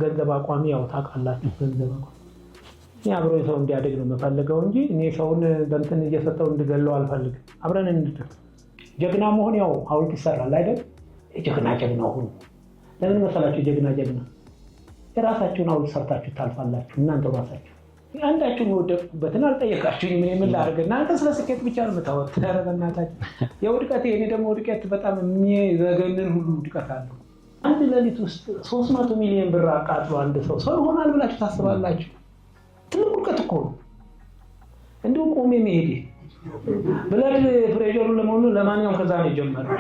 ገንዘብ አቋሚ ያው ታውቃላችሁ ገንዘብ አቋሚ ያብሮ ሰው እንዲያደግ ነው መፈልገው እንጂ እኔ ሰውን በእንትን እየሰጠው እንድገለው አልፈልግም አብረን እንድት ጀግና መሆን ያው ሐውልት ይሰራል አይደል ጀግና ሁሉ ለምን መሰላችሁ ጀግና የራሳችሁን ሐውልት ሰርታችሁ ታልፋላችሁ እናንተ ራሳችሁ አንዳችሁ ወደቁበትን አልጠየቃችሁ ምን ላድርግ እናንተ ስለ ስኬት ብቻ ነው የምታወሩት እናታችሁ የውድቀት እኔ ደግሞ ውድቀት በጣም የሚዘገንን ሁሉ ውድቀት አለው አንድ ሌሊት ውስጥ 300 ሚሊዮን ብር አቃጥሎ አንድ ሰው ይሆናል ብላችሁ ታስባላችሁ ትልቅ ውድቀት እኮ ነው እንደው ቆሜ መሄድ ብለድ ፕሬሸሩን ለማንኛውም ከዛ ነው የጀመረው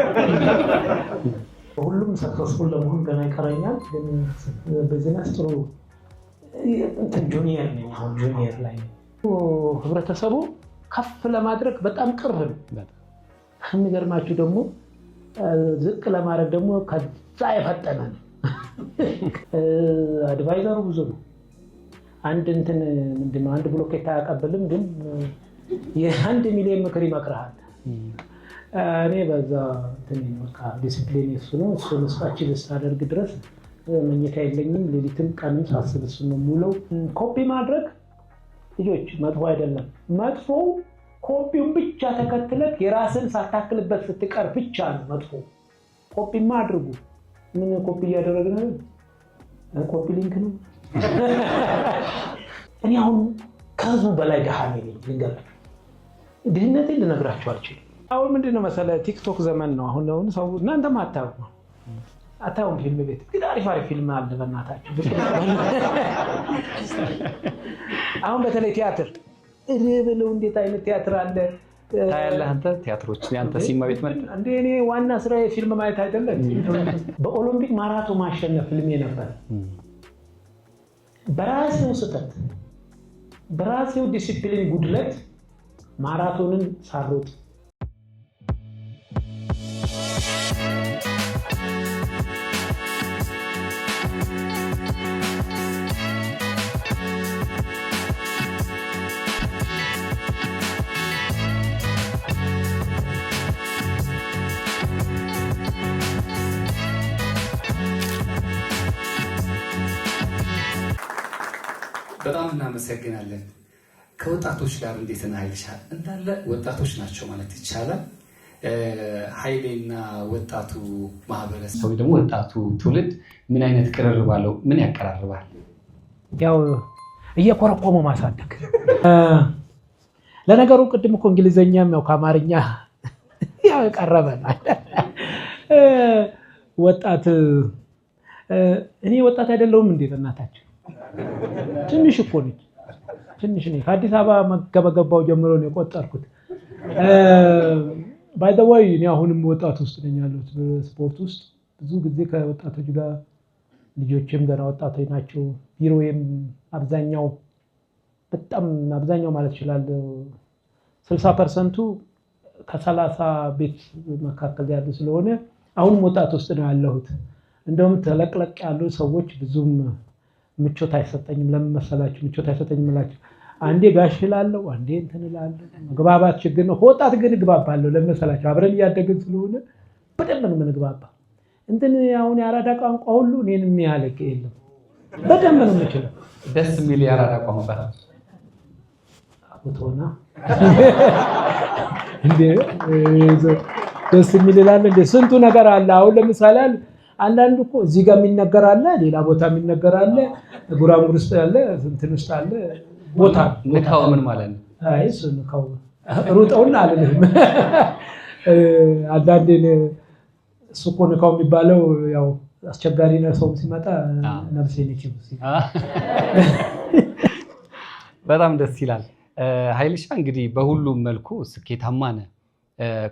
ሁሉም ሰክሰስፉል ለመሆን ገና ይቀረኛል ግን ቢዝነስ ጥሩ ጁኒየር ነኝ አሁን ጁኒየር ላይ ህብረተሰቡ ከፍ ለማድረግ በጣም ቅርብ ነው የሚገርማችሁ ደግሞ ዝቅ ለማድረግ ደግሞ ከዛ የፈጠነ ነው አድቫይዘሩ ብዙ ነው አንድ እንትን ምንድነው አንድ ብሎኬት አያቀብልም ግን የ1 ሚሊዮን ምክር ይመክራል እኔ በዛ እንትን በቃ ዲሲፕሊን እሱን ስታችል ስታደርግ ድረስ መኝታ የለኝም ሌሊትም ቀንም ሳስብ እሱ ነው ሙሉ ኮፒ ማድረግ ልጆች መጥፎ አይደለም መጥፎ ኮፒውን ብቻ ተከትለህ የራስን ሳታክልበት ስትቀር ብቻ ነው መጥፎ ኮፒ ማድረጉ ምን ኮፒ ያደረግን ነው ኮፒ ሊንክ ነው እኔ አሁን ከዙ በላይ ደሃ ነኝ ልንገራችሁ ድህነቴን ልነግራችሁ አልችልም አሁን ምንድነው መሰለ ቲክቶክ ዘመን ነው አሁን ሰው እናንተ አታውም ፊልም ቤት ግን አሪፍ ፊልም አለ በእናታችሁ አሁን በተለይ ቲያትር እረበለው እንዴት አይነት ቲያትር አለ ታያለህ አንተ ቲያትሮች ያንተ ሲኒማ ቤት ማለት እንዴ እኔ ዋና ስራዬ ፊልም ማየት አይደለም በኦሎምፒክ ማራቶን ማሸነፍ ፊልም ነበር በራሴው ስህተት በራሴው ዲሲፕሊን ጉድለት ማራቶንን ሳሮጥ በጣም እናመሰግናለን ከወጣቶች ጋር እንዴት እናይልሻል እንዳለ ወጣቶች ናቸው ማለት ይቻላል ኃይሌና ወጣቱ ማህበረሰብ ደግሞ ወጣቱ ትውልድ ምን አይነት ቅርርብ አለው ምን ያቀራርባል ያው እየኮረኮሙ ማሳደግ ለነገሩ ቅድም እኮ እንግሊዘኛም ያው ከአማርኛ ያው ቀረበናል ወጣት እኔ ወጣት አይደለሁም እንዴ እናታችሁ ትንሽ እኮ ነኝ ትንሽ ነኝ ከአዲስ አበባ መገበገባው ጀምሮ ነው የቆጠርኩት ባይ ዘ ወይ እኔ አሁንም ወጣት ውስጥ ነኝ ያለሁት በስፖርት ውስጥ ብዙ ጊዜ ከወጣቶች ጋር ልጆችም ገና ወጣቶች ናቸው ቢሮዬም አብዛኛው በጣም አብዛኛው ማለት ይችላል 60% ከ30 ቤት መካከል ያሉ ስለሆነ አሁንም ወጣት ውስጥ ነው ያለሁት እንደውም ተለቅለቅ ያሉ ሰዎች ብዙም ምቾት አይሰጠኝም ለምን መሰላችሁ ምቾት አይሰጠኝም ማለት አንዴ ጋሽ ይላለው አንዴ እንትን ይላለው መግባባት ችግር ነው ወጣት ግን ግባባለው ለምን መሰላችሁ አብረን ያደግን ስለሆነ በደንብ ነው የምንግባባ እንትን አሁን ያራዳ ቋንቋ ሁሉ እኔን የሚያለቅ የለም በደንብ ነው የምችለው ደስ የሚል ያራዳ ቋንቋ አውቶና እንዴ ደስ የሚል ይላል እንዴ ስንቱ ነገር አለ አሁን ለምሳሌ አንዳንዱ እኮ እዚህ ጋር የሚነገር አለ ሌላ ቦታ የሚነገር አለ ጉራሙር ውስጥ ያለ እንትን ውስጥ አለ ቦታ ንካው ምን ማለት ነው አይ እሱ ንካው ሩጠውና አይደለም አንዳንዴ እሱ እኮ ንካው የሚባለው ያው አስቸጋሪ ነው ሰው ሲመጣ ነፍሴን ይችላል በጣም ደስ ይላል ኃይልሻ እንግዲህ በሁሉም መልኩ ስኬታማ ነህ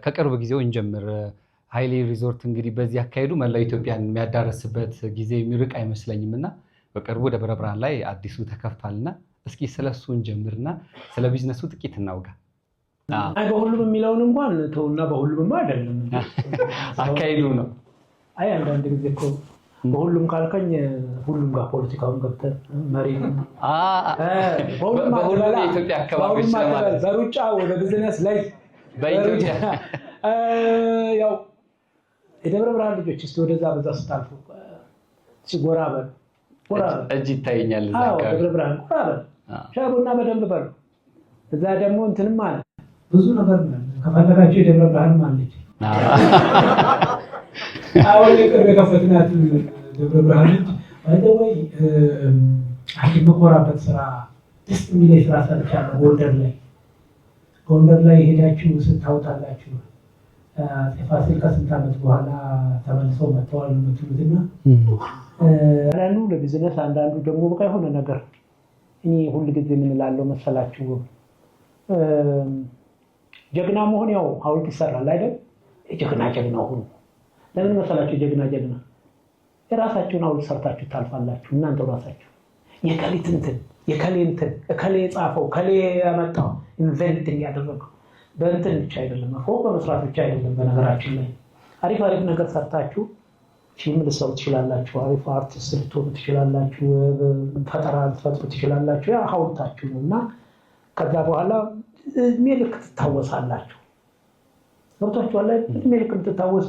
ከቅርብ ጊዜው እንጀምር ኃይሌ ሪዞርት እንግዲህ በዚህ አካሄዱ መላው ኢትዮጵያን የሚያዳርስበት ጊዜ የሚርቅ አይመስለኝምና በቅርቡ ደብረ ብርሃን ላይ አዲሱ ተከፍቷልና እስኪ ስለሱ እንጀምርና ስለ ቢዝነሱ ጥቂት እናውጋ አይ በሁሉም የሚለውን እንኳን ተውና በሁሉም አይደለም አካሄዱ ነው አይ አንዳንድ ጊዜ እኮ በሁሉም ካልከኝ ሁሉም ጋር ፖለቲካውን ገብተን መሪ በሁሉም የኢትዮጵያ አካባቢዎች ለማለት በሩጫ ወደ ቢዝነስ ላይ በኢትዮጵያ ያው የደብረ ብርሃን ልጆች እስቲ ወደዛ በዛ ስታልፉ ሲጎራበል እጅ ይታየኛል እዛ አዎ አካባቢ ደብረ ብርሃን ቁራ በል ሻይ ቡና በደንብ በሉ። እዛ ደግሞ እንትንም አለ ብዙ ነገር ነው። ከፈለጋችሁ የደብረ ብርሃን ማለች አሁን ቅርብ የከፈትናት ደብረ ብርሃን ወይ አንድ መኮራበት ስራ ደስ የሚል ስራ ሰርቻለሁ። ጎንደር ላይ ሄዳችሁ ስታውጣላችሁ አፄ ፋሲል ከስንት ዓመት በኋላ ተመልሰው መጥተዋል የምትሉትና አንዳንዱ ለቢዝነስ አንዳንዱ ደግሞ በቃ የሆነ ነገር እኔ ሁሉ ጊዜ ምን እላለሁ መሰላችሁ ጀግና መሆን ያው ሐውልት ይሰራል አይደል? ጀግና ሁኑ። ለምን መሰላችሁ ጀግና የራሳችሁን ሐውልት ሰርታችሁ ታልፋላችሁ። እናንተ ራሳችሁ የከሌ ጻፈው ከሌ ያመጣው ኢንቨንት ያደረገው በእንትን ብቻ አይደለም ፎቅ በመስራት ብቻ አይደለም። በነገራችን ላይ አሪፍ ነገር ሰርታችሁ ፊልም ልትሰሩ ትችላላችሁ። አሪፍ አርቲስት ልትሆኑ ትችላላችሁ። ፈጠራ ልትፈጥሩ ትችላላችሁ። ያ ሐውልታችሁ ነው እና ከዛ በኋላ እድሜ ልክ ትታወሳላችሁ። ገብቷችኋል? እድሜ ልክ ትታወስ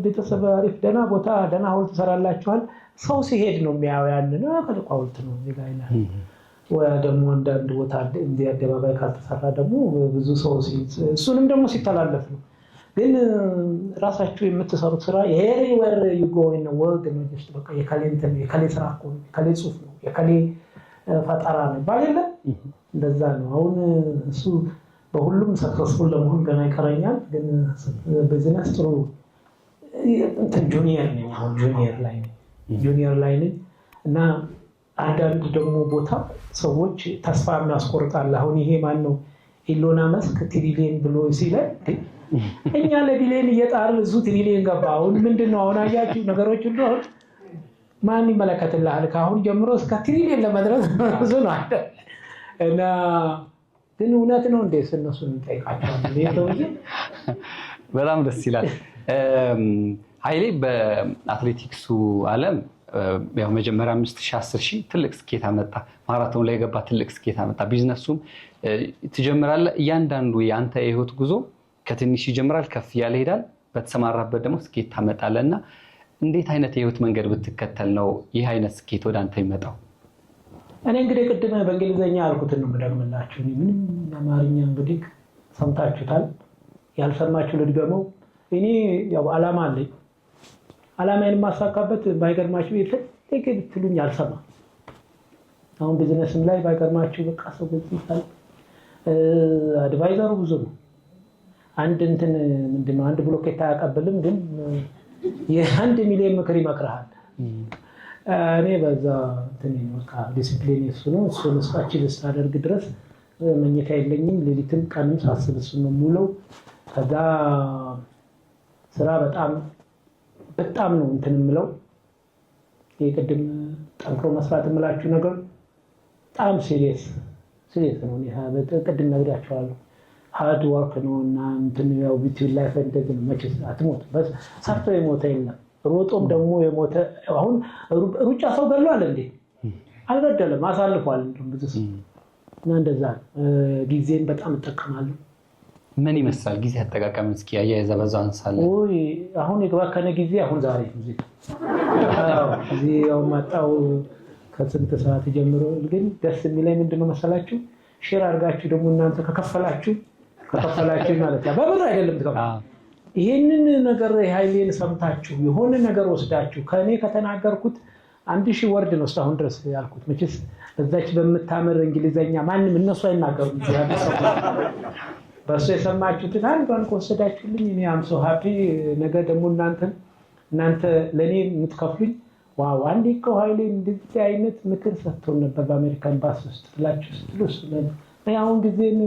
ቤተሰብ አሪፍ ደህና ቦታ ደህና ሐውልት ትሰራላችኋል። ሰው ሲሄድ ነው የሚያየው ያንን ከልቆ ሐውልት ነው እዚህ ጋር ይላል። ወይ ደግሞ አንዳንድ ቦታ እንዲህ አደባባይ ካልተሰራ ደግሞ ብዙ ሰው እሱንም ደግሞ ሲተላለፍ ነው። ግን ራሳችሁ የምትሰሩት ስራ ኤሪዌር ዩ ጎ ኢን ወርልድ ነው። ጀስት በቃ የከሌ ስራ እኮ ነው፣ የከሌ ጽሑፍ ነው፣ የከሌ ፈጠራ ነው ባለለ እንደዛ ነው። አሁን እሱ በሁሉም ሰክሰስፉል ለመሆን ገና ይቀረኛል። ግን ቢዝነስ ጥሩ እንትን ጁኒየር ላይ ነኝ እና አንዳንድ ደግሞ ቦታ ሰዎች ተስፋ የሚያስቆርጣል። አሁን ይሄ ማን ነው ኢሎና መስክ ትሪሊየን ብሎ ሲለን እኛ ለቢሊየን እየጣርን እሱ ትሪሊየን ገባ። አሁን ምንድነው አሁን አያችሁ ነገሮች ሁሉ አሁን ማን ይመለከትልሃል? ከአሁን ጀምሮ እስከ ትሪሊየን ለመድረስ ብዙ ነው አይደል? እና ግን እውነት ነው እንዴ እነሱን እንጠይቃቸዋለን። በጣም ደስ ይላል። ኃይሌ በአትሌቲክሱ ዓለም ያው መጀመሪያ 5000 10000 ትልቅ ስኬት አመጣ። ማራቶን ላይ ገባ፣ ትልቅ ስኬት አመጣ። ቢዝነሱም ትጀምራለህ። እያንዳንዱ ያንተ የህይወት ጉዞ ከትንሽ ይጀምራል፣ ከፍ ያለ ይሄዳል። በተሰማራበት ደግሞ ስኬት ታመጣለህና እንዴት አይነት የህይወት መንገድ ብትከተል ነው ይህ አይነት ስኬት ወደ አንተ ይመጣው? እኔ እንግዲህ ቅድም በእንግሊዘኛ ያልኩትን ነው የምደግምላችሁ። ምንም አማርኛ እንግዲህ ሰምታችሁታል። ያልሰማችሁ ልድገመው። እኔ ያው ዓላማ አለኝ። ዓላማዬን ማሳካበት ባይገርማችሁ የፈለገ ብትሉኝ አልሰማም። አሁን ቢዝነስም ላይ ባይገርማችሁ በቃ ሰው ይጣል አድቫይዘሩ ብዙ ነው። አንድ እንትን ምንድነው አንድ ብሎኬት አያቀብልም፣ ግን የ1 ሚሊዮን ምክር ይመክርሃል። እኔ በዛ እንትን በቃ ዲሲፕሊን እሱ ነው። እሱን እስካችን ስታደርግ ድረስ መኝታ የለኝም። ሌሊትም ቀንም ሳስብ እሱ ነው የምውለው። ከዛ ስራ በጣም ነው እንትን የምለው። የቅድም ጠንክሮ መስራት የምላችሁ ነገር በጣም ሲሪየስ ነው። ቅድም ነግሬያቸዋለሁ። ሃርድ ወርክ ነው እና እንትን ያው ቢትዊን ላይፍ እንደዚህ ነው። መቼስ አትሞትም። በስ ሰርቶ የሞተ የለም። ሮጦም ደግሞ የሞተ አሁን ሩጫ ሰው ገድሏል እንዴ? አልገደለም፣ አሳልፏል ብዙ ሰው እና እንደዛ ጊዜን በጣም እጠቀማለሁ። ምን ይመስላል ጊዜ አጠቃቀም? እስኪ አያይዘ በዛው አንሳለ። አሁን የገባከነ ጊዜ አሁን ዛሬ ጊዜ ያው ማጣው ከስንት ሰዓት ጀምሮ። ግን ደስ የሚለኝ ምንድነው መሰላችሁ? ሼር አድርጋችሁ ደግሞ እናንተ ከከፈላችሁ ማለት ነው። በብር አይደለም ተከፈለ። ይሄንን ነገር ኃይሌን ሰምታችሁ የሆነ ነገር ወስዳችሁ ከኔ ከተናገርኩት 1000 ወርድ ነው እስካሁን ድረስ ያልኩት። መቼስ በዛች በመታመር እንግሊዘኛ ማንም እነሱ አይናገሩም ይችላል። በሱ የሰማችሁትን አንዷን ከወሰዳችሁልኝ እኔ አም ሶ ሃፒ። ነገ ደግሞ እናንተ ለኔ የምትከፍሉኝ ዋው አንዴ እኮ ኃይሌ እንደዚህ አይነት ምክር ሰጥቶን ነበር በአሜሪካ ኤምባሲ ውስጥ ብላችሁ ስትሉስ አሁን ጊዜን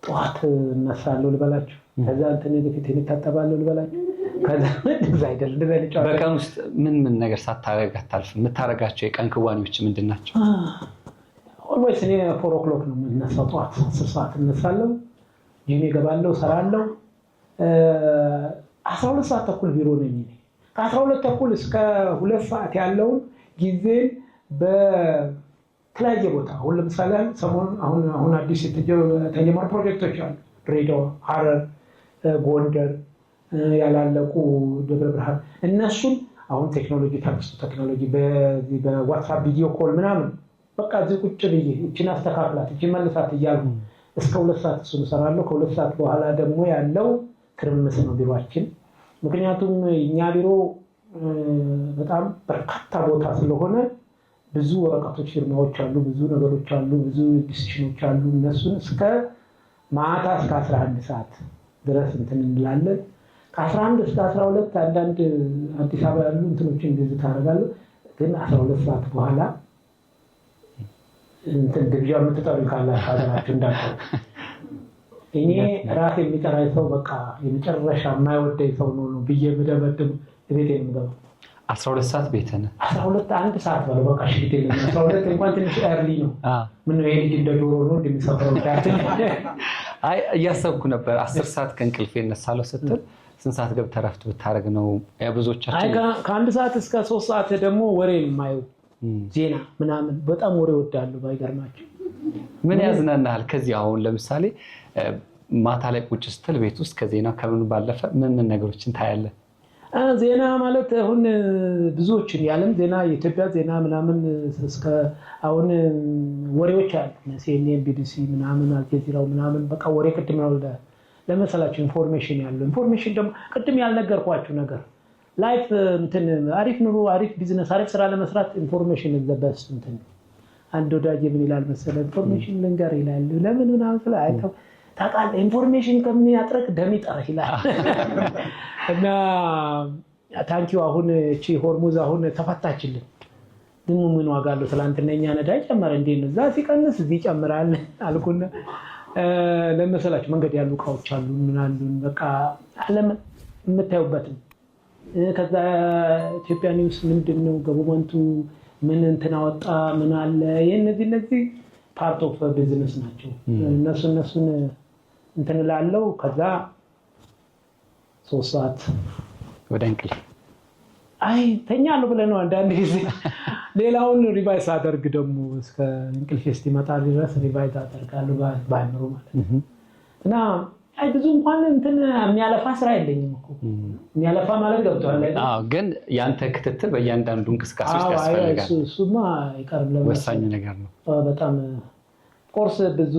ጠዋት እነሳለሁ ልበላችሁ፣ ከዛ እንትን ፊቴን እታጠባለሁ ልበላችሁ፣ ከዛ እንደዛ አይደለም ልበላችሁ። በቀን ውስጥ ምን ነገር ሳታረግ አታልፍ? የምታረጋቸው የቀን ክዋኔዎች ምንድን ናቸው? ኦልዌይስ እኔ 4 o'clock ነው የምነሳው። ጠዋት 10 ሰዓት እነሳለሁ፣ ጂም እገባለሁ፣ እሰራለሁ። 12 ሰዓት ተኩል ቢሮ ነኝ። ከ12 ተኩል እስከ 2 ሰዓት ያለውን ጊዜን በተለያየ ቦታ አሁን ለምሳሌ ሰሞኑን አሁን አዲስ የተጀመሩ ፕሮጀክቶች አሉ። ድሬዳዋ፣ ሐረር፣ ጎንደር፣ ያላለቁ ደብረ ብርሃን እነሱን አሁን ቴክኖሎጂ ቴክኖሎጂ በዋትስአፕ ቪዲዮ ኮል ምናምን በቃ እዚህ ቁጭ ብዬ እችን አስተካክላት እችን መልሳት እያሉ እስከ 2 ሰዓት እሱን እሰራለሁ። ከ2 ሰዓት በኋላ ደግሞ ያለው ትርምስ ነው ቢሮአችን። ምክንያቱም እኛ ቢሮ በጣም በርካታ ቦታ ስለሆነ ብዙ ወረቀቶች ፊርማዎች አሉ፣ ብዙ ነገሮች አሉ፣ ብዙ ዲሲሽኖች አሉ። እነሱን እስከ ማታ እስከ 11 ሰዓት ድረስ እንትን እንላለን። ከ11 እስከ 12 አንዳንድ አዲስ አበባ ያሉ እንትኖችን ቪዚት አደርጋለሁ። ግን 12 ሰዓት በኋላ እንትን ግብዣ የምትጠሩ ካላችሁ አደራችሁ እንዳትጠሩ። እኔ ራሴ የሚጠራኝ ሰው በቃ የመጨረሻ የማይወደኝ ሰው ነው ብዬ የምደመድም ቤቴ ነው የምገባው። 12 ሰዓት ቤት ነህ? 12 1 ሰዓት ባለው በቃ ሽግቴ ነው። 12 እንኳን ትንሽ ኤርሊ ነው። ምን ነው ይሄ ልጅ እንደ ዶሮ ነው እንደሚሰፈረው ታያችሁ። አይ እያሰብኩ ነበር 10 ሰዓት ከእንቅልፌ እነሳለሁ ስትል ስንት ሰዓት ገብተህ እረፍት ብታደርግ ነው? ብዙዎቻችን ከ1 ሰዓት እስከ 3 ሰዓት ደግሞ ወሬ የማየው ዜና ምናምን በጣም ወሬ እወዳለሁ። ባይገርማችሁ ምን ያዝናናል? ከዚህ አሁን ለምሳሌ ማታ ላይ ቁጭ ስትል ቤት ውስጥ ከዜና ከምኑ ባለፈ ምን ነገሮችን ታያለህ? ዜና ማለት አሁን ብዙዎችን የዓለም ዜና የኢትዮጵያ ዜና ምናምን እስከ አሁን ወሬዎች አሉ። CNN BBC ምናምን አልጀዚራው ምናምን በቃ ወሬ ቅድም ነው ለመሰላችሁ ኢንፎርሜሽን ያለው ኢንፎርሜሽን ደግሞ ቅድም ያልነገርኳችሁ ነገር ላይፍ እንትን አሪፍ ኑሮ አሪፍ ቢዝነስ አሪፍ ስራ ለመስራት ኢንፎርሜሽን ዘበስ እንትን አንድ ወዳጅ ምን ይላል መሰለህ ኢንፎርሜሽን ልንገር ይላል። ለምን ምናምን ስለ አይተው ታውቃለህ ኢንፎርሜሽን ከምን ያጥረቅ ደም ይጠራህ ይላል። እና ታንኪው አሁን እቺ ሆርሙዝ አሁን ተፈታችልን። ምን ዋጋ አለው? ትላንትና እኛ ነዳጅ ጨመረ እንዴት ነው እዛ ሲቀንስ እዚህ ይጨምራል አልኩና ለመሰላችሁ መንገድ ያሉ እቃዎች አሉ ምን አሉ በቃ ዓለም የምታዩበት ነው። ከዛ ኢትዮጵያ ኒውስ ምንድነው ገቨርንመንቱ ምን እንትን አወጣ ምን አለ የነዚህ ፓርት ኦፍ ቢዝነስ ናቸው። እነሱን እንትን ላለው ከዛ 3 ሰዓት ወደ እንቅልፍ አይ ተኛለሁ ብለህ ነው አንዳንድ ጊዜ ሌላውን ሪቫይስ አደርግ ደግሞ እስከ እንቅልፍ እስኪመጣ ድረስ ሪቫይስ አደርጋለሁ ባይምሮ ማለት ነው። እና አይ ብዙ እንኳን እንትን የሚያለፋ ስራ የለኝም እኮ የሚያለፋ ማለት ገብቷል አይደል? አዎ ግን ያንተ ክትትል በእያንዳንዱ እንቅስቃሴ ውስጥ ያስፈልጋል። እሱማ አይቀርም ወሳኝ ነገር ነው በጣም ኮርስ ብዙ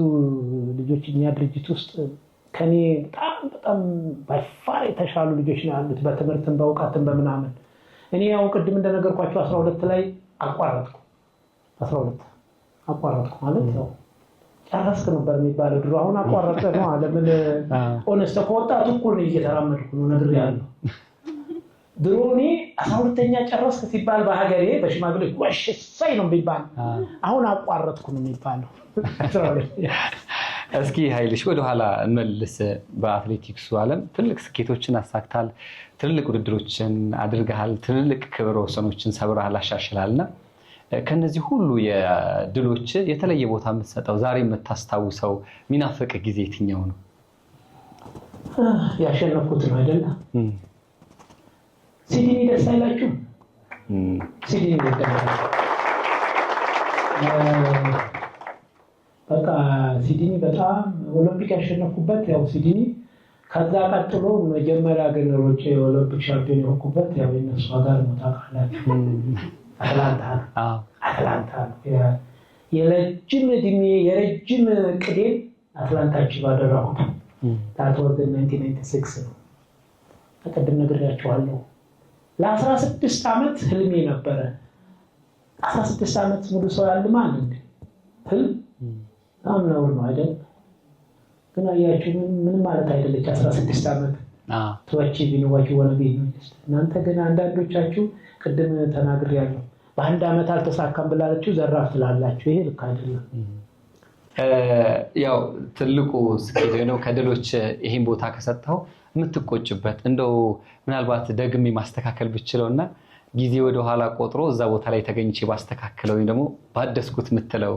ልጆች እኛ ድርጅት ውስጥ ከኔ በጣም ባይፋር የተሻሉ ልጆች ነው ያሉት በትምህርትም በእውቀትም በምናምን። እኔ ያው ቅድም እንደነገርኳችሁ 12 ላይ አቋረጥኩ። 12 አቋረጥኩ ማለት ያው ጨረስክ ነበር የሚባለው ድሮ። አሁን አቋረጠ ነው ለምን ኦነስት ከወጣቱ እኩል ነው እየተራመድኩ ነው ነገር ያለው። ድሮ እኔ 12ኛ ጨረስክ ሲባል በሀገሬ በሽማግሌ ወሽ ሳይ ነው የሚባል። አሁን አቋረጥኩ ነው የሚባለው። እስኪ ኃይልሽ ወደ ኋላ እንመልስ። በአትሌቲክሱ ዓለም ትልቅ ስኬቶችን አሳክታል፣ ትልልቅ ውድድሮችን አድርገሃል፣ ትልልቅ ክብረ ወሰኖችን ሰብረሃል፣ አሻሽላልና ከነዚህ ሁሉ የድሎች የተለየ ቦታ የምትሰጠው ዛሬ የምታስታውሰው ሚናፍቅ ጊዜ የትኛው ነው? ያሸነፍኩት ነው አይደል? ሲድኒ ደስ አይላችሁ? ሲድኒ በቃ ሲድኒ በጣም ኦሎምፒክ ያሸነፍኩበት ያው ሲድኒ። ከዛ ቀጥሎ መጀመሪያ ግን ሮጬ ኦሎምፒክ ሻምፒዮን የሆንኩበት ያው እነሱ ጋር ነው ታውቃላችሁ፣ አትላንታ የረጅም እድሜ የረጅም ቅዴን አትላንታ አቺቭ አደረኩት። ታትወርድ 1996 ነው። ተቀድም ነግሬያችኋለሁ። ለ16 ዓመት ህልሜ ነበረ። 16 ዓመት ሙሉ ሰው ያልማል እንዴ? ህልም አምናው ነው አይደል? ግን አያችሁ ምን ማለት አይደለች 16 ዓመት ተወጪ ቢኖዋችሁ ወለቤ ነው። እናንተ ግን አንዳንዶቻችሁ ቅድም ተናግሬያለሁ በአንድ ዓመት አልተሳካም ብላችሁ ዘራፍ ትላላችሁ። ይሄ ልክ አይደለም። ያው ትልቁ ስኬት ነው ከድሎች ይሄን ቦታ ከሰጠው የምትቆጭበት እንደው ምናልባት ደግሜ ማስተካከል ብችለውና ጊዜ ወደ ኋላ ቆጥሮ እዛ ቦታ ላይ ተገኝቼ ባስተካከለው ወይ ደግሞ ባደስኩት የምትለው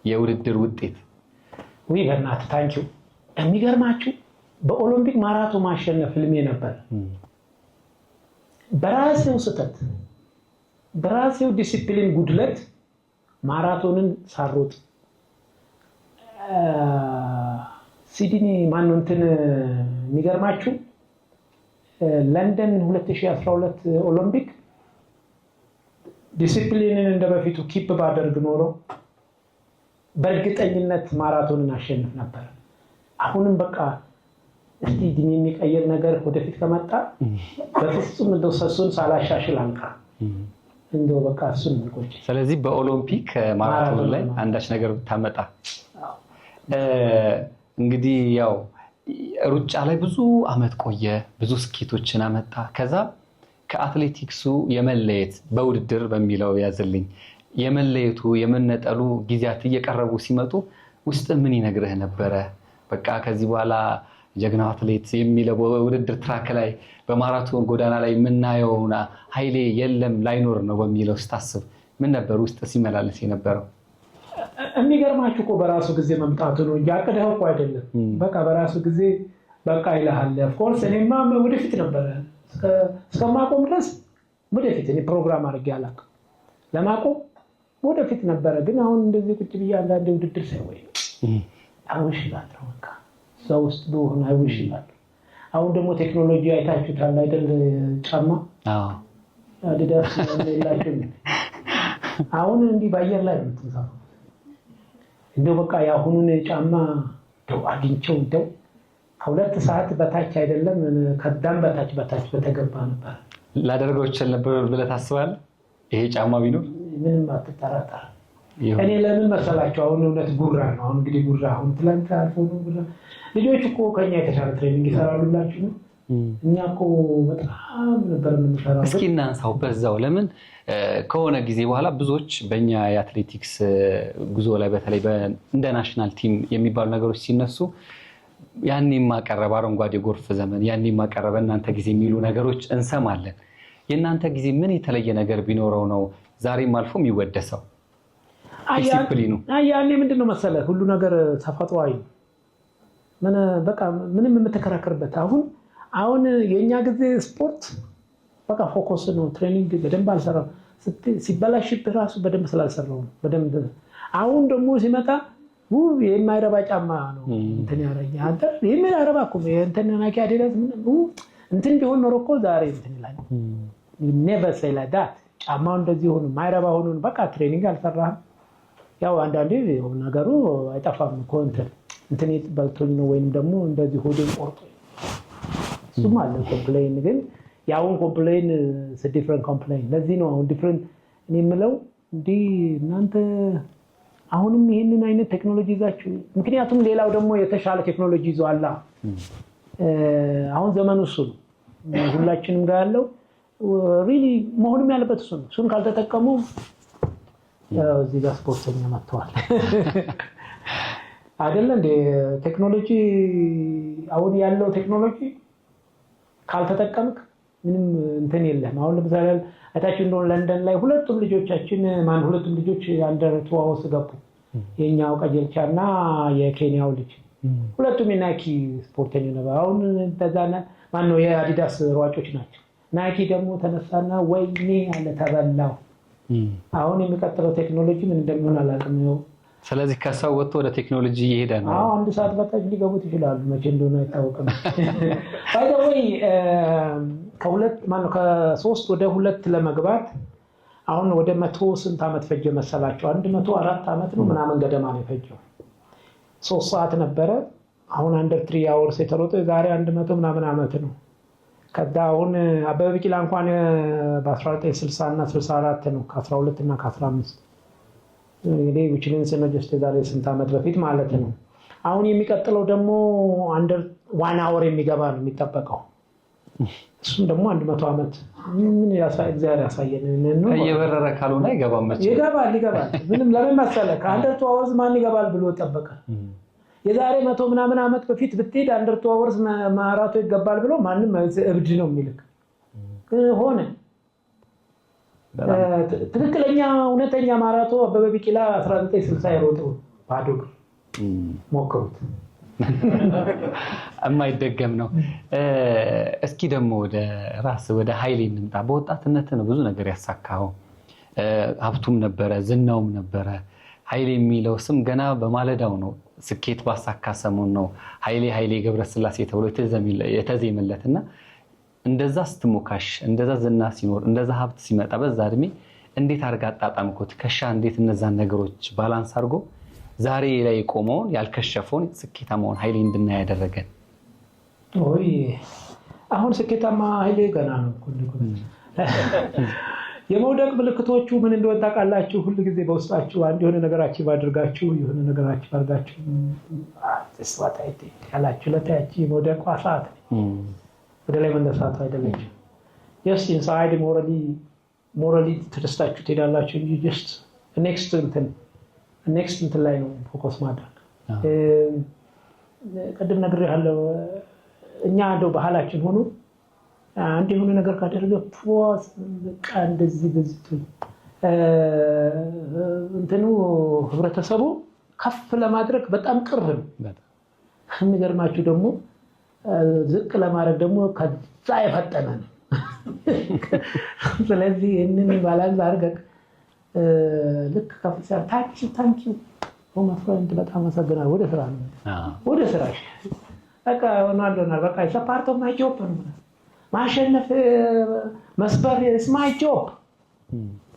የውድድር ውጤት? ወይ በእናትህ ታንኪው። የሚገርማችሁ በኦሎምፒክ ማራቶን ማሸነፍ ህልሜ ነበር። በራሴው ስህተት በራሴው ዲሲፕሊን ጉድለት ማራቶንን ሳሮጥ ሲድኒ ማነው እንትን የሚገርማችሁ ለንደን 2012 ኦሎምፒክ ዲሲፕሊንን እንደበፊቱ ኪፕ ባደርግ ኖሮ በእርግጠኝነት ማራቶንን አሸንፍ ነበር። አሁንም በቃ እስቲ ድሜ የሚቀየር ነገር ወደፊት ከመጣ በፍጹም እንደው ሰሱን ሳላሻሽል አልቀርም። እንደው በቃ እሱን ልቆጭ። ስለዚህ በኦሎምፒክ ማራቶን ላይ አንዳች ነገር ብታመጣ እንግዲህ ያው ሩጫ ላይ ብዙ አመት ቆየ፣ ብዙ ስኬቶችን አመጣ። ከዛ ከአትሌቲክሱ የመለየት በውድድር በሚለው ያዘልኝ የመለየቱ የመነጠሉ ጊዜያት እየቀረቡ ሲመጡ ውስጥ ምን ይነግርህ ነበረ? በቃ ከዚህ በኋላ ጀግናው አትሌት የሚለው ውድድር ትራክ ላይ በማራቶን ጎዳና ላይ የምናየውና ኃይሌ የለም ላይኖር ነው በሚለው ስታስብ ምን ነበር ውስጥ ሲመላለስ የነበረው? የሚገርማችሁ እኮ በራሱ ጊዜ መምጣቱ ነው እንጂ አቅደኸው እኮ አይደለም። በቃ በራሱ ጊዜ በቃ ይልሃል። ኦፍኮርስ እኔማ ወደፊት ነበረ እስከማቆም ድረስ ወደፊት እኔ ፕሮግራም አድርጌ አላውቅም። ለማቆም ወደፊት ነበረ። ግን አሁን እንደዚህ ቁጭ ብዬ አንዳንዴ ውድድር ሳይወይ አውሽ እላለሁ። በቃ ሰው ውስጥ ብሆን አይውሽ እላለሁ። አሁን ደግሞ ቴክኖሎጂ አይታችሁታል አይደል? ጫማ አዲዳስ የላችሁም። አሁን እንዲህ በአየር ላይ ነው የምትንሳፈፉት። እንደው በቃ የአሁኑን ጫማ እንደው አግኝቼው እንደው ከ2 ሰዓት በታች አይደለም ከዳም በታች በተገባ ነበር ላደርገው ይችላል ነበር ብለህ ታስባለህ? ይሄ ጫማ ቢኖር ምንም አትጠራጠር። እኔ ለምን መሰላችሁ? አሁን እውነት ጉራ ነው። አሁን እንግዲህ ጉራ አሁን ትላንት አልፎ ነው ጉራ። ልጆች እኮ ከኛ የተሻለ ትሬኒንግ ይሰራሉላችሁ ነው። እኛ እኮ በጣም ነበር የምንሰራው። እስኪ እናንሳው በዛው። ለምን ከሆነ ጊዜ በኋላ ብዙዎች በእኛ የአትሌቲክስ ጉዞ ላይ በተለይ እንደ ናሽናል ቲም የሚባሉ ነገሮች ሲነሱ ያኔ ማቀረበ አረንጓዴ ጎርፍ ዘመን ያኔ ማቀረበ እናንተ ጊዜ የሚሉ ነገሮች እንሰማለን። የእናንተ ጊዜ ምን የተለየ ነገር ቢኖረው ነው ዛሬም አልፎ የሚወደሰው? ዲሲፕሊኑ ያኔ ምንድነው መሰለህ ሁሉ ነገር ተፈጥሯዊ ምን በቃ ምንም የምትከራከርበት። አሁን የኛ ጊዜ ስፖርት በቃ ፎከስ ነው። ትሬኒንግ በደንብ አልሰራም። ሲበላሽብህ ራሱ በደንብ ስላልሰራው ነው በደንብ። አሁን ደግሞ ሲመጣ የማይረባ ጫማ ነው እንትን ያረኛ አንተ የማይረባ እኮ እንትን ናኪ አዲዳስ እንትን ቢሆን ኖሮ እኮ ዛሬ እንትን ይላል። never say like that ጫማው እንደዚህ ሆኖ ማይረባ ሆኖ በቃ ትሬኒንግ አልሰራህም። ያው አንዳንዴ ነገሩ አይጠፋም እኮ እንትን በልቶኝ ነው ወይንም ደግሞ እንደዚህ ሆዴን ቆርጦ እሱም አለ ኮምፕሌን። ግን ያውን ኮምፕሌን ዲፍረንት ኮምፕሌን። ለዚህ ነው አሁን ዲፍረንት እኔ የምለው እንዲህ እናንተ አሁንም ይሄንን አይነት ቴክኖሎጂ ይዛችሁ። ምክንያቱም ሌላው ደግሞ የተሻለ ቴክኖሎጂ ይዟል። አሁን ዘመኑ እሱ ነው ሁላችንም ጋር ያለው ሪሊ መሆንም ያለበት እሱ ነው። እሱን ካልተጠቀሙ እዚህ ጋር ስፖርተኛ መጥተዋል አይደለ እንደ ቴክኖሎጂ አሁን ያለው ቴክኖሎጂ ካልተጠቀምክ ምንም እንትን የለም። አሁን ለምሳሌ አይታችሁ እንደሆነ ለንደን ላይ ሁለቱም ልጆች አንደር 2 ገቡ። የኛው ቀጀልቻና የኬንያው ልጅ ሁለቱም የናይኪ ስፖርተኛ ነበር። አሁን ተዛና ማነው የአዲዳስ ሯጮች ናቸው። ናይኪ ደግሞ ተነሳና ወይኔ አለ ተበላው። አሁን የሚቀጥለው ቴክኖሎጂ ምን እንደሚሆን አላውቅም ነው። ስለዚህ ከሰው ወጥቶ ወደ ቴክኖሎጂ እየሄደ ነው። አንድ ሰዓት በታች ሊገቡት ይችላሉ። መቼ እንደሆነ አይታወቅም። ባይዘወይ ከ3 ወደ 2 ለመግባት አሁን ወደ 100 ስንት ዓመት ፈጀ መሰላችሁ? 104 ዓመት ነው ምናምን ገደማ ነው የፈጀው። 3 ሰዓት ነበረ። አሁን አንደር 3 hours የተሮጠ ዛሬ 100 ምናምን ዓመት ነው። ከዛ አሁን አበበ ቢቂላ እንኳን በ1960 እና 64 ነው ከ12 እና ከ15 እንግዲህ which ነው just ዛሬ ስንት ዓመት በፊት ማለት ነው። አሁን የሚቀጥለው ደግሞ አንደር 1 hour የሚገባ ነው የሚጠበቀው። እሱም ደግሞ 100 ዓመት ምን እግዚአብሔር ያሳየን ነው። እየበረረ ካልሆነ አይገባም። ይገባል። ምንም ለምን መሰለህ ከአንደር 2 hours ማን ይገባል ብሎ ተጠበቀ። የዛሬ 100 ምናምን ዓመት በፊት ብትሄድ አንደር 2 hours ማራቶ ይገባል ብሎ ማንም እብድ ነው የሚልክ ሆነ። ትክክለኛ እውነተኛ ማራቶ አበበ ቢቂላ 1960 የሮጠው ባዶ እግር ሞክሩት። የማይደገም ነው። እስኪ ደግሞ ወደ ኃይሌ እንምጣ። በወጣትነት ነው ብዙ ነገር ያሳካው። ሀብቱም ነበረ፣ ዝናውም ነበረ። ኃይሌ የሚለው ስም ገና በማለዳው ነው ስኬት ባሳካ ሰሞን ነው ኃይሌ ገብረስላሴ ተብሎ የተዜመለትና እንደዛ ስትሞካሽ እንደዛ ዝና ሲኖር እንደዛ ሀብት ሲመጣ በዛ እድሜ እንዴት አድርጋ አጣጣምከው? ትከሻ እንዴት እነዛን ነገሮች ባላንስ አድርጎ ዛሬ ላይ የቆመውን ያልከሸፈውን ስኬታማውን ኃይሌ እንድናይ ያደረገን? ወይ አሁን ስኬታማ ኃይሌ ገና ነው። የመውደቅ ምልክቶቹ ምን እንደሆነ ታውቃላችሁ? ሁሉ ጊዜ በውስጣችሁ አንድ የሆነ ነገራችሁ ባድርጋችሁ የሆነ ነገራችሁ ባድርጋችሁ ተስዋታይት ያላችሁ ለታያቺ የመውደቋ ሰዓት ወደ ላይ መነሳቱ አይደለችም። ጀስት ኢንሳይድ ሞራሊ ተደስታችሁ ትሄዳላችሁ እንጂ ጀስት ኔክስት እንትን ላይ ነው ፎከስ ማድረግ። ቅድም ነግሬሃለሁ። እኛ እንደው ባህላችን ሆኖ አንድ የሆነ ነገር ካደረገ ፎስ በቃ እንደዚህ በዚህ እንትኑ ህብረተሰቡ ከፍ ለማድረግ በጣም ቅርብ ነው። የሚገርማችሁ ደግሞ ዝቅ ለማድረግ ደግሞ ከዛ የፈጠነ ነው። ስለዚህ ይህንን ባላንስ አድርገህ ልክ ከፍ ሲያደርግ ታንኪው ፍሬንድ በጣም አመሰግናለሁ። ወደ ስራ ነው ወደ ስራ በቃ ሆኗል። በቃ ፓርት ኦፍ ማይ ጆብ ነው። ማሸነፍ መስበር is my job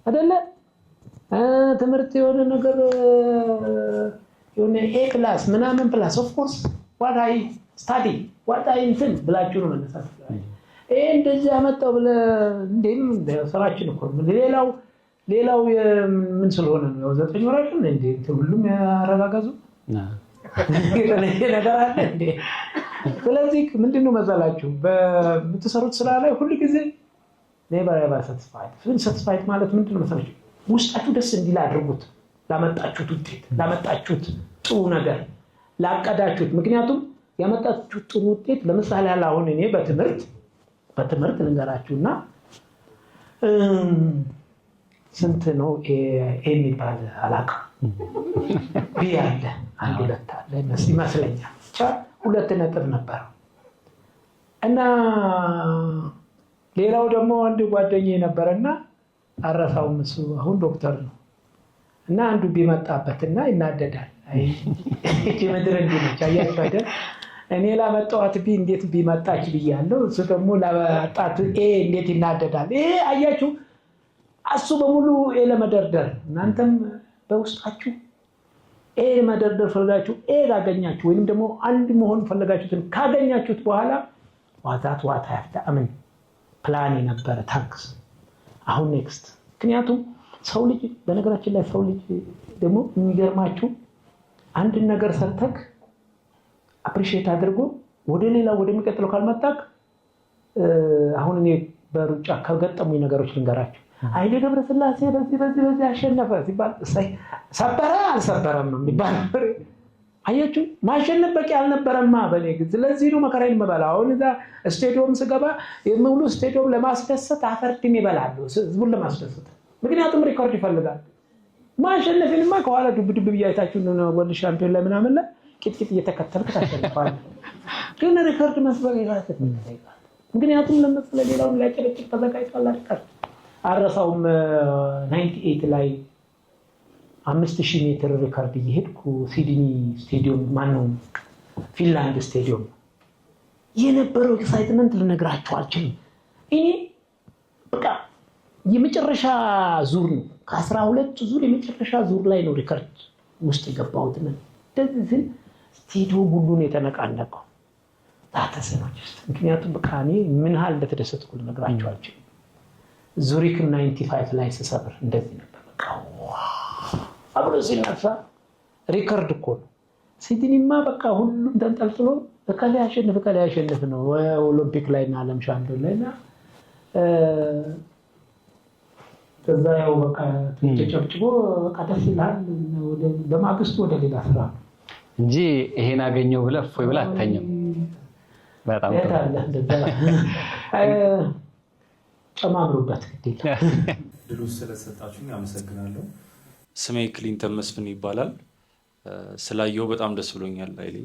አይደለ? ትምህርት የሆነ ነገር የሆነ ኤ ክላስ ምናምን ፕላስ ኦፍ ኮርስ what I study what I እንትን ብላችሁ ነው መነሳት። እንደዚህ ያመጣው ብለህ እንደም ስራችን እኮ ሌላው ምን ስለሆነ ነው 9 ወር አይደል እንዴ? ሁሉም ያረጋጋዙ የተለየ ነገር አለ እንዴ? ስለዚህ ምንድነው መሰላችሁ በምትሰሩት ስራ ላይ ሁሉ ጊዜ never ever satisfied ማለት ምንድነው መሰላችሁ? ውስጣችሁ ደስ እንዲል አድርጉት። ላመጣችሁት ውጤት ላመጣችሁት ጥሩ ነገር ላቀዳችሁት። ምክንያቱም ያመጣችሁት ጥሩ ውጤት ለምሳሌ አሁን እኔ በትምህርት ልንገራችሁና ስንት ነው የሚባል አላውቅም። ቢያለ አንድ ሁለት አለ ይመስለኛል። ብቻ 2 ነጥብ ነበር እና ሌላው ደግሞ አንድ ጓደኛዬ ነበርና አረሳውም። እሱ አሁን ዶክተር ነው እና አንዱ ቢመጣበትና ይናደዳል። አይ እቺ ምድር እንዲነች አያችሁ አይደል? እኔ ላመጣኋት ቢ እንዴት ቢመጣች ብያለሁ። እሱ ደግሞ ላመጣት ኤ እንዴት ይናደዳል። አያችሁ እሱ በሙሉ ኤ ለመደርደር እናንተም በውስጣችሁ ኤ መደርደር ፈልጋችሁ ኤ ያገኛችሁ ወይንም ደግሞ አንድ መሆን ፈልጋችሁትን ካገኛችሁት በኋላ ዋዛት ዋታ ያፍታምን ፕላን የነበረ ታንክስ አሁን ኔክስት። ምክንያቱም ሰው ልጅ በነገራችን ላይ ሰው ልጅ ደግሞ የሚገርማችሁ አንድ ነገር ሰርተክ አፕሪሺየት አድርጎ ወደሚቀጥለው ካልመጣክ አሁን እኔ በሩጫ ከገጠሙኝ ነገሮች ልንገራችሁ። ኃይሌ ገብረስላሴ በዚህ አሸነፈ ሲባል ሰበረ አልሰበረም ነው የሚባለው። አያችሁ ማሸነፍ በቂ አልነበረማ በኔ ግን። ስለዚህ ነው መከራዬን የምበላው። አሁን እዛ ስቴዲየም ስገባ የሙሉ ስቴዲየም ለማስደሰት አፈርድም ይበላሉ ህዝቡን ለማስደሰት። ምክንያቱም ሪኮርድ ይፈልጋል። ማሸነፍንማ ከኋላ ዱብ ብያይታችሁ ነው ወርልድ ሻምፒዮን ላይ ምናምን ላይ ቂጥቂጥ እየተከተልክ ታሸንፋለህ። ግን ሪኮርድ መስበር ይላል። ምክንያቱም ለምሳሌ ሌላውን ላይ ጨረጭ ተዘጋጅቷል አይደል? አረሳውም 98 ላይ 5000 ሜትር ሪከርድ እየሄድኩ ሲድኒ ስቴዲየም ማነው ፊንላንድ ስቴዲየም የነበረው ኤክሳይትመንት ልነግራችሁ አልችልም። እኔ በቃ የመጨረሻ ዙር ነው ከ12 ዙር የመጨረሻ ዙር ላይ ነው ሪከርድ ውስጥ የገባሁት ነው። እንደዚህ ስቴዲየም ሁሉ ነው የተነቃነቀው ታተሰኖች። ምክንያቱም በቃ እኔ ምን ያህል እንደተደሰትኩ ልነግራችሁ አልችልም። ዙሪክ 95 ላይ ስሰብር እንደዚህ ነበር። በቃ አብሮ ሲነሳ ሪከርድ እኮ ነው። ሲድኒማ በቃ ሁሉም ተንጠልጥሎ ከላይ ያሸንፍ ነው ኦሎምፒክ ላይና ዓለም ሻምፒዮን ላይና ከዛ ያው በቃ ተጨብጭቦ በቃ ደስ ይላል። በማግስቱ ወደ ሌላ ስራ እንጂ ይሄን አገኘው ብለህ ፎይ ብለህ አተኛው። በጣም ጨማምሩበት ግዴታ። ድሉ ስለሰጣችሁኝ አመሰግናለሁ። ስሜ ክሊንተን መስፍን ይባላል። ስላየው በጣም ደስ ብሎኛል። ኃይሌ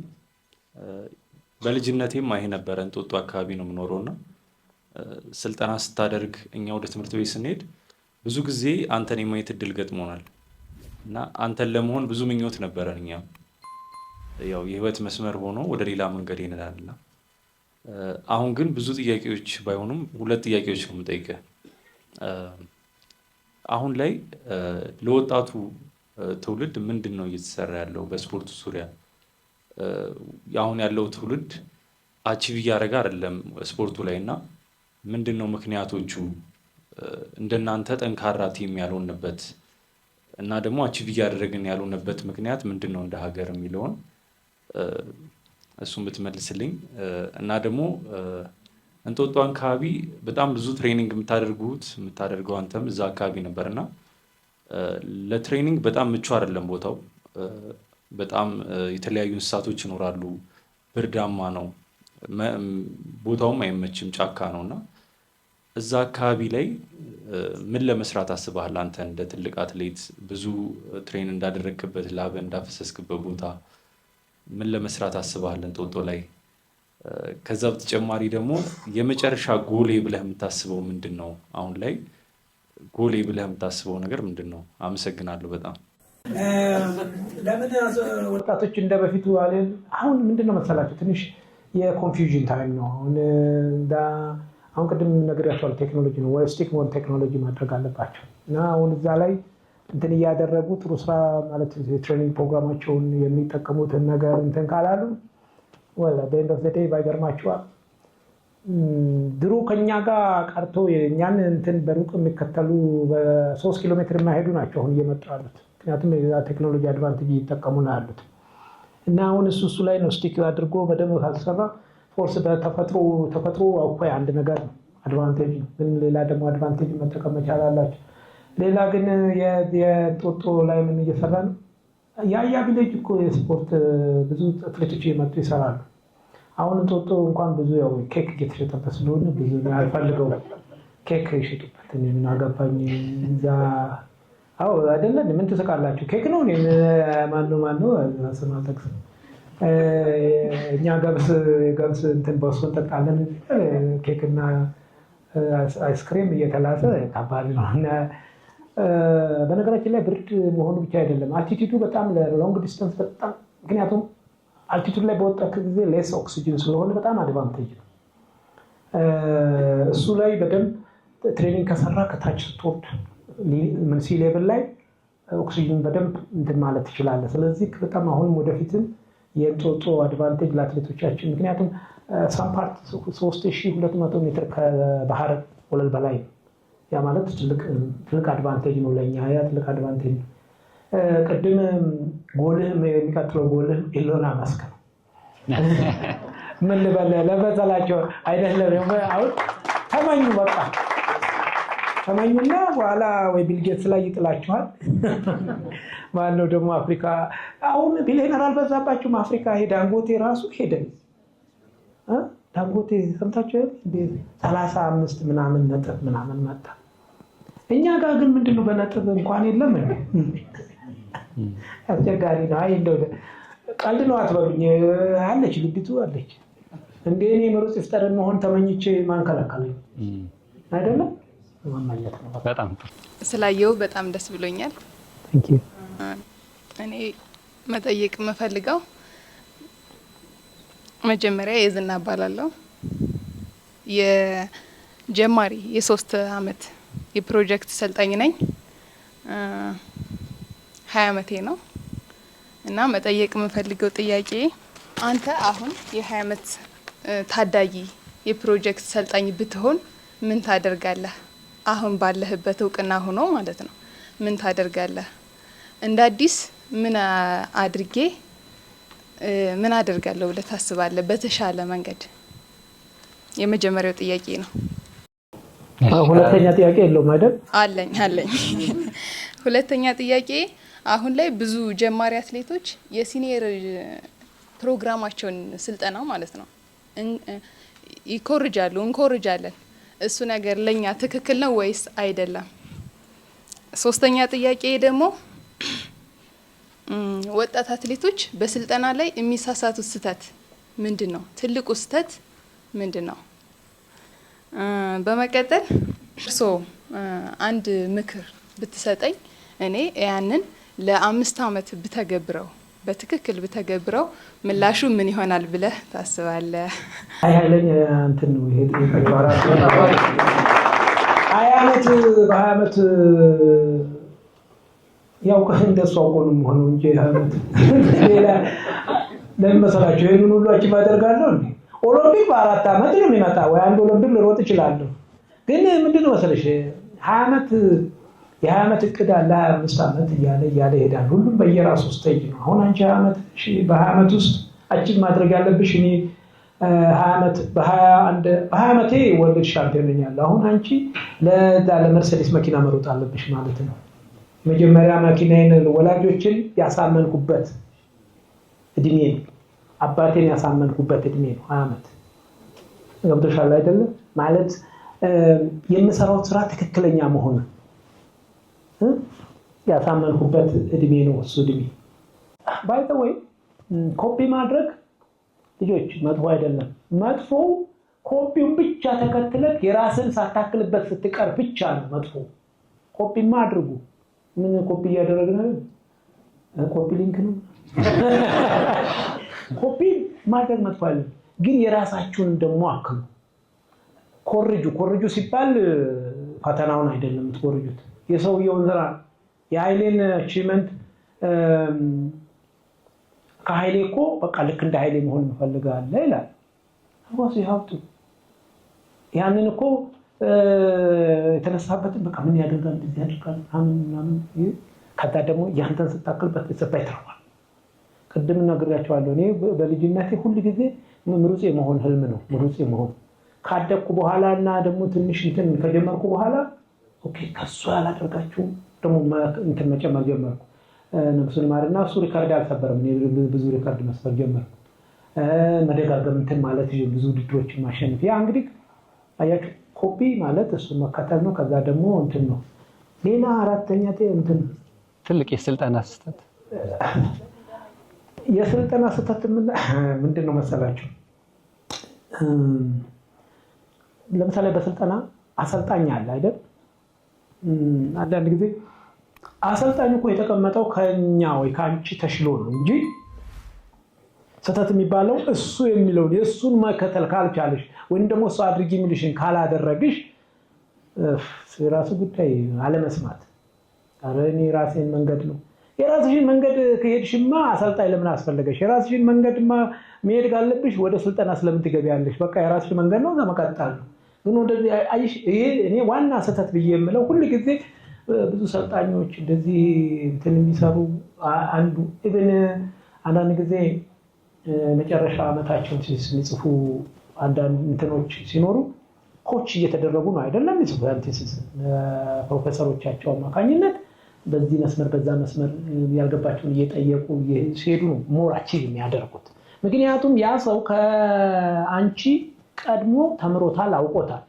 በልጅነቴም ማይ ነበረ እንጦጦ አካባቢ ነው የምኖረውና ስልጠና ስታደርግ እኛ ወደ ትምህርት ቤት ስንሄድ ብዙ ጊዜ አንተን የማየት እድል ገጥሞናል እና አንተን ለመሆን ብዙ ምኞት ነበረን። እኛም ያው የህይወት መስመር ሆኖ ወደ ሌላ መንገድ ይነዳልና አሁን ግን ብዙ ጥያቄዎች ባይሆኑም 2 ጥያቄዎች ነው የምጠይቀህ። አሁን ላይ ለወጣቱ ትውልድ ምንድን ነው እየተሰራ ያለው በስፖርቱ ዙሪያ? አሁን ያለው ትውልድ አቺቭ እያደረገ አይደለም ስፖርቱ ላይ እና ምንድን ነው ምክንያቶቹ? እንደናንተ ጠንካራ ቲም ያልሆንበት እና ደግሞ አቺቭ እያደረግን ያልሆንበት ምክንያት ምንድን ነው እንደ ሀገር የሚለውን እሱን ብትመልስልኝ። እና ደግሞ እንጦጦ አካባቢ በጣም ብዙ ትሬኒንግ የምታደርገው አንተም እዛ አካባቢ ነበርና ለትሬኒንግ በጣም ምቹ አይደለም ቦታው። በጣም የተለያዩ እንስሳቶች ይኖራሉ፣ ብርዳማ ነው፣ ቦታውም አይመችም፣ ጫካ ነው እና እዛ አካባቢ ላይ ምን ለመስራት አስበሃል አንተ እንደ ትልቅ አትሌት? ብዙ ትሬን እንዳደረግክበት ላብ እንዳፈሰስክበት ቦታ ምን ለመስራት አስበሃል እንጦጦ ላይ? ከዛ በተጨማሪ ደግሞ የመጨረሻ ጎሌ ብለህ የምታስበው ምንድን ነው? አሁን ላይ ጎሌ ብለህ የምታስበው ነገር ምንድን ነው? አመሰግናለሁ በጣም። ለምን ወጣቶች እንደ በፊቱ አለን? አሁን ምንድን ነው መሰላቸው ትንሽ የኮንፊውዥን ታይም ነው። አሁን ቅድም ነግሬያቸዋለሁ፣ ቴክኖሎጂ ነው ወይ ስቲክ ሞን ቴክኖሎጂ ማድረግ አለባቸው እና አሁን እዛ ላይ እንትን እያደረጉ ጥሩ ስራ ማለት የትሬኒንግ ፕሮግራማቸውን የሚጠቀሙትን ነገር እንትን ካላሉ ወላ በኤንድ ኦፍ ዘ ዴይ ባይገርማቸዋል ድሮ ከኛ ጋር ቀርቶ የእኛን እንትን በሩቅ የሚከተሉ በ3 ኪሎ ሜትር የማይሄዱ ናቸው አሁን እየመጡ ያሉት። ምክንያቱም ቴክኖሎጂ አድቫንቴጅ እየተጠቀሙ ነው ያሉት እና አሁን እሱ ላይ ነው ስቲክ አድርጎ በደንብ ካልሰራ ፎርስ ተፈጥሮ አውቆ አንድ ነገር ነው አድቫንቴጅ ነው። ግን ሌላ ደግሞ አድቫንቴጅ መጠቀም መቻል አላቸው። ሌላ ግን የእንጦጦ ላይ ምን እየሰራ ነው? የአያ ቪሌጅ እኮ የስፖርት ብዙ አትሌቶች እየመጡ ይሰራሉ። አሁን እንጦጦ እንኳን ብዙ ያው ኬክ እየተሸጠበት ስለሆነ ብዙ አልፈልገው ኬክ ይሸጡበት ምን አገባኝ እዛ። አዎ አይደለም ምን ትስቃላችሁ? ኬክ ነው ማነው ስም አልጠቅስም። እኛ ገብስ እንትን በሱ እንጠጣለን። ኬክና አይስክሬም እየተላሰ ከባድ ነው። በነገራችን ላይ ብርድ መሆኑ ብቻ አይደለም አልቲቲዩዱ በጣም ለሎንግ ዲስታንስ በጣም ምክንያቱም አልቲቲዩድ ላይ በወጣክ ጊዜ ሌስ ኦክሲጅን ስለሆነ በጣም አድቫንቴጅ ነው። እሱ ላይ በደንብ ትሬኒንግ ከሰራ ከታች ስትወርድ ሲ ሌቭል ላይ ኦክሲጅን በደንብ እንትን ማለት ትችላለህ። ስለዚህ በጣም አሁንም ወደፊትም የእንጦጦ አድቫንቴጅ ለአትሌቶቻችን ምክንያቱም ሳምፓርት 3200 ሜትር ከባህር ወለል በላይ ያ ማለት ትልቅ አድቫንቴጅ ነው ለኛ። ያ ትልቅ አድቫንቴጅ ነው። ቅድም ጎልህ የሚቀጥለው ጎልህ ኢሎና መስክ ነው። ምን ልበል ለበዛላቸው አይደለም። አሁን ተመኙ በቃ ተመኙና በኋላ ወይ ቢልጌትስ ላይ ይጥላችኋል። ማነው ደግሞ አፍሪካ አሁን ቢሊየነር አልበዛባችሁም? አፍሪካ ዳንጎቴ ራሱ ሄደ። ዳንጎቴ ሰምታችሁ 35 ምናምን ነጥብ ምናምን መጣ። እኛ ጋር ግን ምንድነው በነጥብ እንኳን የለም እንዴ? አስቸጋሪ ነው። አይ እንደው ቀልድ ነው አትበሉኝ። አለች ልጅቱ አለች እንዴ እኔ ምሩጽ ይፍጠርን መሆን ተመኝቼ ማንከላከለኝ አይደለም ማለት ነው። በጣም ስላየው በጣም ደስ ብሎኛል። ቴንክ ዩ። እኔ መጠየቅ የምፈልገው መጀመሪያ የዝና እባላለሁ። የጀማሪ የ3 አመት የፕሮጀክት ሰልጣኝ ነኝ። 20 አመቴ ነው እና መጠየቅ የምፈልገው ጥያቄ አንተ አሁን የ20 አመት ታዳጊ የፕሮጀክት ሰልጣኝ ብትሆን ምን ታደርጋለህ? አሁን ባለህበት እውቅና ሆኖ ማለት ነው ምን ታደርጋለህ? እንደ አዲስ ምን አደርጋለሁ ብለህ ታስባለህ? በተሻለ መንገድ የመጀመሪያው ጥያቄ ነው። ሁለተኛ ጥያቄ የለውም አይደል? አለኝ። ሁለተኛ ጥያቄ አሁን ላይ ብዙ ጀማሪ አትሌቶች የሲኒየር ፕሮግራማቸውን ስልጠና ማለት ነው እንኮርጃለን። እሱ ነገር ለኛ ትክክል ነው ወይስ አይደለም? ሶስተኛ ጥያቄ ደግሞ ወጣት አትሌቶች በስልጠና ላይ የሚሳሳቱት ስህተት ምንድነው? ትልቁ ስህተት ምንድነው? በመቀጠል አንድ ምክር ብትሰጠኝ እኔ ያንን ለ5 አመት ብተገብረው በትክክል ብተገብረው ምላሹ ምን ይሆናል ብለህ ታስባለህ? ኃይለኛ እንትን ነው ይሄ ተግባራት 20 ዓመት ያው እንደሱ አውቆ ነው የሚሆነው እንጂ 20 ዓመት ሌላ ለምን መሰላችሁ ይሄንን ሁሉ አጭ ማደርጋለሁ እንዴ? ኦሎምፒክ በ4 ዓመት ነው የሚመጣው ወይ አንድ ኦሎምፒክ ልሮጥ እችላለሁ። ግን ምንድነው መሰለሽ 20 ዓመት እቅድ አለ 25 ዓመት እያለ ይሄዳል። ሁሉም በየራሱ ስቴጅ ነው። አሁን አንቺ 20 ዓመት በ20 ዓመት ውስጥ አጭ ማድረግ ያለብሽ እኔ 20 ዓመት በ20 ዓመቴ ወርልድ ሻምፒዮን ነኛለሁ። አሁን አንቺ ለመርሴዲስ መኪና መሮጥ አለብሽ ማለት ነው። መጀመሪያ መኪናዬን ወላጆችን ያሳመንኩበት እድሜ ነው። አባቴን ያሳመንኩበት እድሜ ነው 20 ዓመት። ገብቶሻል አይደለም? ማለት የምሰራው ስራ ትክክለኛ መሆን ያሳመንኩበት እድሜ ነው እሱ እድሜ። ባይ ዘ ወይ ኮፒ ማድረግ ልጆች መጥፎ አይደለም። መጥፎ ኮፒውን ብቻ ተከትለህ የራስን ሳታክልበት ስትቀር ብቻ ነው መጥፎ። ኮፒማ አድርጉ። ምን ኮፒ እያደረግን ነው? ኮፒ ሊንክ ነው። ኮፒ ማድረግ መጥፎ አይደለም፣ ግን የራሳችሁን ደግሞ አክሉ። ኮርጁ ሲባል ፈተናውን አይደለም የምትኮርጁት፣ የሰውየውን ስራ። የኃይሌን አቺቭመንት ከኃይሌ እኮ በቃ ልክ እንደ ኃይሌ መሆን እንፈልጋለን ይላል። አባሱ ይሀብቱ ያንን እኮ የተነሳበትን በቃ ምን ያደርጋል እንደዚህ ያደርጋል ምናምን ከዛ ደግሞ ያንተን ስታክልበት ተሰባይተዋል። ቅድም ነግሬያቸዋለሁ። እኔ በልጅነቴ ሁሉ ጊዜ ምሩጽ የመሆን ህልም ነው። ምሩጽ የመሆን ካደኩ በኋላና ደግሞ ትንሽ እንትን ከጀመርኩ በኋላ ኦኬ ከሱ ያላደርጋችሁ ደግሞ እንትን መጨመር ጀመርኩ። ነፍሱን ይማርና እሱ ሪካርድ አልሰበረም። እኔ ብዙ ሪካርድ መስበር ጀመርኩ። መደጋገም እንትን ማለት ብዙ ውድድሮችን ማሸነፍ። ያ እንግዲህ አያችሁ ኮፒ ማለት እሱ መከተል ነው። ከዛ ደግሞ እንትን ነው። ሌላ አራተኛ እንትን ትልቅ የስልጠና ስህተት ምንድን ነው መሰላችሁ? ለምሳሌ በስልጠና አሰልጣኝ አለ አይደል? አንዳንድ ጊዜ አሰልጣኝ እኮ የተቀመጠው ከኛ ወይ ከአንቺ ተሽሎ ነው እንጂ ስህተት የሚባለው እሱ የሚለውን የእሱን መከተል ካልቻለሽ ወይም ደግሞ እሱ አድርጊ የሚልሽን ካላደረግሽ የራሱ ጉዳይ አለመስማት። ኧረ እኔ ራሴን መንገድ ነው። የራስሽን መንገድ ከሄድሽማ አሰልጣኝ ለምን አስፈለገሽ? የራስሽን መንገድማ መሄድ ካለብሽ ወደ ስልጠና ስለምን ትገቢያለሽ? በቃ የራስሽ መንገድ ነው ለመቀጠል ነው። ግን ወደዚህ አይሽ ይሄ እኔ ዋና ስህተት ብዬ የምለው ሁሉ ጊዜ ብዙ ሰልጣኞች እንደዚህ እንትን የሚሰሩ አንዱ ኢቭን አንዳንድ ጊዜ መጨረሻ ዓመታቸውን ሲጽፉ አንዳንድ እንትኖች ሲኖሩ ኮች እየተደረጉ ነው አይደለም ይጽፉ አንቲሲስ ፕሮፌሰሮቻቸው አማካኝነት በዚህ መስመር በዛ መስመር ያልገባቸውን እየጠየቁ ሲሄዱ ነው ሞር አቺቭ የሚያደርጉት። ምክንያቱም ያ ሰው ከአንቺ ቀድሞ ተምሮታል፣ አውቆታል።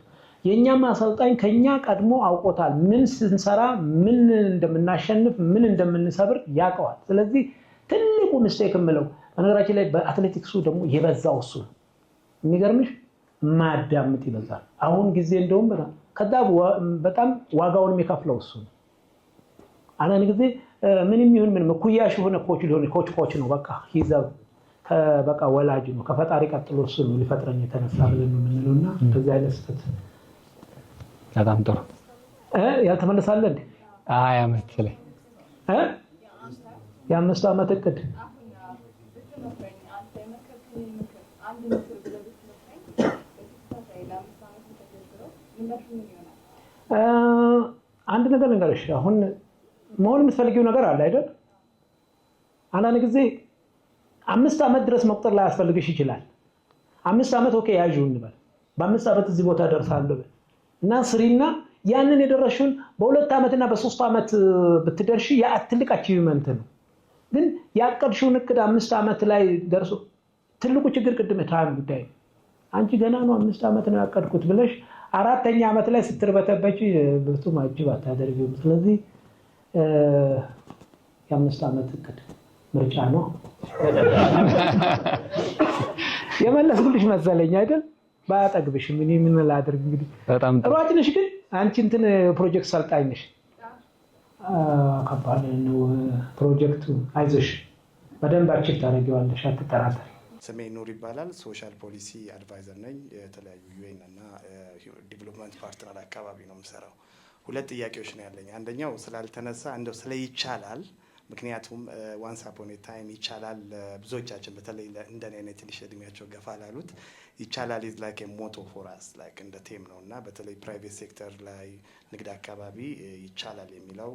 የኛም አሰልጣኝ ከኛ ቀድሞ አውቆታል። ምን ስንሰራ ምን እንደምናሸንፍ ምን እንደምንሰብር ያውቀዋል። ስለዚህ ትልቁ ሚስቴክ የምለው በነገራችን ላይ በአትሌቲክሱ ደግሞ የበዛው እሱ ነው። የሚገርምሽ ማዳምጥ ይበዛል። አሁን ጊዜ እንደውም ከዛ በጣም ዋጋውን የሚከፍለው እሱ ነው። አንዳንድ ጊዜ ምንም ይሁን ምን ኩያሽ ሆነ ኮች ነው በቃ ይዘው በቃ ወላጅ ነው ከፈጣሪ ቀጥሎ እሱ ነው ሊፈጥረኝ የተነሳ ብለን ነው የምንለውና እንደዚህ አይነት ስህተት በጣም ጥሩ ያልተመለሳለ እንዴ? 20 ዓመት ላይ የ5 ዓመት እቅድ አንድ ነገር ልንገርሽ። አሁን መሆን የምትፈልጊው ነገር አለ አይደል? አንዳንድ ጊዜ 5 ዓመት ድረስ መቁጠር ላይ ያስፈልግሽ ይችላል። 5 ዓመት ኦኬ ያዥው እንበል። በ5 ዓመት እዚህ ቦታ ደርሳለሁ እና ስሪና ያንን የደረሽውን በ2 ዓመትና በ3 ዓመት ብትደርሺ ያ ትልቅ አቺቭመንት ነው። ግን ያቀድሽውን እቅድ 5 ዓመት ላይ ደርሶ ትልቁ ችግር ቅድም የታይም ጉዳይ። አንቺ ገና ነው 5 ዓመት ነው ያቀድኩት ብለሽ 4ኛ ዓመት ላይ ስትርበተበች ብዙ ማጅብ አታደርጊውም። ስለዚህ የ5 ዓመት እቅድ ምርጫ ነው። የመለስኩልሽ መሰለኝ አይደል? ባያጠግብሽ ምን ላድርግ እንግዲህ። በጣም ሯጭ ነሽ ግን አንቺ እንትን ፕሮጀክት ሰልጣኝ ነሽ። ከባድ ነው ፕሮጀክቱ። አይዞሽ በደንብ አቺቭ ታደርጊዋለሽ፣ አትጠራጠሪ። ስሜ ኑር ይባላል። ሶሻል ፖሊሲ አድቫይዘር ነኝ። የተለያዩ ዩኤን እና ዲቨሎፕመንት ፓርትነር አካባቢ ነው የምሰራው። 2 ጥያቄዎች ነው ያለኝ። አንደኛው ስላልተነሳ እንደው ስለ ይቻላል፣ ምክንያቱም ዋንስ አፖን ታይም ይቻላል ብዙዎቻችን በተለይ እንደኔ አይነት ትንሽ እድሜያቸው ገፋ ላሉት ይቻላል ኢዝ ላይክ ሞቶ ፎር አስ ላይክ እንደ ቴም ነው እና በተለይ ፕራይቬት ሴክተር ላይ ንግድ አካባቢ ይቻላል የሚለው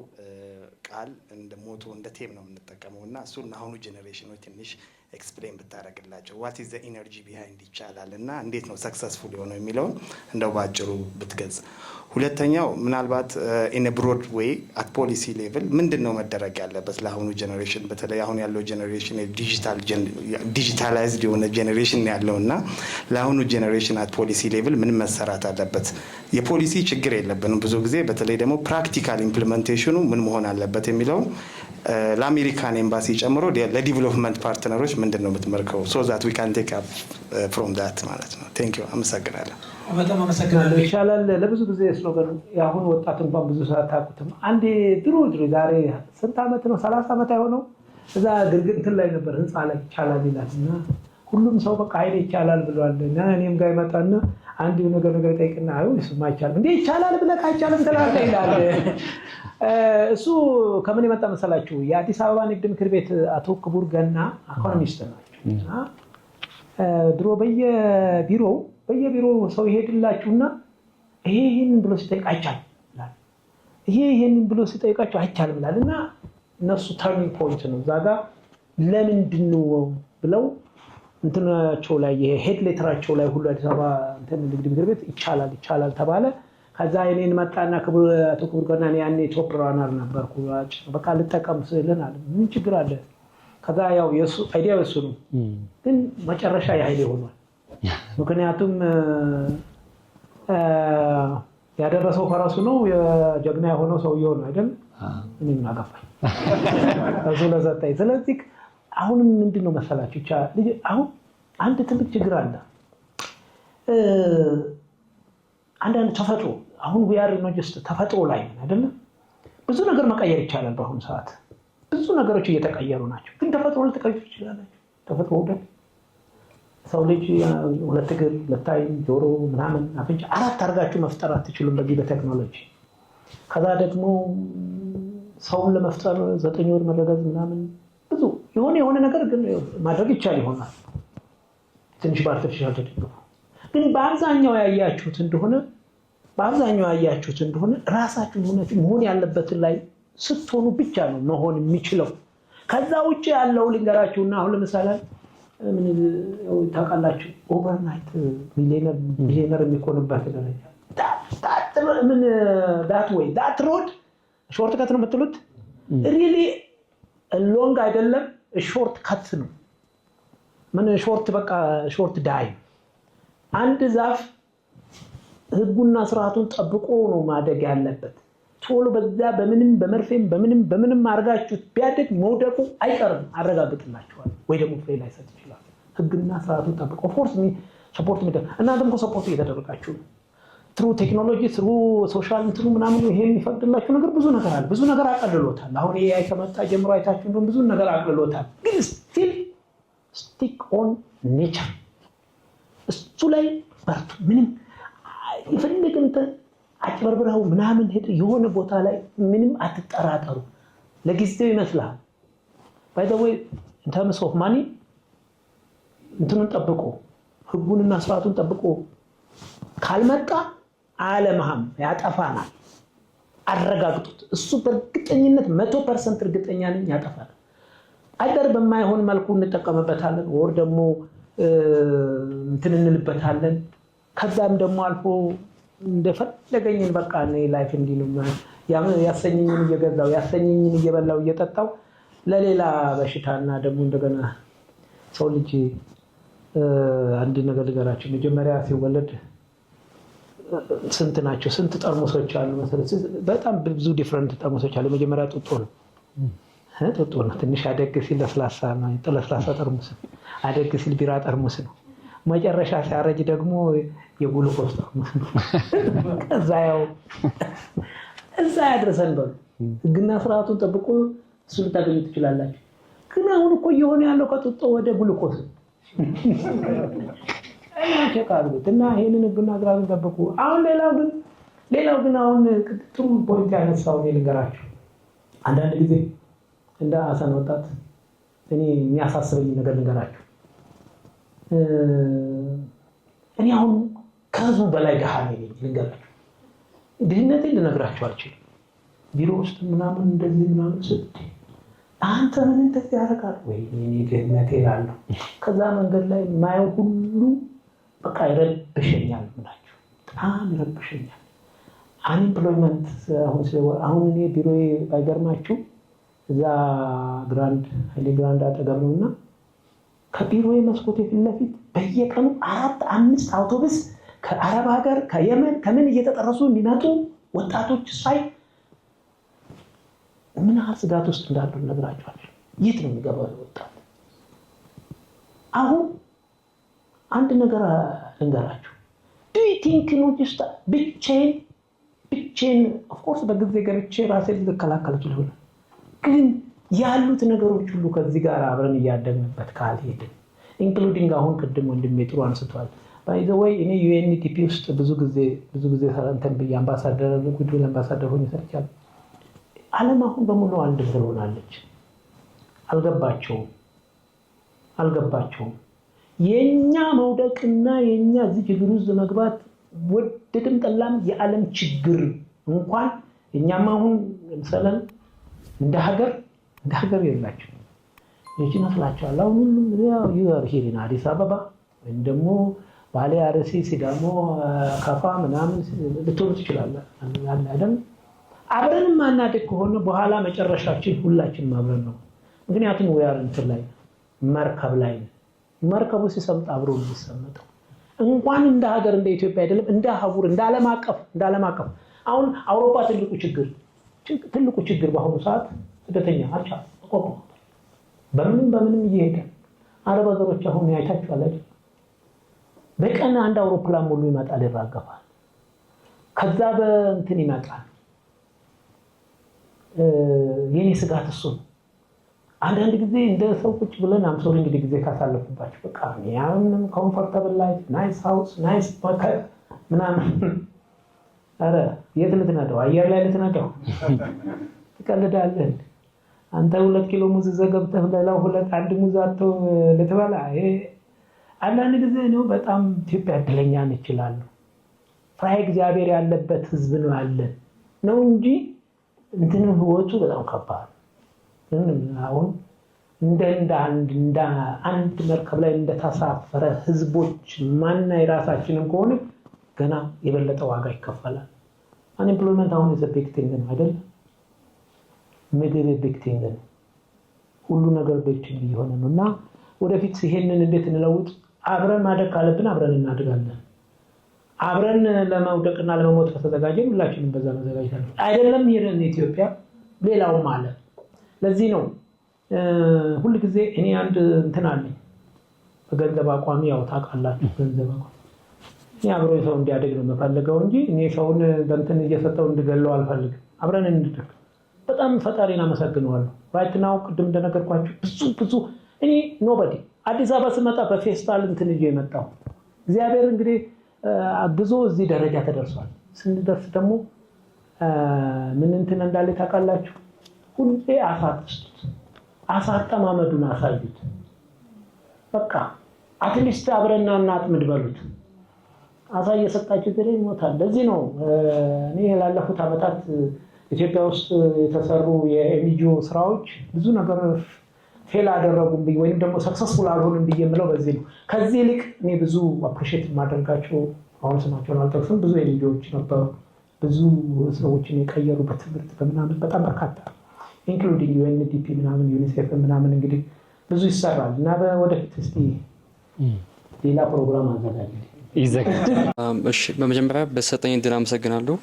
ቃል እንደ ሞቶ እንደ ቴም ነው የምንጠቀመው እና እሱን አሁኑ ጄኔሬሽኖች ትንሽ ኤክስፕሌን ብታደርግላቸው ዋት ኢዝ ዘ ኢነርጂ ቢሃይንድ ይቻላል እና እንዴት ነው ሰክሰስፉል የሆነው የሚለውን እንደው ባጭሩ ብትገልጽ። ሁለተኛው ምናልባት ኢን ብሮድ ዌይ አት ፖሊሲ ሌቭል ምንድን ነው መደረግ ያለበት ለአሁኑ ጄኔሬሽን፣ በተለይ አሁን ያለው ጄኔሬሽን ዲጂታላይዝድ የሆነ ጄኔሬሽን ያለው እና ለአሁኑ ጄኔሬሽን አት ፖሊሲ ሌቭል ምን መሰራት አለበት? የፖሊሲ ችግር የለብንም ብዙ ጊዜ፣ በተለይ ደግሞ ፕራክቲካል ኢምፕሊሜንቴሽኑ ምን መሆን አለበት የሚለውን ለአሜሪካን ኤምባሲ ጨምሮ ለዲቨሎፕመንት ፓርትነሮች ምንድን ነው የምትመርከው? ሶ ዛት ዊ ካን ቴክ አፕ ፍሮም ዛት ማለት ነው። ቴንክ ዩ። አመሰግናለሁ። በጣም አመሰግናለሁ። ይቻላል ለብዙ ጊዜ ስሎገን የአሁኑ ወጣት እንኳን ብዙ ሰዓት አቁትም አንዴ ድሮ ዛሬ ስንት ዓመት ነው 30 ዓመት አይሆነው እዛ ግርግንትን ላይ ነበር ህንፃ ላይ ይቻላል ይላል እና ሁሉም ሰው በቃ ኃይል ይቻላል ብሏል እና እኔም ጋር ይመጣና አንድ ነገር ጠይቅና አዩ እሱማ ይቻላል እንዴ ይቻላል ብለህ አይቻልም ትላለህ ይላል። እሱ ከምን የመጣ መሰላችሁ? የአዲስ አበባ ንግድ ምክር ቤት አቶ ክቡር ገና ኢኮኖሚስት ናቸው። ድሮ በየቢሮው ሰው ይሄድላችሁና ይሄንን ብሎ ሲጠይቅ አይቻልም ይላል። ይሄንን ብሎ ሲጠይቃቸው አይቻልም ይላል እና እነሱ ተርኒንግ ፖይንት ነው እዛ ጋር ለምንድን ነው ብለው እንትናቸው ላይ የሄድ ሌተራቸው ላይ ሁሉ አዲስ አበባ ንግድ ምክር ቤት ይቻላል ተባለ። ከዛ እኔን መጣና አቶ ክቡር ገና ያኔ ቶፕ ራነር ነበርኩ። በቃ ልጠቀም ስልን አለ ምን ችግር አለ? ከዛ ያው የሱ አይዲያው እሱ ነው፣ ግን መጨረሻ የኃይሌ ሆኗል። ምክንያቱም ያደረሰው ፈረሱ ነው፣ የጀግና የሆነው ሰውየው ነው አይደል? እኔም አገፋኝ እሱ ለዘጣኝ። ስለዚህ አሁንም ምንድነው መሰላችሁ አሁን አንድ ትልቅ ችግር አለ። አንዳንድ ተፈጥሮ አሁን ዊያር ነው ጀስት ተፈጥሮ ላይ አይደለም ብዙ ነገር መቀየር ይቻላል። በአሁኑ ሰዓት ብዙ ነገሮች እየተቀየሩ ናቸው፣ ግን ተፈጥሮ ልትቀይሩ ይችላል። ተፈጥሮ ወደ ሰው ልጅ 2 እግር 2 ዓይን ጆሮ ምናምን አፍንጫ 4 አድርጋችሁ መፍጠር አትችሉም በዚህ በቴክኖሎጂ። ከዛ ደግሞ ሰውን ለመፍጠር 9 ወር መረጋዝ ምናምን ብዙ የሆነ ነገር ግን ማድረግ ይቻል ይሆናል ትንሽ በአርቲፊሻል ተደግፎ። ግን በአብዛኛው ያያችሁት እንደሆነ ራሳችሁን ሆነች መሆን ያለበትን ላይ ስትሆኑ ብቻ ነው መሆን የሚችለው። ከዛ ውጭ ያለው ልንገራችሁና አሁን ለምሳሌ ምን ታውቃላችሁ ኦቨርናይት ሚሊዮነር የሚሆንበት ደረጃ ዳት ሮድ ሾርት ከት ነው የምትሉት ሪሊ ሎንግ አይደለም ሾርት ከት ነው። ምን ሾርት በቃ ሾርት ዳይ አንድ ዛፍ ህጉና ስርዓቱን ጠብቆ ነው ማደግ ያለበት። ቶሎ በዛ በምንም በመርፌም በምንም አርጋችሁት ቢያደግ መውደቁ አይቀርም አረጋግጥላችኋል። ወይ ደግሞ ፍሬ ላይ ሰጥ ይችላል። ህግና ስርዓቱን ጠብቆ ፎርስ ሰፖርት እናንተም እኮ ሰፖርት እየተደረጋችሁ ነው። ትሩ ቴክኖሎጂ ትሩ ሶሻል እንትኑ ምናምን ይሄ የሚፈቅድላችሁ ነገር ብዙ ነገር አለ። ብዙ ነገር አቀልሎታል። አሁን ይሄ ከመጣ ጀምሮ አይታችሁ እንደውም ብዙ ነገር አቀልሎታል። ግን ስቲል ስቲክ ኦን ኔቸር እሱ ላይ በርቱ። ምንም ይፈልግም አጭበርብረው ምናምን ሄድ የሆነ ቦታ ላይ ምንም አትጠራጠሩ። ለጊዜው ይመስላል ባይ ዘ ዌይ in terms of money እንትኑን ጠብቆ ህጉንና ስርዓቱን ጠብቆ ካልመጣ ዓለምም ያጠፋናል። አረጋግጡት። እሱ በእርግጠኝነት 100% እርግጠኛ ነኝ ያጠፋናል። አይደር በማይሆን መልኩ እንጠቀምበታለን ወር ደግሞ እንትን እንልበታለን። ከዛም ደግሞ አልፎ እንደፈለገኝን በቃ ነው ላይፍ እንዲሉም ያሰኘኝን እየገዛው ያሰኘኝን እየበላው እየጠጣው ለሌላ በሽታና ደግሞ እንደገና ሰው ልጅ አንድ ነገር ልገራችሁ። መጀመሪያ ሲወለድ ስንት ጠርሙሶች አሉ መሰለኝ። በጣም ብዙ ዲፈረንት ጠርሙሶች አሉ። መጀመሪያ ጡጦ ነው ትንሽ አደግ ሲል ለስላሳ ነው ለስላሳ ጠርሙስ፣ አደግ ሲል ቢራ ጠርሙስ ነው። መጨረሻ ሲያረጅ ደግሞ የጉልኮስ ጠርሙስ ነው። እዛ ያድርሰን በሉ። ህግና ስርዓቱን ጠብቆ እሱ ልታገኙ ትችላላችሁ። ግን አሁን እኮ እየሆነ ያለው ከጡጦ ወደ ግሉኮስ ቸካሉት እና ይሄንን ህግና ስርዓቱን ጠብቁ። አሁን ሌላው ግን አሁን ጥሩ ፖይንት ያነሳው ልንገራችሁ። አንዳንድ ጊዜ እንደ አሰን ወጣት እኔ የሚያሳስበኝ ነገር ልንገራችሁ። እኔ አሁን ከህዝቡ በላይ ድሃ ነኝ ልንገራችሁ። ድህነቴን ልነግራችሁ አልችልም። ቢሮ ውስጥ ምናምን እንደዚህ ምናምን ስትይ አንተ ምን እንደዚህ ያደርጋል ወይ እኔ ድህነቴ እላለሁ። ከዛ መንገድ ላይ የማየው ሁሉ በቃ ይረብሸኛል ብላችሁ በጣም ይረብሸኛል። አንኤምፕሎይመንት አሁን እኔ ቢሮዬ ባይገርማችሁ እዛ ኃይሌ ግራንድ አጠገብ ነውና ከቢሮዬ መስኮት ፊት ለፊት በየቀኑ 4-5 አውቶቡስ ከአረብ ሀገር ከየመን ከምን እየተጠረሱ የሚመጡ ወጣቶች ሳይ ምን ያህል ስጋት ውስጥ እንዳሉ እነግራቸዋለሁ። የት ነው የሚገባው ወጣት? አሁን አንድ ነገር ልንገራችሁ። ዱ ዩ ቲንክ ነው ጀስት ብቻዬን ኦፍ ኮርስ በጊዜ ገብቼ ራሴን ልከላከል ይችላል። ግን ያሉት ነገሮች ሁሉ ከዚህ ጋር አብረን እያደግንበት ካልሄድን ኢንክሉዲንግ አሁን ቅድም ወንድሜ ጥሩ አንስቷል። ባይ ዘ ወይ እኔ ዩኤንዲፒ ውስጥ ብዙ ጊዜ እንትን ብዬ ጉድዊል አምባሳደር ሆኜ ሰርቻለሁ። ዓለም አሁን በሙሉ አንድ ሆናለች። አልገባቸውም። የኛ መውደቅና የኛ እዚህ ችግር ውስጥ መግባት ወደድም ጠላም የዓለም ችግር እንኳን እኛም አሁን ለምሳሌ እንደ ሀገር የላቸው የቺና ስላቻለ አሁን ሁሉም ያው ሄሪና አዲስ አበባ ወይም ደግሞ ባሌ፣ አርሲ፣ ሲዳሞ፣ ካፋ ምናምን ልትሆኑ ትችላለህ አይደል? አብረን ማናደግ ከሆነ በኋላ መጨረሻችን ሁላችንም አብረን ነው። ምክንያቱም ወያር እንትን ላይ መርከብ ላይ መርከቡ ሲሰምጥ አብሮ የሚሰመጠው እንኳን እንደ ሀገር እንደ ኢትዮጵያ አይደለም እንደ አህጉር እንደ ዓለም አቀፍ አሁን አውሮፓ ትልቁ ችግር በአሁኑ ሰዓት ስደተኛ አልቻለም። በምንም እየሄደ አረብ ሀገሮች አሁን ያይታችኋል አይደል? በቀን አንድ አውሮፕላን ሙሉ ይመጣል ይራገፋል። ከዛ በእንትን ይመጣል። የኔ ስጋት እሱ ነው። አንዳንድ ጊዜ እንደ ሰው ቁጭ ብለን አምሶሪ እንግዲህ ጊዜ ካሳለፉባችሁ በቃ ያንም ኮምፎርታብል ላይፍ ናይስ ሃውስ ናይስ ፓከር ምናምን አረ የት ልትነዳው? አየር ላይ ልትነዳው? ትቀልዳለህ አንተ 2 ኪሎ ሙዝ ዘገብተህ ሌላው አንድ ሙዝ አጥቶ ልትበላ። አንዳንድ ጊዜ ነው በጣም ኢትዮጵያ እድለኛ ነች እላለሁ። ፍራይ እግዚአብሔር ያለበት ህዝብ ነው ያለን ነው እንጂ እንትን ህይወቱ በጣም ከባድ አሁን እንደ አንድ መርከብ ላይ እንደተሳፈረ ህዝቦች ማና የራሳችንን ከሆነ ገና የበለጠ ዋጋ ይከፈላል። አንኤምፕሎይመንት አሁን የዘቤክ ቲንግ ነው አይደል? ምግብ ቤክ ቲንግ ነው። ሁሉ ነገር ቤክ ቲንግ እየሆነ ነው እና ወደፊት ይሄንን እንዴት እንለውጥ? አብረን ማደግ ካለብን አብረን እናድጋለን። አብረን ለመውደቅና ለመሞት ከተዘጋጀን ሁላችንም በዛ መዘጋጀት አይደለም ይሄን ኢትዮጵያ ሌላውም አለ። ለዚህ ነው ሁሉ ጊዜ እኔ አንድ እንትን አለኝ በገንዘብ አቋም ያው ታውቃላችሁ ገንዘብ አቋም እኔ አብሮ ሰው እንዲያደግ ነው የምፈልገው እንጂ እኔ ሰውን በእንትን እየሰጠው እንድገለው አልፈልግም። አብረን እንድደግ በጣም ፈጣሪን አመሰግነዋለሁ። ራይት ናው ቅድም እንደነገርኳችሁ ብዙ እኔ ኖባዲ አዲስ አበባ ስመጣ በፌስታል እንትን ይዤ መጣሁ። እግዚአብሔር እንግዲህ ብዙ እዚህ ደረጃ ተደርሷል። ስንደርስ ደግሞ ምን እንትን እንዳለ ታውቃላችሁ? ሁሌ አሳጠማመዱን አሳዩት። በቃ አትሊስት አብረና እናጥምድ በሉት። አሳ እየሰጣችሁ ግን ይሞታል። ለዚህ ነው እኔ ላለፉት ዓመታት ኢትዮጵያ ውስጥ የተሰሩ የኤንጂኦ ስራዎች ብዙ ነገር ፌል አደረጉም ወይም ደግሞ ሰክሰስፉል አልሆንም ብዬ የምለው በዚህ ነው። ከዚህ ይልቅ እኔ ብዙ አፕሪሺየት ማድረጋቸው አሁን ስማቸውን አልጠቅስም ብዙ ኤንጂኦዎች ነበሩ። ብዙ ሰዎችን የቀየሩበት ትምህርት በምናምን በጣም በርካታ ኢንክሉዲንግ ዩኤንዲፒ ምናምን ዩኒሴፍ ምናምን እንግዲህ ብዙ ይሰራል እና ወደፊት እስቲ ሌላ ፕሮግራም አዘጋጅ እሺ። በመጀመሪያ በሰጠኝ እድል አመሰግናለሁ።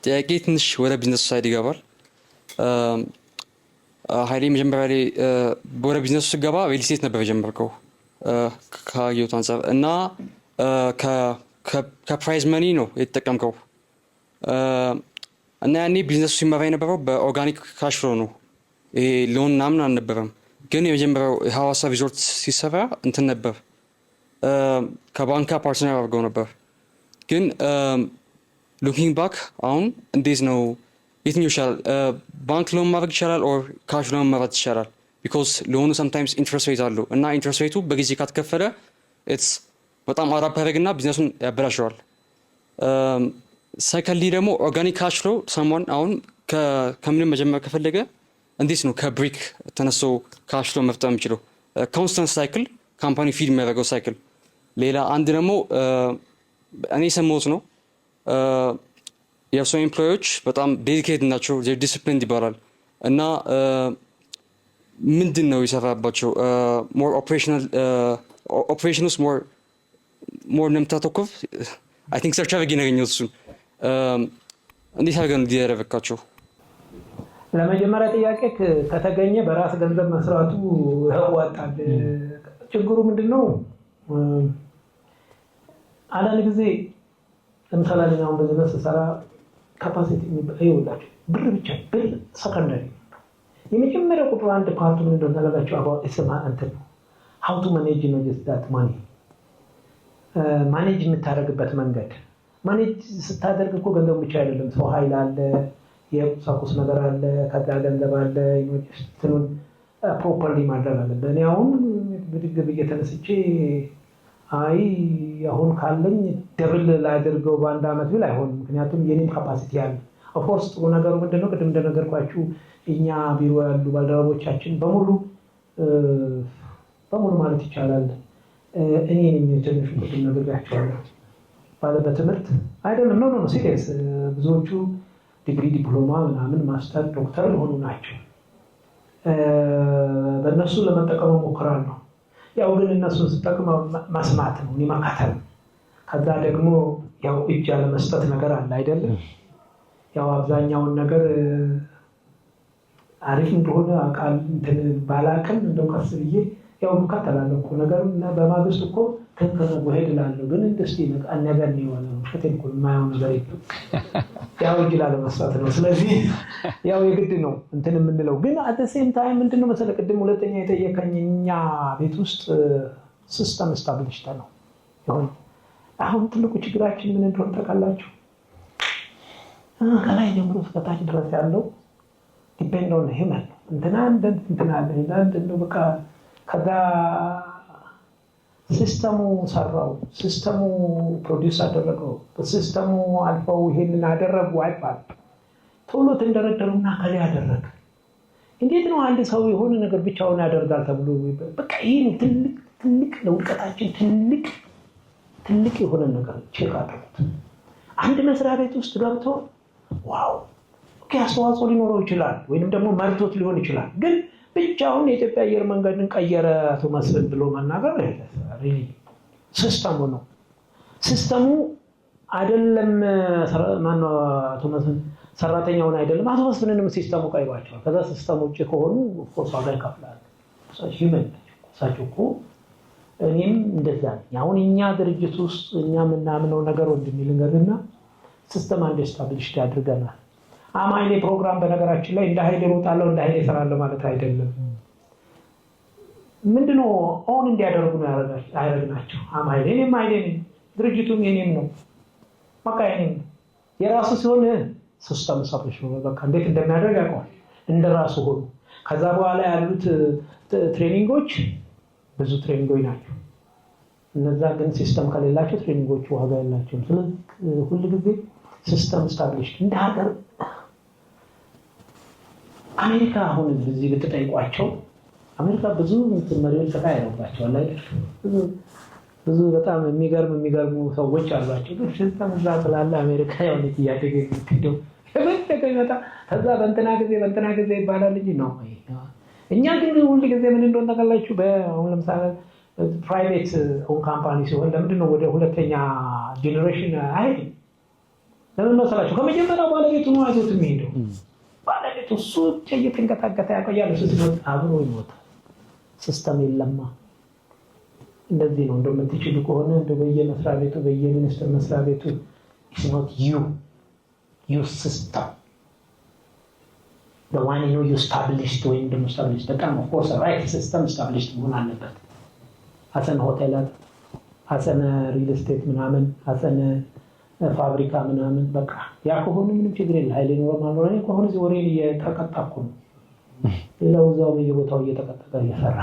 ጥያቄ ትንሽ ወደ ቢዝነሱ ሳይድ ይገባል። ኃይሌ መጀመሪያ ላይ ወደ ቢዝነሱ ስገባ ሪል ስቴት ነበር የጀመርከው ካየሁት አንፃር እና ከፕራይዝ መኒ ነው የተጠቀምከው እና ያኔ ቢዝነሱ ሲመራ የነበረው በኦርጋኒክ ካሽ ፍሎ ነው ይሄ ሎን ምናምን አልነበረም። ግን የመጀመሪያው የሐዋሳ ሪዞርት ሲሰራ እንትን ነበር ከባንካ ፓርትነር አድርገው ነበር። ግን ሉኪንግ ባክ አሁን እንዴት ነው የትኛው ይሻላል? ባንክ ሎን ማድረግ ይሻላል ኦር ካሽ ሎን ማድረግ ይሻላል? ቢኮዝ ሎኑ ሰምታይምስ ኢንትረስት ሬት አለው እና ኢንትረስት ሬቱ በጊዜ ካትከፈለ ኢትስ በጣም አራፕ ያደርግና ቢዝነሱን ያበላሸዋል። ሰከንድሊ ደግሞ ኦርጋኒክ ካሽ ፍሎ ሰሞን አሁን ከምንም መጀመር ከፈለገ እንዴት ነው ከብሪክ ተነስቶ ካሽ ፍሎ መፍጠር የሚችለው? ኮንስታንት ሳይክል ካምፓኒ ፊድ የሚያደርገው ሳይክል። ሌላ አንድ ደግሞ እኔ የሰማሁት ነው የእርሶ ኤምፕሎዮች በጣም ዴዲኬትድ ናቸው፣ ዲስፕሊንድ ይባላል እና ምንድን ነው የሰራባቸው? ሞር ኦፕሬሽን ውስጥ ሞር እንደምታተኩር አይ ቲንክ ሰርች አድርጌ ነገኘው እሱን እንዴት አድርገን እንዲህ ያደረካቸው? ለመጀመሪያ ጥያቄ ከተገኘ በራስ ገንዘብ መስራቱ ያዋጣል። ችግሩ ምንድን ነው? አንዳንድ ጊዜ ለምሳሌ አሁን በቢዝነስ ሰራ ካፓሲቲ ይውላችሁ ብር ብቻ ብር ሰከንዳሪ የመጀመሪያ ቁጥር አንድ ፓርቱ ምን እንደሆነ ታውቃላችሁ? አባው እስማ እንትን ነው how to manage ነው just that money ማኔጅ የምታደርግበት መንገድ። ማኔጅ ስታደርግ እኮ ገንዘብ ብቻ አይደለም፣ ሰው ኃይል አለ፣ የቁሳቁስ ነገር አለ፣ ከዛ ገንዘብ አለ። እንትኑን ፕሮፐርሊ ማድረግ አለበት። እኔ አሁን ብድግ ብዬ ተነስቼ አይ አሁን ካለኝ ደብል ላድርገው በአንድ አመት ብል አይሆንም። ምክንያቱም የኔም ካፓሲቲ አለ። ኦፍኮርስ ጥሩ ነገሩ ምንድነው ቅድም እንደነገርኳችሁ እኛ ቢሮ ያሉ ባልደረቦቻችን በሙሉ ማለት ይቻላል እኔ ነኝ ትንሽ ቅድም ነግሬያቸዋለሁ። በትምህርት አይደለም ነው ሲሪየስ ብዙዎቹ ዲግሪ ዲፕሎማ ምናምን ማስተር ዶክተር ሆኑ ናቸው። በእነሱ ለመጠቀም ሞክራለሁ። ያው ግን እነሱን ስጠቅም መስማት ነው መከተል። ከዛ ደግሞ ያው እጅ ያለመስጠት ነገር አለ አይደለም። ያው አብዛኛውን ነገር አሪፍ እንደሆነ አቃል እንትን ባላቅም እንደው ቀስ ብዬ ያው መከተላለሁ እኮ ነገር በማግስት እኮ ከከረው ሄድላለሁ። ግን እንደዚህ ነገር ነው የሆነው ሸቴን እኮ የማየው ነገር የለም። ያው እጅ ላለመስጠት ነው። ስለዚህ ያው የግድ ነው እንትን የምንለው። ግን አት ዘ ሴም ታይም ምንድነው መሰለህ ቅድም ሁለተኛ የጠየቀኝ እኛ ቤት ውስጥ ሲስተም ስታብሊሽድ ነው ይሁን። አሁን ትልቁ ችግራችን ምን እንደሆነ ታውቃላችሁ? ከላይ ጀምሮ እስከ ታች ድረስ ያለው ዲፔንድ ኦን ሂውመን እንትና እንደው በቃ ከዛ ሲስተሙ ሰራው፣ ሲስተሙ ፕሮዲውስ አደረገው፣ በሲስተሙ አልፈው ይሄንን አደረጉ አይባል። ቶሎ ተንደረደሩና ከላይ ያደረገ እንዴት ነው አንድ ሰው የሆነ ነገር ብቻውን ያደርጋል ተብሎ በቃ ይሄን ትልቅ ለውድቀታችን ትልቅ የሆነ ነገር ቼክ አድርጉት። አንድ መስሪያ ቤት ውስጥ ገብቶ ዋው ኦኬ አስተዋጽኦ ሊኖረው ይችላል ወይንም ደግሞ መርቶት ሊሆን ይችላል። ግን ብቻውን የኢትዮጵያ አየር መንገድን ቀየረ አቶ መስፍን ብሎ መናገር ሪሊ ሲስተሙ ነው። ሲስተሙ አይደለም ማነው አቶ መስፍን ሰራተኛውን አይደለም አቶ መስፍንንም ሲስተሙ ቀይሯቸዋል። ከዛ ሲስተሙ ውጭ ከሆኑ ፎርስ ዋጋ ይከፍላል። ሂውመን ሳቸው እኮ እኔም እንደዛ ነኝ። አሁን እኛ ድርጅት ውስጥ እኛ የምናምነው ነገር ወንድሜ ልንገርና ሲስተም አንድ ስታብሊሽድ አድርገናል። አማይኔ ፕሮግራም በነገራችን ላይ እንደ ኃይል እሮጣለሁ እንደ ኃይል እሰራለሁ ማለት አይደለም። ምንድነው ኦን እንዲያደርጉ ነው ያደረግናቸው። አማይኔ እኔም አይኔ ነኝ፣ ድርጅቱም የኔም ነው፣ በቃ የኔም የራሱ ሲሆን ሲስተም ስታብሊሽ ነው። በቃ እንዴት እንደሚያደርግ ያውቀዋል እንደራሱ ሆኖ። ከዛ በኋላ ያሉት ትሬኒንጎች ብዙ ትሬኒንጎች ናቸው። እነዛ ግን ሲስተም ከሌላቸው ትሬኒንጎቹ ዋጋ የላቸውም። ስለዚህ ሁሉ ጊዜ ሲስተም ስታብሊሽ እንደ ሀገር አሜሪካ አሁን እዚህ ብትጠይቋቸው አሜሪካ ብዙ መሪዎች ተቀያይረውባቸዋል አይደል? ብዙ በጣም የሚገርሙ ሰዎች አሏቸው። ግን ሲስተም እዛ ስላለ አሜሪካ ያው እያደገ የሚሄደው የበለጠ ይመጣ ከዛ በእንትና ጊዜ ይባላል እንጂ ነው። እኛ ግን ሁሉ ጊዜ ምን እንደሆነ ታውቃላችሁ? አሁን ለምሳሌ ፕራይቬት ኦን ካምፓኒ ሲሆን ለምንድን ነው ወደ ሁለተኛ ጄኔሬሽን አይሄድም? ለምን መሰላችሁ? ከመጀመሪያው ባለቤቱ ነው አይዞት የሚሄደው። ባለቤቱ እሱ እየተንቀጠቀጠ ያቆያል፣ እሱ ሲሞት አብሮ ይሞታል። ሲስተም የለማ። እንደዚህ ነው። እንደው የምትችሉ ከሆነ እንደው በየመስሪያ ቤቱ በየሚኒስትር መስሪያ ቤቱ ኢትስ ኖት ዩ ሲስተም በዋን ነው ስታብሊሽድ ወይም ደግሞ ስታብሊሽድ በጣም ኦፍ ኮርስ ራይት ሲስተም ስታብሊሽድ መሆን አለበት። ሀሰን ሆቴላት ሀሰን ሪል ስቴት ምናምን ሀሰን ፋብሪካ ምናምን በቃ ያ ከሆነ ምንም ችግር የለም። ኃይሌ ኖርማል ነው። እኔ ከሆነ እዚህ ወሬን እየተቀጣኩ ነው። ሌላው እዛው በየቦታው እየተቀጠቀ እየሰራ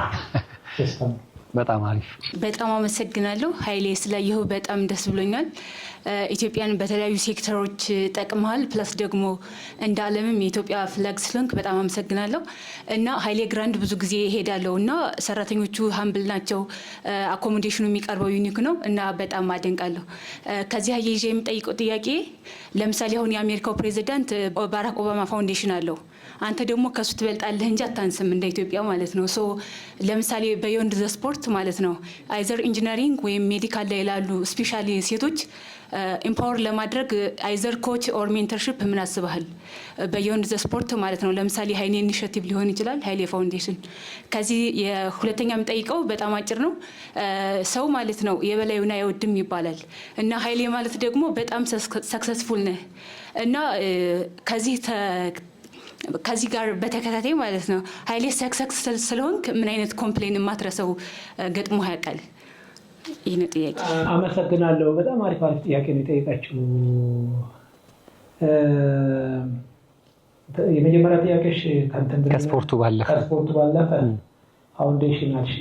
ሲስተም። በጣም አሪፍ። በጣም አመሰግናለሁ ኃይሌ፣ ስላየሁ በጣም ደስ ብሎኛል። ኢትዮጵያን በተለያዩ ሴክተሮች ጠቅመሃል። ፕላስ ደግሞ እንደ ዓለምም የኢትዮጵያ ፍላግ ስለሆንክ በጣም አመሰግናለሁ። እና ኃይሌ ግራንድ ብዙ ጊዜ ሄዳለሁ እና ሰራተኞቹ ሀምብል ናቸው። አኮሞዴሽኑ የሚቀርበው ዩኒክ ነው እና በጣም አደንቃለሁ። ከዚህ አያይዤ የሚጠይቀው ጥያቄ ለምሳሌ አሁን የአሜሪካው ፕሬዚዳንት ባራክ ኦባማ ፋውንዴሽን አለው። አንተ ደግሞ ከሱ ትበልጣለህ እንጂ አታንስም እንደ ኢትዮጵያ ማለት ነው። ሶ ለምሳሌ በዮንድ ዘ ስፖርት ማለት ነው አይዘር ኢንጂነሪንግ ወይም ሜዲካል ላይ ላሉ ስፔሻሊ ሴቶች ኢምፓወር ለማድረግ አይዘር ኮች ኦር ሜንተርሽፕ ምን አስበሃል? በዮንድ ዘ ስፖርት ማለት ነው። ለምሳሌ ሀይሌ ኢኒሽቲቭ ሊሆን ይችላል፣ ሀይሌ ፋውንዴሽን። ከዚህ የሁለተኛ የምጠይቀው በጣም አጭር ነው። ሰው ማለት ነው የበላዩን አይወድም ይባላል እና ሀይሌ ማለት ደግሞ በጣም ሰክሰስፉል ነህ እና ከዚህ ጋር በተከታታይ ማለት ነው ሀይሌ ሰክሰስፉል ስለሆንክ ምን አይነት ኮምፕሌን የማትረሰው ገጥሞ ያውቃል? ይህን ጥያቄ አመሰግናለሁ። በጣም አሪፍ ጥያቄ ነው የጠየቃችሁ። የመጀመሪያ ጥያቄሽ ከስፖርቱ ባለፈ ፋውንዴሽን አልሽ።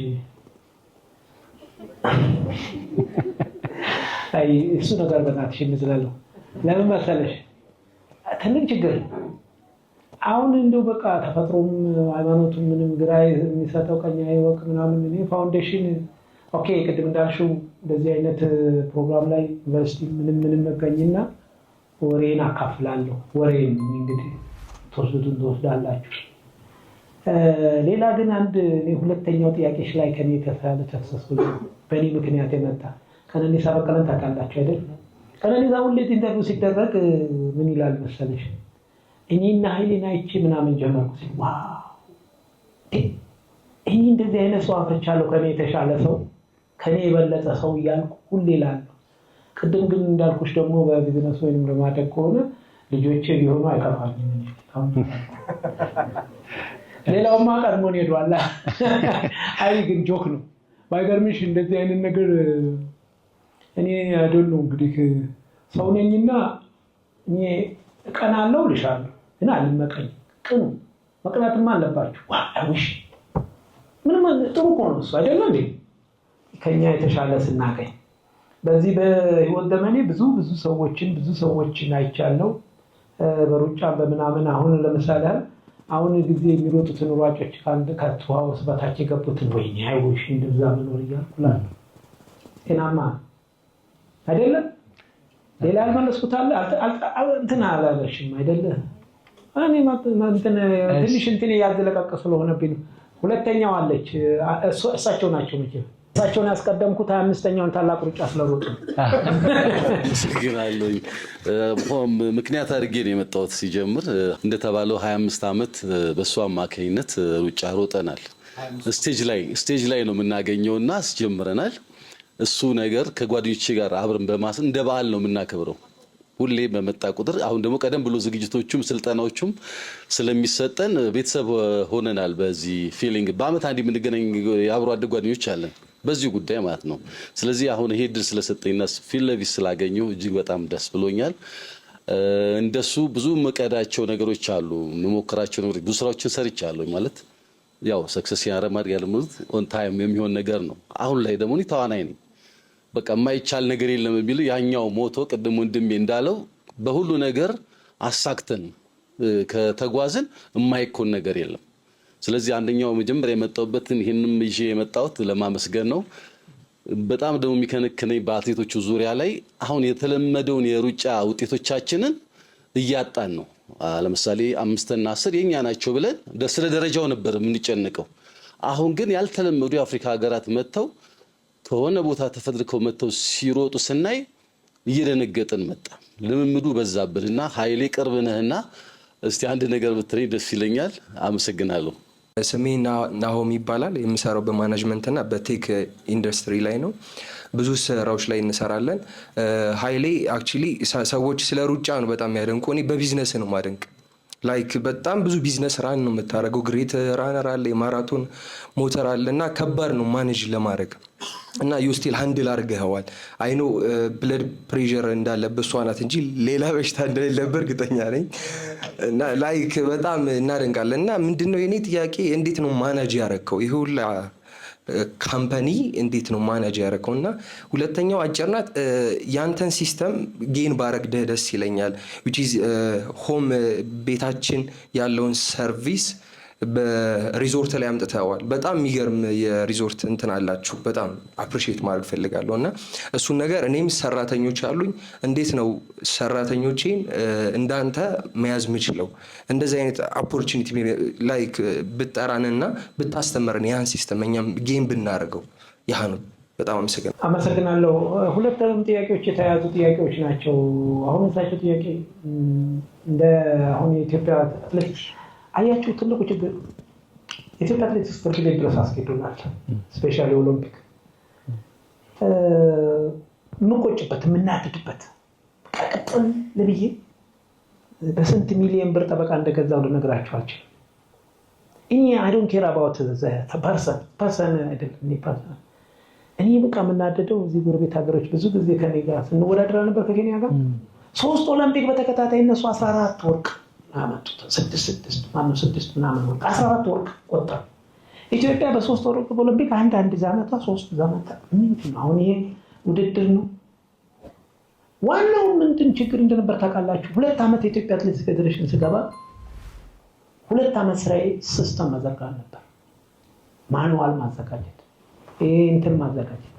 አይ እሱ ነገር በእናትሽ እንዝላለሁ። ለምን መሰለሽ ትልቅ ችግር አሁን እንደው በቃ ተፈጥሮም ሃይማኖቱም ምንም ግራ የሚሰጠው ቀኝ አይወቅ ምናምን እኔ ፋውንዴሽን ኦኬ ቅድም እንዳልሽው እንደዚህ አይነት ፕሮግራም ላይ ዩኒቨርሲቲ ምንም መገኝና ወሬን አካፍላለሁ። ወሬን እንግዲህ ተወስዱን ትወስዳላችሁ። ሌላ ግን አንድ ሁለተኛው ጥያቄሽ ላይ ከኔ የተሳለ ተክሰስፉል በእኔ ምክንያት የመጣ ቀነኒሳ በቀለን ታውቃላችሁ አይደል? ቀነኒሳ ሁሌ ኢንተርቪው ሲደረግ ምን ይላል መሰለሽ? እኔና ኃይሌን አይቼ ምናምን ጀመርኩ ሲል ዋው እኔ እንደዚህ አይነት ሰው አፍርቻለሁ፣ ከኔ የተሻለ ሰው፣ ከኔ የበለጠ ሰው እያልኩ ሁሌ እላለሁ። ቅድም ግን እንዳልኩሽ ደግሞ በቢዝነስ ወይንም ለማደግ ከሆነ ልጆቼ ቢሆኑ አይከፋኝም። ሌላውማ ቀድሞን ሄዷል። አይ ግን ጆክ ነው። ባይገርምሽ እንደዚህ አይነት ነገር እኔ አይደል ነው እንግዲህ ሰው ነኝና እኔ እቀናለሁ ልሻለሁ እና አልመቀኝ። ቅኑ መቅናትም አለባችሁ። ዋውሽ ምንም ጥሩ እኮ ነው እሱ አይደለም እንዴ? ከኛ የተሻለ ስናገኝ በዚህ በህይወት ዘመኔ ብዙ ሰዎችን አይቻለሁ። በሩጫ በምናምን አሁን ለምሳሌ አሁን ጊዜ የሚሮጡትን ሯጮች ከ2 በታች የገቡትን ወይኔ አይውሽ እንደዛ መኖር እያልኩላል። ጤናማ አይደለም። ሌላ ያልመለስኩት አለ እንትን አላለሽም አይደለ? እኔ ትንሽ እንትን ያዘለቀቀ ስለሆነብኝ ነው። ሁለተኛው አለች እሳቸው ናቸው መቼም እሳቸውን ያስቀደምኩት 25ኛውን ታላቅ ሩጫ ስለሮጡ አመሰግናለሁ። ምክንያት አድርጌ ነው የመጣሁት። ሲጀምር እንደተባለው 25 ዓመት በእሱ አማካኝነት ሩጫ ሮጠናል። ስቴጅ ላይ ነው የምናገኘውና አስጀምረናል። እሱ ነገር ከጓደኞቼ ጋር አብረን በማስ እንደ በዓል ነው የምናከብረው ሁሌ በመጣ ቁጥር። አሁን ደግሞ ቀደም ብሎ ዝግጅቶቹም ስልጠናዎቹም ስለሚሰጠን ቤተሰብ ሆነናል። በዚህ ፊሊንግ በአመት አንድ የምንገናኝ የአብሮ አደግ ጓደኞች አለን በዚህ ጉዳይ ማለት ነው። ስለዚህ አሁን ይሄ ድል ስለሰጠኝና ፊት ለፊት ስላገኘሁ እጅግ በጣም ደስ ብሎኛል። እንደሱ ብዙ መቀዳቸው ነገሮች አሉ፣ መሞከራቸው ነገሮች ብዙ ስራዎችን ሰርቻለሁ ማለት ያው ሰክሰስ ያረማር ያለሙት ኦን ታይም የሚሆን ነገር ነው። አሁን ላይ ደግሞ ተዋናይ ነኝ። በቃ የማይቻል ነገር የለም የሚል ያኛው ሞቶ ቅድም ወንድሜ እንዳለው በሁሉ ነገር አሳክተን ከተጓዝን የማይኮን ነገር የለም። ስለዚህ አንደኛው መጀመሪያ የመጣሁበትን ይሄንም ይዤ የመጣሁት ለማመስገን ነው። በጣም ደግሞ የሚከነክነኝ በአትሌቶቹ ዙሪያ ላይ አሁን የተለመደውን የሩጫ ውጤቶቻችንን እያጣን ነው። ለምሳሌ 5 እና 10 የኛ ናቸው ብለን ስለ ደረጃው ነበር የምንጨነቀው። አሁን ግን ያልተለመዱ የአፍሪካ ሀገራት መጥተው ከሆነ ቦታ ተፈድርከው መጥተው ሲሮጡ ስናይ እየደነገጥን መጣ። ልምምዱ በዛብንና ኃይሌ ቅርብ ነህና እስቲ አንድ ነገር ብትለኝ ደስ ይለኛል። አመሰግናለሁ። ስሜ ናሆም ይባላል። የምሰራው በማኔጅመንትና በቴክ ኢንዱስትሪ ላይ ነው። ብዙ ስራዎች ላይ እንሰራለን። ኃይሌ አክቹሊ ሰዎች ስለ ሩጫ ነው በጣም ያደንቁ፣ እኔ በቢዝነስ ነው ማደንቅ። ላይክ በጣም ብዙ ቢዝነስ ራን ነው የምታደርገው። ግሬት ራነር አለ፣ የማራቶን ሞተር አለ እና ከባድ ነው ማኔጅ ለማድረግ እና ዩስቲል ሃንድል አድርገኸዋል። አይኖ ብለድ ፕሬሸር እንዳለበት እሷ ናት እንጂ ሌላ በሽታ እንደሌለበት እርግጠኛ ነኝ። እና ላይክ በጣም እናደንቃለን። እና ምንድነው የኔ ጥያቄ እንዴት ነው ማናጅ ያደረግከው ይሄ ሁላ ካምፓኒ እንዴት ነው ማናጅ ያደረገው? እና ሁለተኛው አጭር ናት። ያንተን ሲስተም ጌን ባረግ ደስ ይለኛል። which is ሆም ቤታችን ያለውን ሰርቪስ በሪዞርት ላይ አምጥተዋል። በጣም የሚገርም የሪዞርት እንትን አላችሁ። በጣም አፕሪሺየት ማድረግ ፈልጋለሁ። እና እሱን ነገር እኔም ሰራተኞች አሉኝ። እንዴት ነው ሰራተኞቼን እንዳንተ መያዝ የምችለው? እንደዚህ አይነት ኦፖርቹኒቲ ላይክ ብጠራንና ብታስተምረን ያን ሲስተም እኛም ጌም ብናደርገው ያህ ነው። በጣም አመሰግናለሁ። ሁለቱም ጥያቄዎች የተያዙ ጥያቄዎች ናቸው። አሁን እሳቸው ጥያቄ እንደ አሁን የኢትዮጵያ አትሌቲክስ አያችሁ ትልቁ ችግር የኢትዮጵያ አትሌቲክስ ፍርድ ቤት ድረስ አስኬዶናል። ስፔሻሊ ኦሎምፒክ የምንቆጭበት የምናድድበት ቀጥል ልብዬ በስንት ሚሊዮን ብር ጠበቃ እንደገዛው ልነግራችሁ አልችልም። እኔ አይ ዶንት ኬር አባውት ፐርሰን አይደለም። እኔ በቃ የምናደደው እዚህ ጎረቤት ሀገሮች ብዙ ጊዜ ከኔ ጋር ስንወዳደር ነበር ከኬንያ ጋር 3 ኦሎምፒክ በተከታታይ እነሱ 14 ወርቅ አመጡት። 6 ምናምን ወርቅ 14 ወርቅ ቆጠሩ። ኢትዮጵያ በ3 ወርቅ ኦሎምፒክ አንድ ዛመታ 3 ዛመታ ምንድን ነው? አሁን ይሄ ውድድር ነው። ዋናው ምንድን ችግር እንደነበር ታውቃላችሁ? 2 ዓመት የኢትዮጵያ አትሌቲክስ ፌዴሬሽን ስገባ 2 ዓመት ስራዬ ሲስተም መዘርጋት ነበር። ማኑዋል ማዘጋጀት፣ እንትን ማዘጋጀት።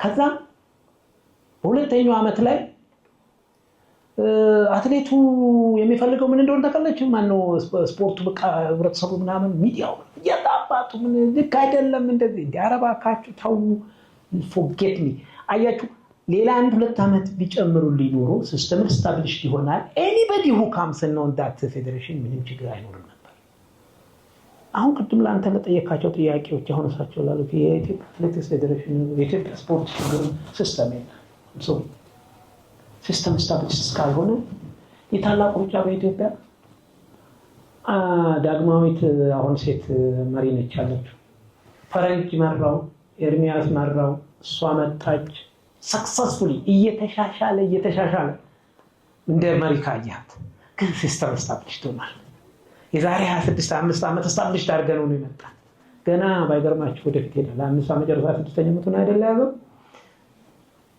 ከዛ በሁለተኛው ዓመት ላይ አትሌቱ የሚፈልገው ምን እንደሆነ ታውቃላችሁ? ማነው ስፖርቱ በቃ ህብረተሰቡ ምናምን ሚዲያው ያጣባቱ ምን ልክ አይደለም እንደዚህ እንዲያረባካችሁ ታው ፎርጌት ሚ አያችሁ። ሌላ 1-2 ዓመት ቢጨምሩልኝ ኖሮ ሲስተም ስታብሊሽድ ይሆናል። ኤኒባዲ ሁ ካምስ ነው ዳት ፌዴሬሽን ምንም ችግር አይኖርም ነበር። አሁን ቅድም ለአንተ ለጠየካቸው ጥያቄዎች አሁን እሳቸው ላሉት የኢትዮጵያ አትሌቲክስ ፌዴሬሽን የኢትዮጵያ ስፖርት ችግር ሲስተም የለም። ሲስተም ስታብሊሽድ እስካልሆነ የታላቁ ሩጫ በኢትዮጵያ ዳግማዊት አሁን ሴት መሪ ነች ያለችው። ፈረንጅ መራው፣ ኤርሚያስ መራው፣ እሷ መጣች። ሰክሰስፉሊ እየተሻሻለ እንደ መሪ ካያት ግን ሲስተም ስታብሊሽድ ሆኗል። የዛሬ 26 ዓመት ስታብሊሽድ አድርገን ነው የመጣ። ገና ባይገርማችሁ ወደፊት ሄዳል። 5 ዓመት ጨርሳ 6ኛ ዓመቱን አይደለ ያዘው።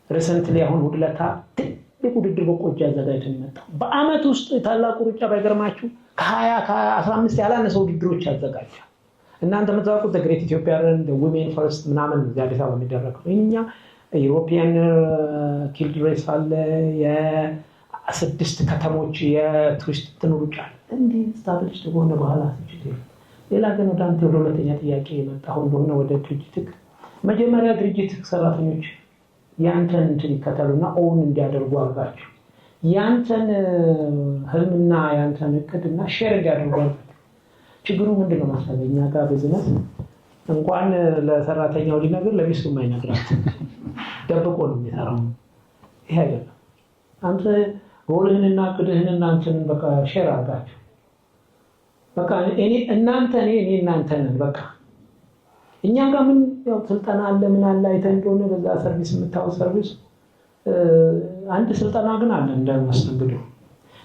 ሪሰንትሊ አሁን ሁድለታ ትልቅ ውድድር በቆጂ አዘጋጅተን የመጣ በአመት ውስጥ ታላቁ ሩጫ ባይገርማችሁ ከ15 ያላነሰ ውድድሮች ያዘጋጃል። እናንተ የምታውቁት ግሬት ኢትዮጵያ ረን ዊሜን ፈርስት ምናምን እዚህ አዲስ አበባ የሚደረገው እኛ ዩሮፒያን ኪልድ ሬስ አለ። የ6 ከተሞች የቱሪስት ሩጫ እንዲህ ስታብሊሽ በሆነ በኋላ ሲችል ሌላ ግን ወደ አንተ ወደ ሁለተኛ ጥያቄ የመጣው እንደሆነ ወደ ድርጅትክ መጀመሪያ ድርጅትክ ሰራተኞች ያንተን እንትን ይከተሉና ኦን እንዲያደርጉ አድርጋችሁ ያንተን ህልምና ያንተን እቅድና ሼር እንዲያደርጉ አድርጋችሁ። ችግሩ ምንድነው መሰለኝ እኛ ጋር ቢዝነስ እንኳን ለሰራተኛው ሊነግር ለሚስቱ የማይነግራት ደብቆ ነው የሚሰራው። ይሄ አይደለም። አንተ ጎልህንና እቅድህንና አንተን በቃ ሼር አድርጋችሁ በቃ እኔ እናንተ ነን በቃ እኛ ጋር ምን ያው ስልጠና አለ ምን አለ አይተን እንደሆነ በዛ ሰርቪስ የምታው ሰርቪስ አንድ ስልጠና ግን አለ እንደማስተንግዶ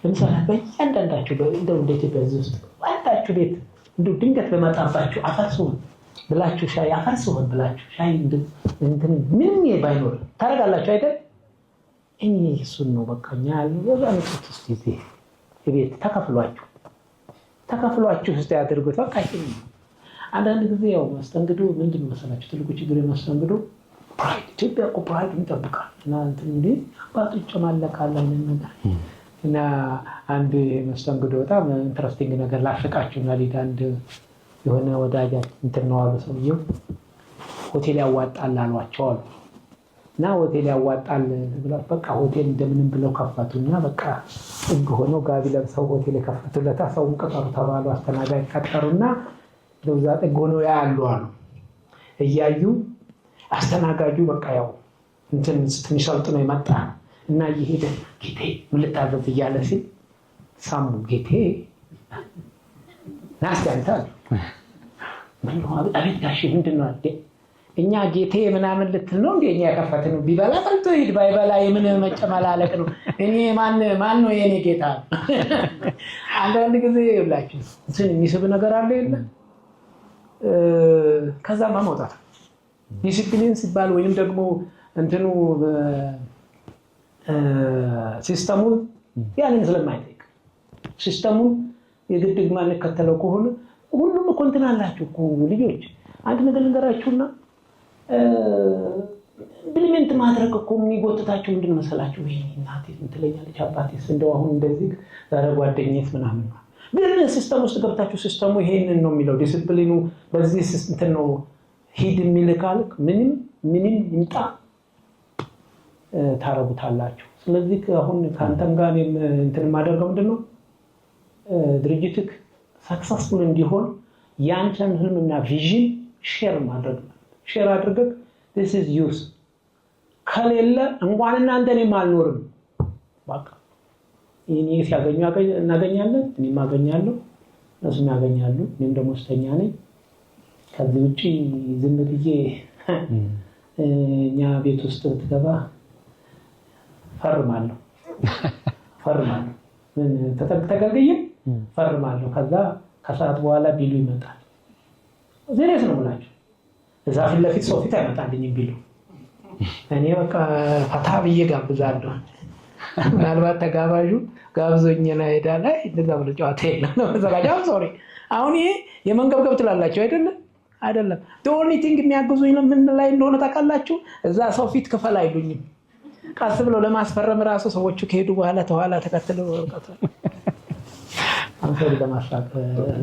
ለምሳሌ በእያንዳንዳችሁ እንደው እንዴት በዚህ አንዳችሁ ቤት እንደው ድንገት በመጣባችሁ አፈርሱን ብላችሁ ሻይ አፈርሱን ብላችሁ ሻይ እንትን ምን ባይኖር ታረጋላችሁ አይደል? እኔ እሱን ነው በቃ እኛ ያለው በዛን ውስጥ እዚህ ቤት ተከፍሏችሁ እስቲ ያድርጉት በቃ ይሄ አንዳንድ ጊዜ ያው ማስተንግዶ ምንድን መሰላችሁ ትልቁ ችግር የማስተንግዶ ፕራይድ ኢትዮጵያ እኮ ፕራይድ እንጠብቃለን እና እንትን እንዴ አባቱ ጨማለካለ ነገር እና አንድ ማስተንግዶ በጣም ኢንተረስቲንግ ነገር ላፍቃችሁና ሊዳ አንድ የሆነ ወዳጃ እንትን ነው አሉ ሰውየው ሆቴል ያዋጣል አሏቸው አሉ እና ሆቴል ያዋጣል ብለው በቃ ሆቴል እንደምንም ብለው ከፈቱና በቃ ጥግ ሆኖ ጋቢ ለብሰው ሆቴል የከፈቱለታ ሰውን ቀጠሩ ተባሉ። አስተናጋጅ ቀጠሩና ለውዛ ጥግ ሆኖ ያሉ አሉ እያዩ አስተናጋጁ በቃ ያው እንትን ትንሽ ሰልጥኖ የመጣ እና እየሄደ ጌቴ ምን ልታዘዝ እያለ ሲል ሳሙ ጌቴ ናስቲ አንተ አቤት ጋሼ ምንድን ነው አለ እኛ ጌቴ ምናምን ልትል ነው እንዴ? እኛ ያከፈትነው ቢበላ በልቶ ሂድ ባይበላ የምን መጨመላለቅ ነው? እኔ ማን ነው የኔ ጌታ? አንዳንድ ጊዜ ይብላችሁ እንትን የሚስብ ነገር አለ የለ ከዛማ መውጣት ዲሲፕሊን ሲባል ወይንም ደግሞ እንትኑ ሲስተሙን ያንን ስለማይጠይቅ ሲስተሙን የግድ ማንከተለው ከሆነ ሁሉም እኮ እንትን አላችሁ እኮ ልጆች። አንድ ነገር ልንገራችሁና ኢምፕሊሜንት ማድረግ እኮ የሚጎትታችሁ ምንድን መሰላችሁ? ይሄ እናቴ እንትለኛለች አባቴስ እንደው አሁን እንደዚህ ዛሬ ጓደኛዬስ ምናምን ነው። ግን ሲስተም ውስጥ ገብታችሁ ሲስተሙ ይሄንን ነው የሚለው ዲሲፕሊኑ በዚህ እንትን ነው ሂድ የሚልካል ምንም ይምጣ ታረጉታላችሁ። ስለዚህ አሁን ካንተም ጋር እንትን ማደርገው ምንድነው ድርጅትክ ሰክሰስፉል እንዲሆን ያንተን ህልምና ቪዥን ሼር ማድረግ ሼር አድርገህ this is use ከሌለ እንኳን እናንተ እኔም አልኖርም በቃ እኔ ሲያገኙ እናገኛለን እኔም አገኛለሁ እነሱም ያገኛሉ እኔም ደግሞ ስተኛ ነኝ። ከዚህ ውጪ ዝም ብዬ እኛ ቤት ውስጥ ትገባ ፈርማለሁ ምን ተጠቅጠቀኝ ፈርማለሁ። ከዛ ከሰዓት በኋላ ቢሉ ይመጣል። ዘሬስ ነው ብላችሁ እዛ ፊት ለፊት ሰው ፊት አይመጣልኝም ቢሉ እኔ በቃ ፈታ ብዬ ጋብዛለሁ። ምናልባት ተጋባዡ ጋብዞኝ ነው ሄዳለ እንደዛ ብሎ ጨዋታ የለም ነው ዘጋጃው ሶሪ። አሁን ይሄ የመንገብገብ ትላላችሁ አይደለም the only thing የሚያግዙኝ ምን ላይ እንደሆነ ታውቃላችሁ? እዛ ሰው ፊት ክፈል አይሉኝም። ቀስ ብሎ ለማስፈረም ራሱ ሰዎቹ ከሄዱ በኋላ ተኋላ ተከትለው አንተ ለማሳቅ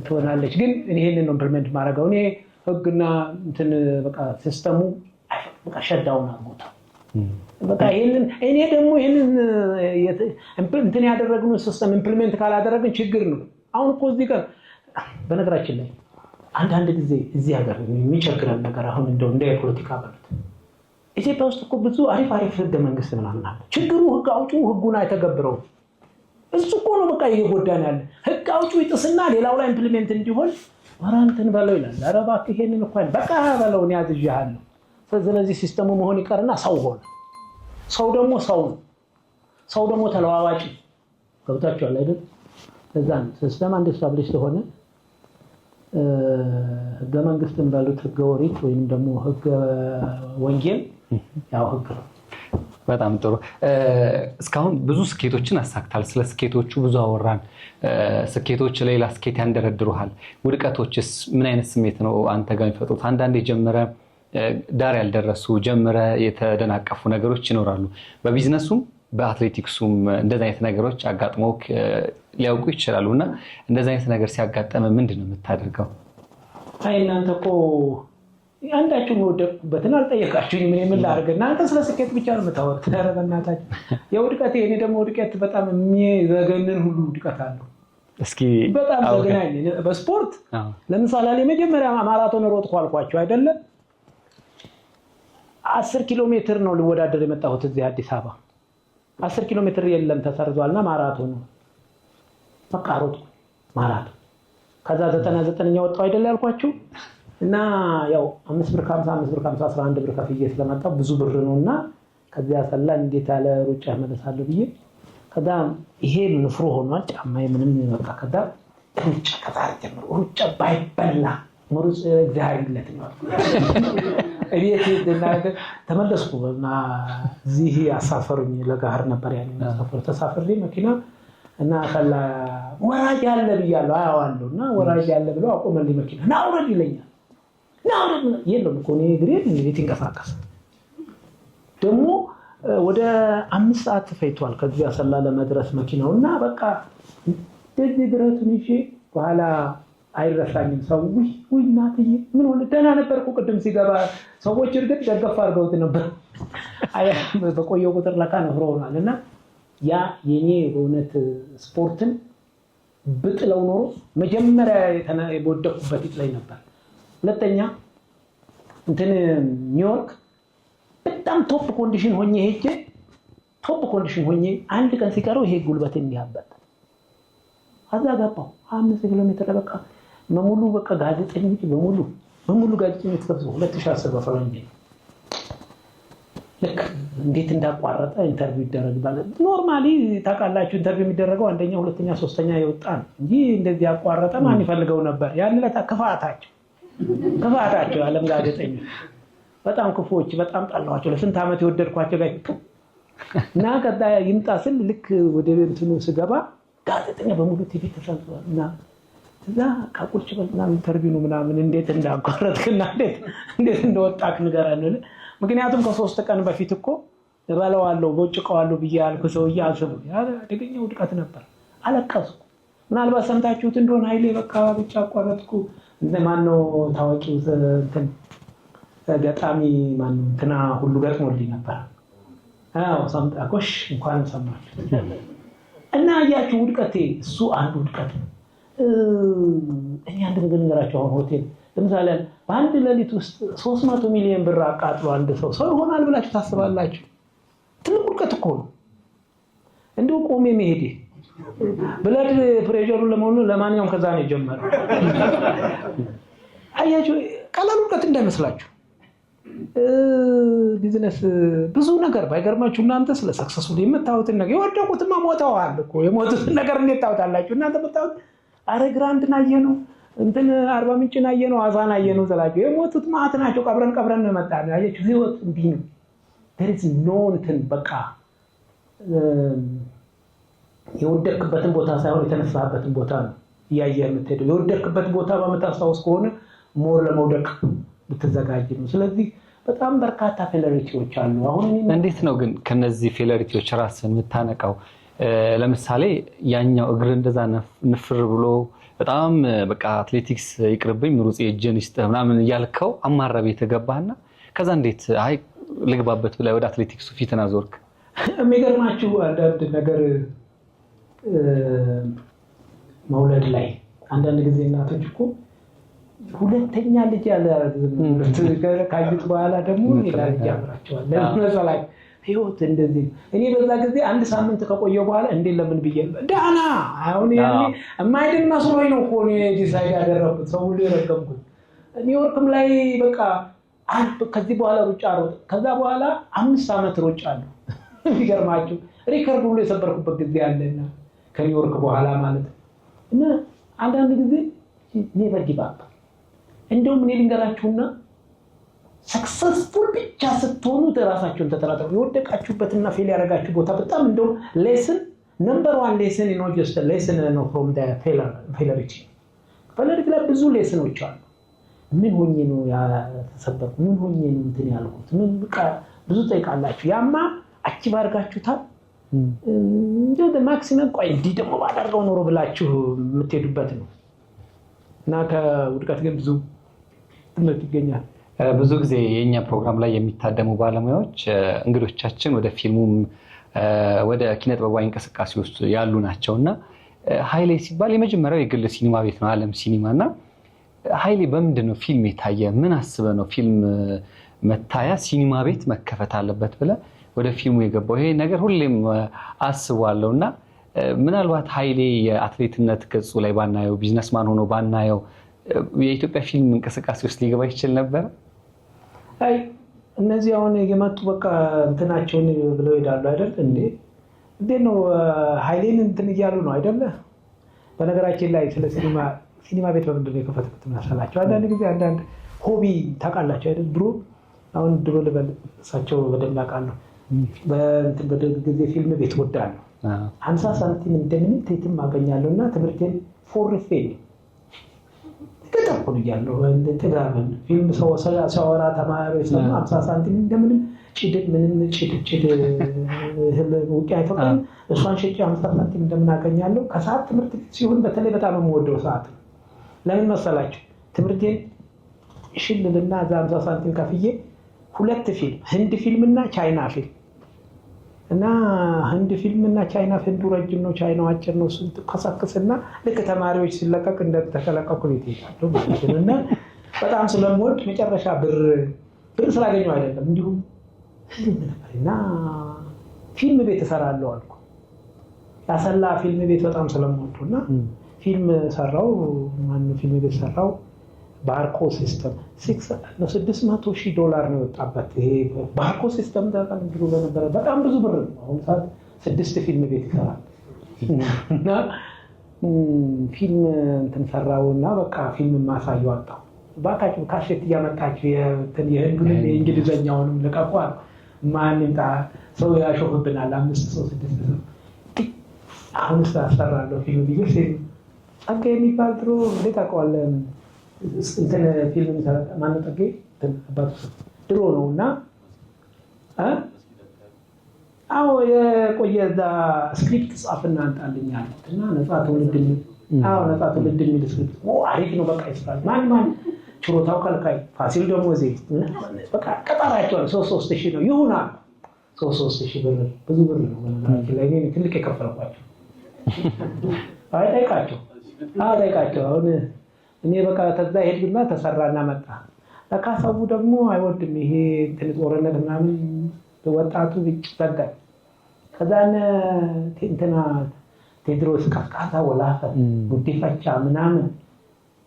ትሆናለች። ግን ይሄንን ነው ኢምፕሊሜንት ማድረገው እኔ ህግና እንትን በቃ ሲስተሙ በቃ ሸዳውን አድርጎታል። በቃ ይሄንን እኔ ደግሞ ይሄንን እንትን ያደረግነው ሲስተም ኢምፕሊሜንት ካላደረግን ችግር ነው። አሁን እኮ እዚህ ጋር በነገራችን ላይ አንዳንድ ጊዜ እዚህ ሀገር የሚቸግረን ነገር አሁን እንደው እንደ ፖለቲካ ማለት ኢትዮጵያ ውስጥ እኮ ብዙ አሪፍ ህገ መንግስት ምናምን አለ። ችግሩ ህግ አውጪው ህጉን አይተገብረውም። እሱ እኮ ነው በቃ እየጎዳን ያለ። ህግ አውጪው ይጥስና ሌላው ላይ ኢምፕሊሜንት እንዲሆን ወራንተን በለው ይላል። ኧረ እባክህ ይሄንን እኮ በቃ በለውን ያዝዣለሁ። ስለዚህ ሲስተሙ መሆን ይቀርና ሰው ሆነ። ሰው ደግሞ ተለዋዋጭ ገብታችኋል አይደል? እዛ ነው ሲስተም አንድ ስታብሊሽ ሆነ ህገ መንግስትን ባሉት ህገ ወሪት ወይንም ደግሞ ህገ ወንጌል ያው ህግ ነው። በጣም ጥሩ። እስካሁን ብዙ ስኬቶችን አሳክታል። ስለ ስኬቶቹ ብዙ አወራን። ስኬቶች ሌላ ስኬት ያንደረድሩሃል። ውድቀቶችስ ምን አይነት ስሜት ነው አንተ ጋር የሚፈጥሩት? አንዳንዴ ጀምረ ዳር ያልደረሱ ጀምረ የተደናቀፉ ነገሮች ይኖራሉ። በቢዝነሱም በአትሌቲክሱም እንደዚህ አይነት ነገሮች አጋጥመው ሊያውቁ ይችላሉ እና እንደዚህ አይነት ነገር ሲያጋጠመ ምንድነው የምታደርገው? አይ እናንተ እኮ አንዳችሁ ወደቁበትን አልጠየቃችሁኝ ምን ላድርግ? እናንተ ስለ ስኬት ብቻ ነው የምታወሩት። ተረጋግታችሁ የውድቀት እኔ ደግሞ ውድቀት በጣም የሚዘገንን ሁሉ ውድቀት አለው። እስኪ በጣም ዘግናኝ በስፖርት ለምሳሌ የመጀመሪያ ማራቶን ሮጥኩ አልኳችሁ አይደለም? 10 ኪሎ ሜትር ነው ልወዳደር የመጣሁት እዚህ አዲስ አበባ። 10 ኪሎ ሜትር የለም ተሰርዟልና ማራቶን ነው። በቃ ሮጥኩ ማራቶን። ከዛ 99ኛ ወጣሁ አይደል ያልኳችሁ? እና ያው 5 ብር 50 5 ብር 50 11 ብር ከፍዬ ስለመጣ ብዙ ብር ነውና ከዚያ ሰላ እንዴት ያለ ሩጫ መለሳለሁ ብዬ ከዛ ይሄ ንፍሮ ሆኗል ጫማዬ ምንም በቃ ከዛ ሩጫ ከዛሬ ጀምሮ ሩጫ ባይበላ ሙሩጽ እግዚአብሔር ይለት ነው እቤት ተመለስኩና እዚህ አሳፈሩኝ። ለጋር ነበር ያለው ተሳፍሬ መኪና እና ከላ ወራጅ ያለ ብያለሁ አያዋለሁና ወራጅ ያለ ብሎ አቆመልኝ መኪና ና ወረድ ይለኛል። ና ወረድ የለም እኮ እኔ ግሬት እንዴት ይንቀሳቀስ ደግሞ ወደ 5 ሰዓት ፈይቷል ከዚህ አሰላ ለመድረስ መኪናውና በቃ እንደዚህ ብረቱን ይዤ በኋላ አይረሳኝም። ሰው ውይ እናትዬ ምን ሆነ ደህና ነበርኩ ቅድም ሲገባ ሰዎች እርግጥ ደገፍ አድርገውት ነበር። አይ በቆየው ቁጥር ለካ ነው ሆኗልና ያ የኔ በእውነት ስፖርትን ብጥለው ኖሮ መጀመሪያ የወደኩበት ላይ ነበር። ሁለተኛ እንትን ኒውዮርክ በጣም ቶፕ ኮንዲሽን ሆኜ አንድ ቀን ሲቀረው ይሄ ጉልበት እንዲያበጥ አዛ ገባሁ 5 ኪሎ ሜትር በቃ በሙሉ በቃ ጋዜጠኞች በሙሉ ጋዜጠኞች ተሰብስበው 2010 በፈረንጅ ልክ እንዴት እንዳቋረጠ ኢንተርቪው ይደረጋል። ኖርማሊ ታውቃላችሁ ኢንተርቪው የሚደረገው አንደኛ፣ ሁለተኛ፣ ሶስተኛ የወጣ ነው እንጂ እንደዚህ ያቋረጠ ማን ይፈልገው ነበር? ያን ለታ ክፋታቸው ዓለም ጋዜጠኞች በጣም ክፉዎች፣ በጣም ጠላኋቸው። ለስንት ዓመት የወደድኳቸው ጋር እና ከዛ ይምጣ ስል ልክ ወደ እንትኑ ስገባ ጋዜጠኛ በሙሉ ቲቪ ተሰብስቧል እና እዛ ቃቁልጭ በልናም ኢንተርቪው ነው ምናምን እንዴት እንዳቋረጥክና እንዴት እንደወጣክ ንገረን። ምክንያቱም ከ3 ቀን በፊት እኮ እበለዋለሁ ቦጭቀዋለሁ ብዬ ያልኩ ሰውዬ አስቡ አደገኛ ውድቀት ነበር። አለቀስኩ። ምናልባት ሰምታችሁት እንደሆነ ኃይሌ በቃ ብቻ አቋረጥኩ ማነው ታዋቂው እንትን ገጣሚ ማነው እንትና ሁሉ ገጥሞልኝ ነበር። አዎ ሰምታኮሽ እንኳን ሰማችሁ እና ያያችሁ ውድቀቴ እሱ አንዱ ውድቀት ነው። እኛ አንድ ነገር እንገራቸው። አሁን ሆቴል ለምሳሌ በአንድ ሌሊት ውስጥ 300 ሚሊዮን ብር አቃጥሎ አንድ ሰው ይሆናል ብላችሁ ታስባላችሁ? ትልቅ ውድቀት እኮ ነው። እንደው ቆሜ መሄዴ ብለድ ፕሬሸሩን ለማንኛውም ከዛ ነው የጀመረው። አያችሁ ቀላል ውድቀት እንዳይመስላችሁ። ቢዝነስ ብዙ ነገር ባይገርማችሁ እናንተ ስለ ሰክሰስፉል የምታዩትን ነገር የወደቁትማ ሞተዋል እኮ የሞቱትን ነገር እንዴት ታውታላችሁ? እናንተ የምታዩት አረ ግራንድን አየነው እንትን አርባ ምንጭን አየነው አዛን አየነው ዘላችሁ የሞቱት ማት ናቸው። ቀብረን ነው መጣን። አያችሁ ህይወት እንዲህ ነው። there is no እንትን በቃ የወደቅበትን ቦታ ሳይሆን የተነሳበትን ቦታ ነው እያየህ የምትሄደው። የወደቅበት ቦታ በመታስታውስ ከሆነ ሞር ለመውደቅ ብትዘጋጅ ነው። ስለዚህ በጣም በርካታ ፌለሪቲዎች አሉ። አሁን እንዴት ነው ግን ከነዚህ ፌለሪቲዎች ራስን የምታነቃው? ለምሳሌ ያኛው እግር እንደዛ ንፍር ብሎ በጣም በቃ አትሌቲክስ ይቅርብኝ ምሩጽ የእጅን ይስጥህ ምናምን እያልከው አማረብ የተገባህና ከዛ እንዴት አይ ልግባበት ብለህ ወደ አትሌቲክሱ ፊትን አዞርክ? የሚገርማችሁ አንዳንድ ነገር መውለድ ላይ አንዳንድ ጊዜ እናቶች እኮ ሁለተኛ ልጅ ያለ ካዩት በኋላ ደግሞ ሌላ ልጅ ያምራቸዋል። ለምሳሌ ህይወት እንደዚህ እኔ በዛ ጊዜ አንድ ሳምንት ከቆየው በኋላ እንዴት ለምን ብዬ ዳና አሁን ያኔ የማይድን መስሎኝ ነው እኮ እኔ ዲሳይድ ያደረኩት ሰው ሁሉ የረገምኩት። ኒውዮርክም ላይ በቃ ከዚህ በኋላ ሩጫ ሮጥ። ከዛ በኋላ 5 ዓመት ሮጫለሁ። የሚገርማችሁ ሪከርድ ሁሉ የሰበርኩበት ጊዜ አለና ከኒውዮርክ በኋላ ማለት እና አንዳንድ ጊዜ ኔቨር ጊቭ አፕ። እንደውም እኔ ልንገራችሁና ሰክሰስፉል ብቻ ስትሆኑ ራሳችሁን ተጠራጠሩ። የወደቃችሁበትና ፌል ያደረጋችሁ ቦታ በጣም እንደውም ሌሰን ነምበር 1 ሌሰን ነው ጀስት ሌሰን ነው ፍሮም ዘ ፌለሪቲ ላይ ብዙ ሌሰኖች አሉ። ምን ሆኜ ነው ያተሰበርኩ? ምን ሆኜ ነው እንትን ያልኩት? ምን በቃ ብዙ ጠይቃላችሁ። ያማ አቺቭ አድርጋችሁታል እንደ ማክሲመም ቆይ እንዲህ ደግሞ ባደርገው ኖሮ ብላችሁ የምትሄዱበት ነው እና ከውድቀት ግን ብዙ ትምህርት ይገኛል። ብዙ ጊዜ የኛ ፕሮግራም ላይ የሚታደሙ ባለሙያዎች እንግዶቻችን ወደ ፊልሙም ወደ ኪነ ጥበባዊ እንቅስቃሴ ውስጥ ያሉ ናቸውና ኃይሌ ሲባል የመጀመሪያው የግል ሲኒማ ቤት ነው ዓለም ሲኒማና ኃይሌ በምንድን ነው ፊልም የታየ? ምን አስበህ ነው ፊልም መታያ ሲኒማ ቤት መከፈት አለበት ብለህ ወደ ፊልሙ የገባው? ይሄ ነገር ሁሌም አስባለሁና ምናልባት ኃይሌ የአትሌትነት ገጹ ላይ ባናየው ቢዝነስማን ሆኖ ባናየው የኢትዮጵያ ፊልም እንቅስቃሴ ውስጥ ሊገባ ይችል ነበር? አይ እነዚህ አሁን የመጡ በቃ እንትናቸውን ብለው ሄዳሉ አይደል እንዴ? እንዴት ነው ኃይሌን እንትን እያሉ ነው አይደለ? በነገራችን ላይ ስለ ሲኒማ ቤት በምንድን ነው የከፈትኩት መሰላቸው? አንዳንድ ጊዜ አንዳንድ ሆቢ ታውቃላችሁ አይደል? ድሮ አሁን ድሮ ልበል እሳቸው በደንብ ያውቃሉ። በደንብ ጊዜ ፊልም ቤት ወዳለሁ 50 ሳንቲም እንደምንም ትይትም አገኛለሁ እና ትምህርቴን ፎርፌ ከተቆሉ ያለው እንደተጋበን ፊልም ሰው ሲያወራ ተማሪዎች ነው 50 ሳንቲም እንደምንም ጭድ ምንም ጭድ ውቂያ ተቆል እሷን ሸጪ 50 ሳንቲም እንደምን አገኛለሁ። ከሰዓት ትምህርት ሲሆን በተለይ በጣም የምወደው ሰዓት ለምን መሰላችሁ? ትምህርቴን ሽልልና 50 ሳንቲም ከፍዬ 2 ፊልም ህንድ ፊልምና ቻይና ፊልም እና ህንድ ፊልምና ቻይና ፊልም ረጅም ነው፣ ቻይናው አጭር ነው። እሱን ተከሳክስና ልክ ተማሪዎች ሲለቀቅ እንደተከለቀቁ ቤት ይሄዳሉ ማለት ነው። እና በጣም ስለምወድ መጨረሻ ብር ስላገኘው አይደለም እንዲሁም ህልም ነበርና ፊልም ቤት እሰራለሁ አልኩ። ያሰላ ፊልም ቤት በጣም ስለምወደውና ፊልም ሰራው። ማነው ፊልም ቤት ሰራው? ባርኮ ሲስተም $600,000 ነው የወጣበት። ይሄ ባርኮ ሲስተም ተቀንግሮ ለነበረ በጣም ብዙ ብር ነው። አሁን ሰዓት 6 ፊልም ቤት ይሰራል እና ፊልም እንትን ሰራውና በቃ ፊልም ማሳየው አጣው። ባካችሁ ካሴት እያመጣችሁ የህንዱን የእንግሊዘኛውንም ልቀቋል። ማን ይምጣ ሰው ያሾፍብናል። 5 ሰው 6 ሰው አሁን አሰራለሁ ፊልም ቢገርስ ጸጋ የሚባል ድሮ እንዴት አውቀዋለሁ እንትን ፊልም ማነው ጸጋ አባቱ ድሮ ነውና አዎ የቆየ እዛ ስክሪፕት ጻፍና አንጣልኛል እና ነፃ ትውልድ የሚል ስክሪፕት አሪፍ ነው በቃ ይስራል። ማን ችሮታው ከልካይ ፋሲል ደሞዜ በቃ ቀጠራቸዋል። 3,000 ነው ይሁና 3,000 ብር ብዙ ብር ነው። በነገራችን ላይ እኔ ትልቅ የከፈልኳቸው አይጠይቃቸው አሁን እኔ በቃ ተዛ ሄድኩና ተሰራና መጣ። ለካሰቡ ደግሞ አይወድም ይሄ እንትን ጦርነት ምናምን ወጣቱ ይጨጋጋል። ከዛን እንትና ቴድሮስ ካስካታ ወላፈ ጉዲፈቻ ምናምን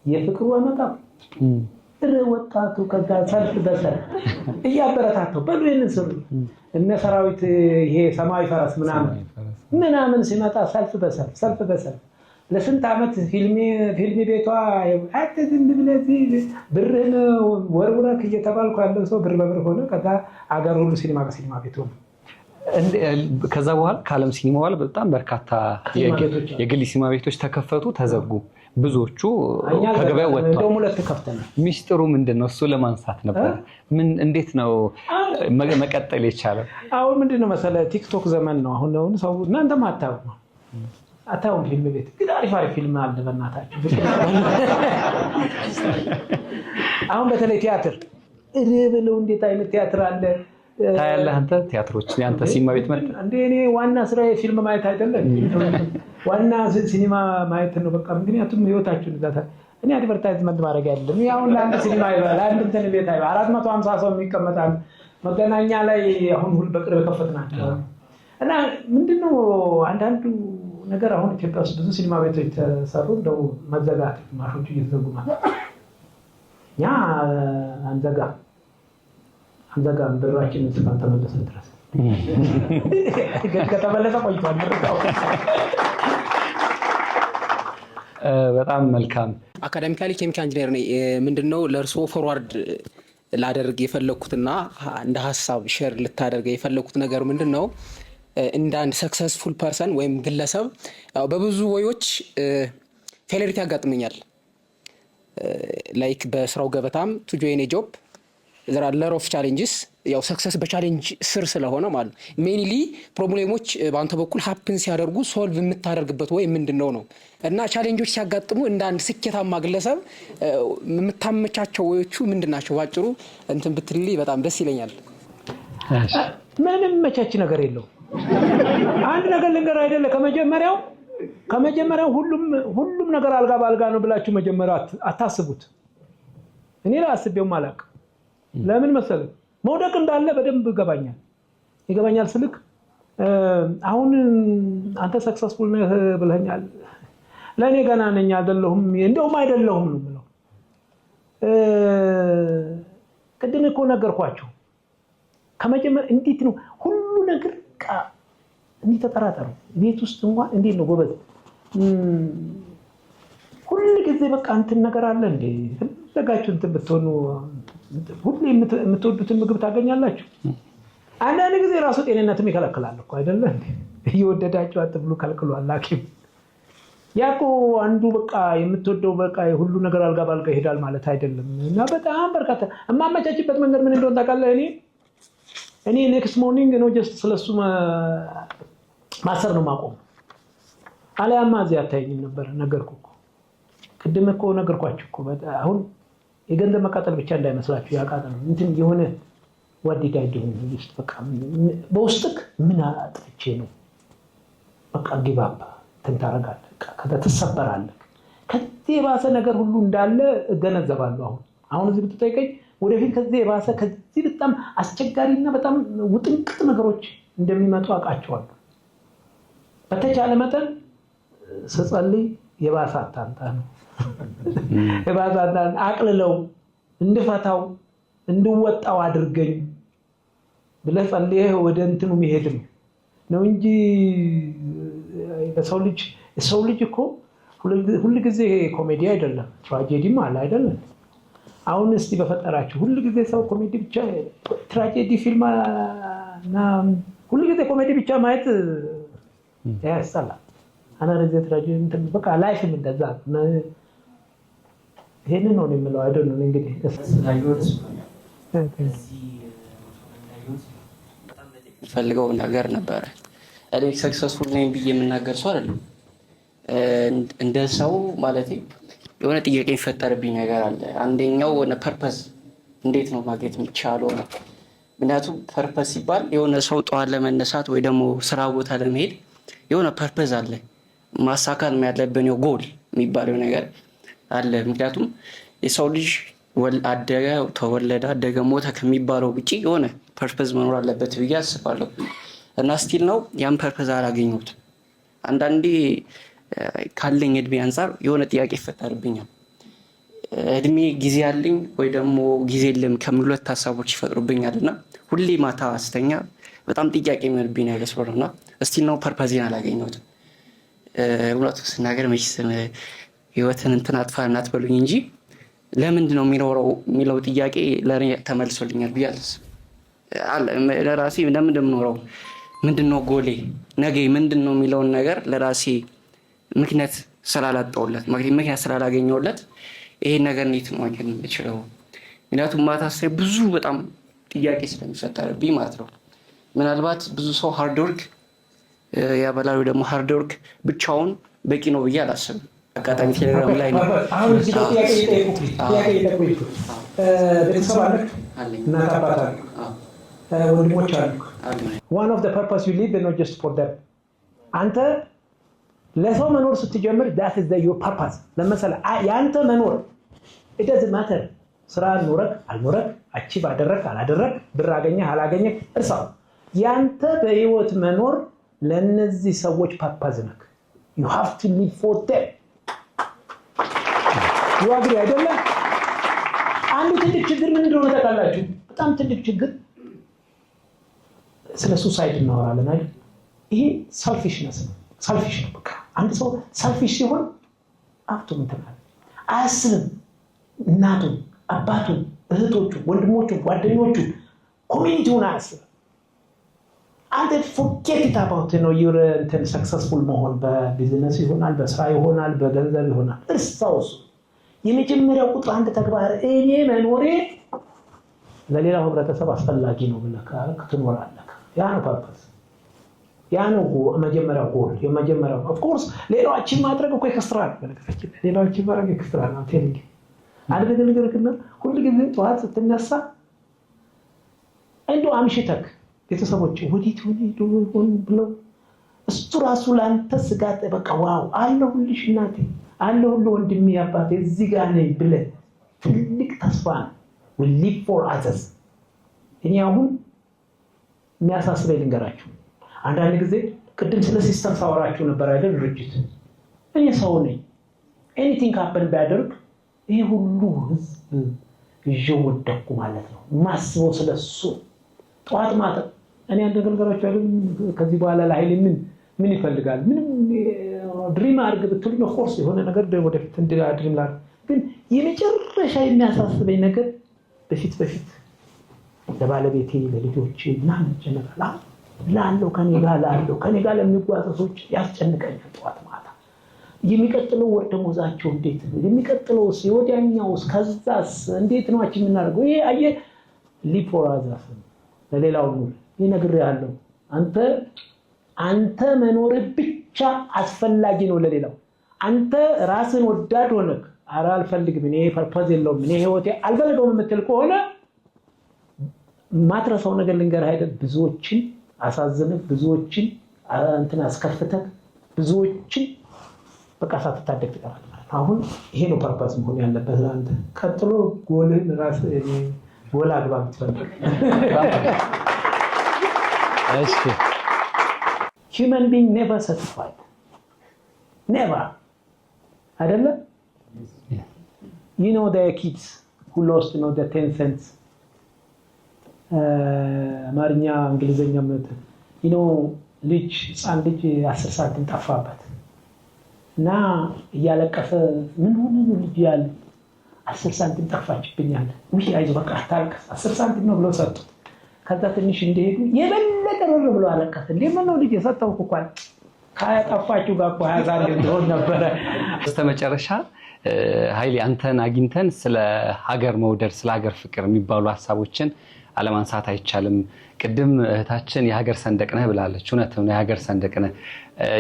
የፍቅሩ አመጣው ወጣቱ ከዛ ሰልፍ በሰልፍ እያበረታተው በሉ ይሄንን ስሩ እነ ሰራዊት ይሄ ሰማያዊ ፈረስ ምናምን ሲመጣ ሰልፍ በሰልፍ ለስንት ዓመት ፊልም ቤቷ አትዝም ብለዚህ ብርህን ወርውረክ እየተባልኩ ያለው ሰው ብር በብር ሆነ። ከዛ አገር ሁሉ ሲኒማ በሲኒማ ቤት ሆነ። ከዛ በኋላ ከዓለም ሲኒማ በኋላ በጣም በርካታ የግል ሲኒማ ቤቶች ተከፈቱ፣ ተዘጉ። ብዙዎቹ ከገበያ ወጥተዋል። እንደውም 2 ከፍተናል። ሚስጥሩ ምንድነው? እሱ ለማንሳት ነበር። እንዴት ነው መቀጠል የቻለው? አሁን ምንድነው መሰለህ ቲክቶክ ዘመን ነው። አሁን ሰው እናንተም አታውም ፊልም ቤት ግን አሪፍ ፊልም አለ በእናታችሁ። አሁን በተለይ ቲያትር እረብለው እንዴት አይነት ቲያትር አለ ታያለህ አንተ? ቲያትሮች ያንተ ሲኒማ ቤት መጣ እንዴ? እኔ ዋና ስራዬ ፊልም ማየት አይደለም፣ ዋና ሲኒማ ማየት ነው በቃ። ምክንያቱም ህይወታችሁን ዛታ እኔ አድቨርታይዝመንት ማድረግ አይደለም። አሁን ለአንድ ሲኒማ ይባል አንድ እንትን ቤት አይባል 450 ሰው የሚቀመጣል መገናኛ ላይ አሁን ሁሉ በቅርብ ከፈትናቸው እና ምንድነው አንዳንዱ ነገር አሁን ኢትዮጵያ ውስጥ ብዙ ሲኒማ ቤቶች ተሰሩ እንደው መዘጋት ማሾቹ እየተዘጉ ማለት ያ አንዘጋም ብራችን እስካልተመለሰ ድረስ ከተመለሰ ቆይቷል። በጣም መልካም። አካዳሚካሊ ኬሚካል ኢንጂነር ነኝ። ምንድነው ለእርሶ ፎርዋርድ ላደርግ የፈለኩትና እንደ ሀሳብ ሼር ልታደርገ የፈለኩት ነገር ምንድነው እንደ አንድ ሰክሰስፉል ፐርሰን ወይም ግለሰብ በብዙ ወዮች ፌለሪቲ ያጋጥመኛል። ላይክ በስራው ገበታም ቱ ጆይን ኤ ጆብ there are a lot of challenges ያው ሰክሰስ በቻሌንጅ ስር ስለሆነ ማለት ሜንሊ ፕሮብሌሞች በአንተ በኩል ሃፕን ሲያደርጉ ሶልቭ የምታደርግበት ወይ ምንድነው ነው እና ቻሌንጆች ሲያጋጥሙ እንደ አንድ ስኬታማ ግለሰብ የምታመቻቸው ወዮቹ ምንድናቸው? ባጭሩ እንትን ብትልልኝ በጣም ደስ ይለኛል። ምንም መቻች ነገር የለው። አንድ ነገር ልንገር አይደለ ከመጀመሪያው ሁሉም ነገር አልጋ ባልጋ ነው ብላችሁ መጀመሪያ አታስቡት። እኔ አስቤው ማላቅ ለምን መሰለህ መውደቅ እንዳለ በደንብ ይገባኛል ስልክ አሁን አንተ ሰክሰስፉል ነህ ብለኛል። ለኔ ገና ነኝ አይደለሁም እንደውም አይደለሁም ነው የምለው። ቅድም እኮ ነገርኳችሁ ከመጀመሪያ እንዴት ነው ሁሉ ነገር እንዴት ተጠራጠሩ ቤት ውስጥ እንኳን እንዴት ነው ጎበዝ ሁሉ ጊዜ በቃ እንትን ነገር አለ እንዴ ተጋችሁ እንትን ብትሆኑ ሁሉ የምትወዱትን ምግብ ታገኛላችሁ። አንዳንድ ጊዜ ራሱ ጤንነትም ይከለክላል እኮ አይደለ እንዴ? እየወደዳችሁ አትብሉ ከልክሏል ሐኪም። ያቆ አንዱ በቃ የምትወደው በቃ ሁሉ ነገር አልጋ ባልጋ ይሄዳል ማለት አይደለም። እና በጣም በርካታ የማመቻችበት መንገድ ምን እንደሆነ ታውቃለህ? እኔ ኔክስት ሞርኒንግ ነው ጀስት ስለሱ ማሰብ ነው ማቆም። አለያማ እዚህ አታየኝም ነበር። ነገርኩህ እኮ ቅድም እኮ ነገርኳችሁ እኮ አሁን የገንዘብ መቃጠል ብቻ እንዳይመስላችሁ ያቃጠል እንትን የሆነ ወዲዳ ይሁን ውስጥ በቃ በውስጥክ ምን አጥቼ ነው በቃ ጊባባ ተንታረጋለህ ከተሰበራለህ። ከዚህ የባሰ ነገር ሁሉ እንዳለ እገነዘባለሁ። አሁን እዚህ ብትጠይቀኝ ወደፊት ከዚህ የባሰ ከዚህ በጣም አስቸጋሪና በጣም ውጥንቅጥ ነገሮች እንደሚመጡ አውቃቸዋለሁ። በተቻለ መጠን ስጸልይ የባሰ አታንጣ ነው። የባሰ አታንጣ አቅልለው እንድፈታው እንድወጣው አድርገኝ ብለህ ጸልየህ ወደ እንትኑ መሄድ ነው እንጂ ሰው ልጅ እኮ ሁሉ ጊዜ ኮሜዲ አይደለም፣ ትራጀዲም አለ አይደለም። አሁን እስቲ በፈጠራችሁ ሁሉ ጊዜ ሰው ኮሜዲ ብቻ ትራጀዲ ፊልም እና ሁሉ ጊዜ ኮሜዲ ብቻ ማየት ያስጠላል። አናረዘ ትራጀዲ እንትን በቃ ላይፍም እንደዛ ነው። ይሄንን ነው የምለው አይደለም እንግዲህ ፈልገው ነገር ነበረ። እኔ ሰክሰስፉል ነኝ ብዬ የምናገር ሰው አይደለም። እንደ ሰው ማለት የሆነ ጥያቄ የሚፈጠርብኝ ነገር አለ። አንደኛው የሆነ ፐርፐዝ እንዴት ነው ማግኘት የሚቻለው ነው። ምክንያቱም ፐርፐዝ ሲባል የሆነ ሰው ጠዋት ለመነሳት ወይ ደግሞ ስራ ቦታ ለመሄድ የሆነ ፐርፐዝ አለ። ማሳካት ያለብን ጎል የሚባለው ነገር አለ። ምክንያቱም የሰው ልጅ አደገ፣ ተወለደ፣ አደገ፣ ሞተ ከሚባለው ውጪ የሆነ ፐርፐዝ መኖር አለበት ብዬ አስባለሁ። እና ስቲል ነው ያን ፐርፐዝ አላገኘሁትም። አንዳንዴ ካለኝ እድሜ አንጻር የሆነ ጥያቄ ይፈጠርብኛል። እድሜ ጊዜ አለኝ ወይ ደግሞ ጊዜ የለም ከሚሉ ሁለት ሀሳቦች ይፈጥሩብኛል። እና ሁሌ ማታ ስተኛ በጣም ጥያቄ የሚሆንብኝ ነገር ስለሆነ እና ስቲል ነው ፐርፐዜን አላገኘሁትም። እውነቱ ስናገር መቼስ ህይወትን እንትን አጥፋ እናትበሉኝ እንጂ ለምንድን ነው የሚኖረው የሚለው ጥያቄ ለእኔ ተመልሶልኛል ብዬ አላስብም። ለራሴ ለምንድን ነው የምኖረው፣ ምንድን ነው ጎሌ፣ ነገ ምንድን ነው የሚለውን ነገር ለራሴ ምክንያት ስላላጣሁለት፣ ምክንያት ስላላገኘሁለት ይሄን ነገር እንዴት ነው ማግኘት የምችለው? ምክንያቱም ማታ ሳይ ብዙ በጣም ጥያቄ ስለሚፈጠርብኝ ማለት ነው። ምናልባት ብዙ ሰው ሃርድ ወርክ ያበላሉ፣ ደግሞ ሃርድ ወርክ ብቻውን በቂ ነው ብዬ አላስብም። አጋጣሚ ቴሌግራም ላይ ነው አሁን እዚህ ጋር ጥያቄ ይጠይቁ። ቤተሰብ አለህ? እናት አባት አለህ? ወንድሞች አሉ? one of the purpose you live not just for them አንተ ለሰው መኖር ስትጀምር that is your purpose። ለምሳሌ ያንተ መኖር it doesn't matter ስራ ኖረክ አልኖረክ፣ አቺቭ አደረክ አላደረክ፣ ብር አገኘህ አላገኘህ፣ እርሳው። ያንተ በህይወት መኖር ለነዚህ ሰዎች ፐርፐዝ ነክ። you have to live for them። you agree አይደለም? አንዱ ትልቅ ችግር ምን እንደሆነ ታውቃላችሁ? በጣም ትልቅ ችግር ስለ ሱሳይድ እናወራለን አይደል? ይሄ ሰልፊሽነስ ነው። ሰልፊሽ ነው በቃ። አንድ ሰው ሰልፊሽ ሲሆን አፍቶ እንተናል አያስብም። እናቱን፣ አባቱን፣ እህቶቹ፣ ወንድሞቹ፣ ጓደኞቹ፣ ኮሚኒቲውን አያስብም። አንተ forget it about your successful መሆን በቢዝነስ ይሆናል፣ በስራ ይሆናል፣ በገንዘብ ይሆናል። እርሳው የመጀመሪያው ቁጥር አንድ ተግባር እኔ መኖሬ ለሌላው ህብረተሰብ አስፈላጊ ነው ብለህ ትኖራለህ። ያ ነው ፐርፐዝ፣ ያ ነው መጀመሪያው ጎል። የመጀመሪያው ኦፍ ኮርስ ሌላዎችን ማድረግ እኮ ኤክስትራ ነው። ሌላዎችን ማድረግ ኤክስትራ ነው። ቴንክ አንድ ነገር ግን ሁሉ ጊዜ ጠዋት ስትነሳ እንደው አምሽተክ ቤተሰቦች ወዲት ሆን ብለው እሱ ራሱ ላንተ ስጋት በቃ ዋው አለሁልሽ እናቴ አለሁልህ ወንድሜ አባቴ እዚህ ጋር ነኝ ብለህ ትልቅ ተስፋ ነው። we live for others። እኔ አሁን የሚያሳስበኝ ልንገራችሁ። አንዳንድ ጊዜ ቅድም ስለ ሲስተም ሳወራችሁ ነበር አይደል? ድርጅት እኔ ሰው ነኝ። ኤኒቲንግ ሃፕን ቢያደርግ ይሄ ሁሉ ህዝብ ይዤው ወደኩ ማለት ነው። ማስበው ስለሱ ጠዋት ማታ እኔ አንድ ነገራችሁ አይደል? ከዚህ በኋላ ለኃይል ምን ይፈልጋል? ምንም ድሪም አድርግ ብትሉኝ ኦፍ ኮርስ የሆነ ነገር ወደፊት ድሪም ላድርግ። ግን የመጨረሻ የሚያሳስበኝ ነገር በፊት ለባለቤቴ ለልጆቼ ምናምን ጀነራል ላለው ከኔ ጋር ለሚጓዙ ሰዎች ያስጨንቀኛል። ጠዋት ማታ የሚቀጥለው ወር ደሞዛቸው እንዴት ነው? የሚቀጥለው ወዲያኛውስ ከዛስ እንዴት ነው አቺ የምናደርገው? ይሄ አየህ live for others ለሌላው ነው ይነግርሃለሁ። አንተ መኖር ብቻ አስፈላጊ ነው ለሌላው። አንተ ራስን ወዳድ ሆነክ አልፈልግም እኔ ፐርፐዝ የለውም እኔ ህይወቴ አልፈልገውም የምትል ከሆነ ማትረሳው ነገር ልንገርህ አይደል? ብዙዎችን አሳዝነህ ብዙዎችን አስከፍተህ ብዙዎችን በቃ ሳትታደግ ትቀራለህ ማለት ነው። አሁን ይሄ ነው ፐርፐዝ መሆን ያለበት ለአንተ። ቀጥሎ ጎልህን ራስህ ጎል አግባ የምትፈልግ እሺ። human being never satisfied never አይደለም? you know the kids who lost the 10 cents አማርኛ እንግሊዘኛ ማለት ልጅ ህፃን ልጅ 10 ሳንቲም ጠፋበት እና እያለቀሰ ምን ሆነ ነው ልጅ ያለ 10 ሳንቲም ጠፋችብኛል ውይ አይዞህ በቃ አታልቅስ 10 ሳንቲም ነው ብሎ ሰጡት ከዛ ትንሽ እንደሄዱ የበለጠ ብሎ አለቀሰ ለምን ነው ልጅ የሰጠው እንኳን ካያጠፋችሁ ጋር 20 ሳንቲም ድሮን ነበረ በስተመጨረሻ ኃይሌ አንተን አግኝተን ስለ ሀገር መውደድ ስለ ሀገር ፍቅር የሚባሉ ሐሳቦችን አለማንሳት አይቻልም ቅድም እህታችን የሀገር ሰንደቅ ነህ ብላለች እውነት ነው የሀገር ሰንደቅ ነህ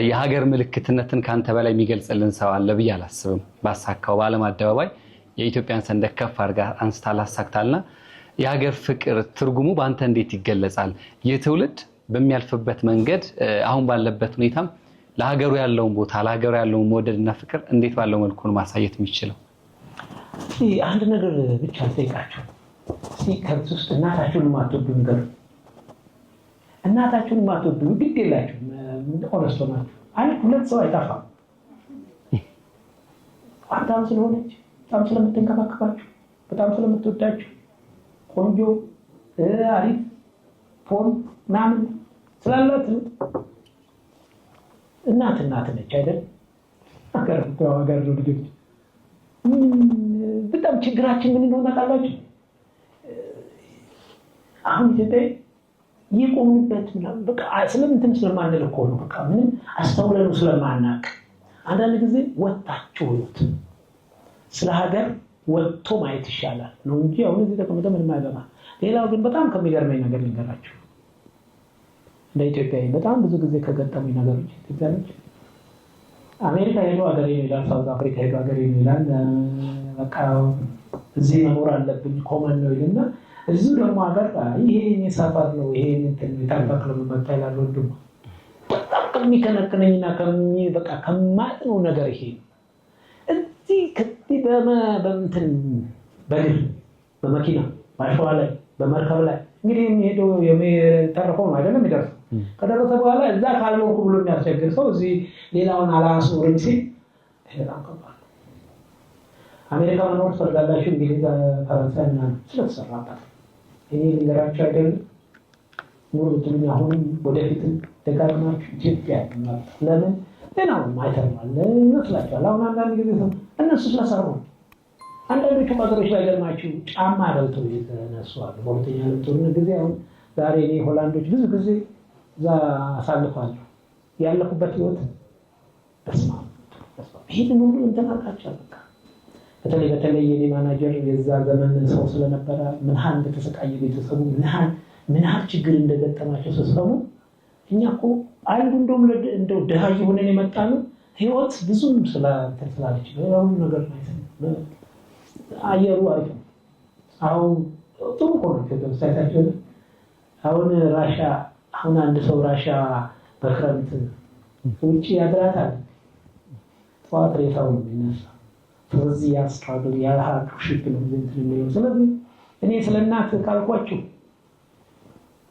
የሀገር ምልክትነትን ካንተ በላይ የሚገልጽልን ሰው አለ ብዬ አላስብም ባሳካው በዓለም አደባባይ የኢትዮጵያን ሰንደቅ ከፍ አድርጋ አንስታ ላሳክታልና የሀገር ፍቅር ትርጉሙ በአንተ እንዴት ይገለጻል የትውልድ በሚያልፍበት መንገድ አሁን ባለበት ሁኔታም ለሀገሩ ያለውን ቦታ ለሀገሩ ያለውን መውደድና ፍቅር እንዴት ባለው መልኩ ነው ማሳየት የሚችለው አንድ ነገር ብቻ ጠይቃችሁ ከዚህ ውስጥ እናታችሁን ማትወዱ ነገር እናታችሁን ማትወዱ ግድ የላችሁ ኦነስቶ ናችሁ አንድ ሁለት ሰው አይጠፋም አዳም ስለሆነች በጣም ስለምትንከባከባችሁ በጣም ስለምትወዳችሁ ቆንጆ አሪፍ ፎን ምናምን ስላላት እናት ነች አይደል ሀገር ነው ልጆች በጣም ችግራችን ምን እንደሆነ ታውቃላችሁ አሁን ኢትዮጵያ የቆምበት ምናምን በቃ ስለምንትን ስለማንል እኮ ነው በቃ ምን አስተውለኑ ስለማናቅ አንዳንድ ጊዜ ወጣችሁ ወጥ ስለ ሀገር ወጥቶ ማየት ይሻላል ነው እንጂ አሁን እዚህ ተቀምጠ ምን ማይገባ ሌላው ግን በጣም ከሚገርመኝ ነገር ልንገራችሁ ለኢትዮጵያ በጣም ብዙ ጊዜ ከገጠሙኝ ነገሮች ኢትዮጵያኖች አሜሪካ ሄዶ ሀገሬ ነው ይላል ሳውዝ አፍሪካ ሄዶ ሀገሬ ነው ይላል በቃ እዚህ መኖር አለብኝ ኮመን ነው ይልና እዚህ ደግሞ ሀገር ይሄ እኔ ሰፈር ነው ይሄ እንትን ተንበክሎ መጣ ይላል ወንድም በጣም ከሚከነከነኝና በቃ ከማጥነው ነገር ይሄ እዚህ ከዚህ በእንትን በግል በመኪና ባሸዋ ላይ በመርከብ ላይ እንግዲህ የሚሄደው የሚተርፈው ነው አይደለም ይደርሳል ከደረሰ በኋላ እዛ ካልኖርኩ ብሎ የሚያስቸግር ሰው እዚህ ሌላውን አላስኖርም ሲል በጣም ከባድ አሜሪካ መኖር ፈልጋላችሁ እንግሊዝ ፈረንሳይና ስለተሰራበት እኔ ልንገራችሁ አይደለም ኑሮ ትሉኝ አሁን ወደፊት ደጋግማችሁ ኢትዮጵያ ለምን ሌላው ማይተርማል ይመስላችኋል አሁን አንዳንድ ጊዜ እነሱ ስለሰሩ አንዳንዶቹ ሀገሮች ላይ ገርማችሁ ጫማ አበልተው የተነሱዋል በሁለተኛ ዓለም ጦርነት ጊዜ አሁን ዛሬ እኔ ሆላንዶች ብዙ ጊዜ እዛ አሳልፋለሁ ያለፉበት ህይወት በስማ ይሄን ሁሉ እንተናቃቻለሁ በተለይ የኔ ማናጀር የዛ ዘመን ሰው ስለነበረ ምን ሀል እንደተሰቃየ ቤተሰቡ ምን ሀል ችግር እንደገጠማቸው ሰሰሙ እኛ እኮ አንዱ እንደው ደሃ ይሆነን የመጣነው ህይወት ብዙም ስላለች ነው ነገር ነው አየሩ አሪፍ ነው አሁን ጥሩ ሆነ ከደምሳይታቸው አሁን ራሻ አሁን አንድ ሰው ራሻ በክረምት ውጪ ያድራታል ጧት ሬሳው የሚነሳ ስለዚህ ያስታገል ያልሃቅ ሽፕ ነው እንትን ስለዚህ እኔ ስለናት ካልኳችሁ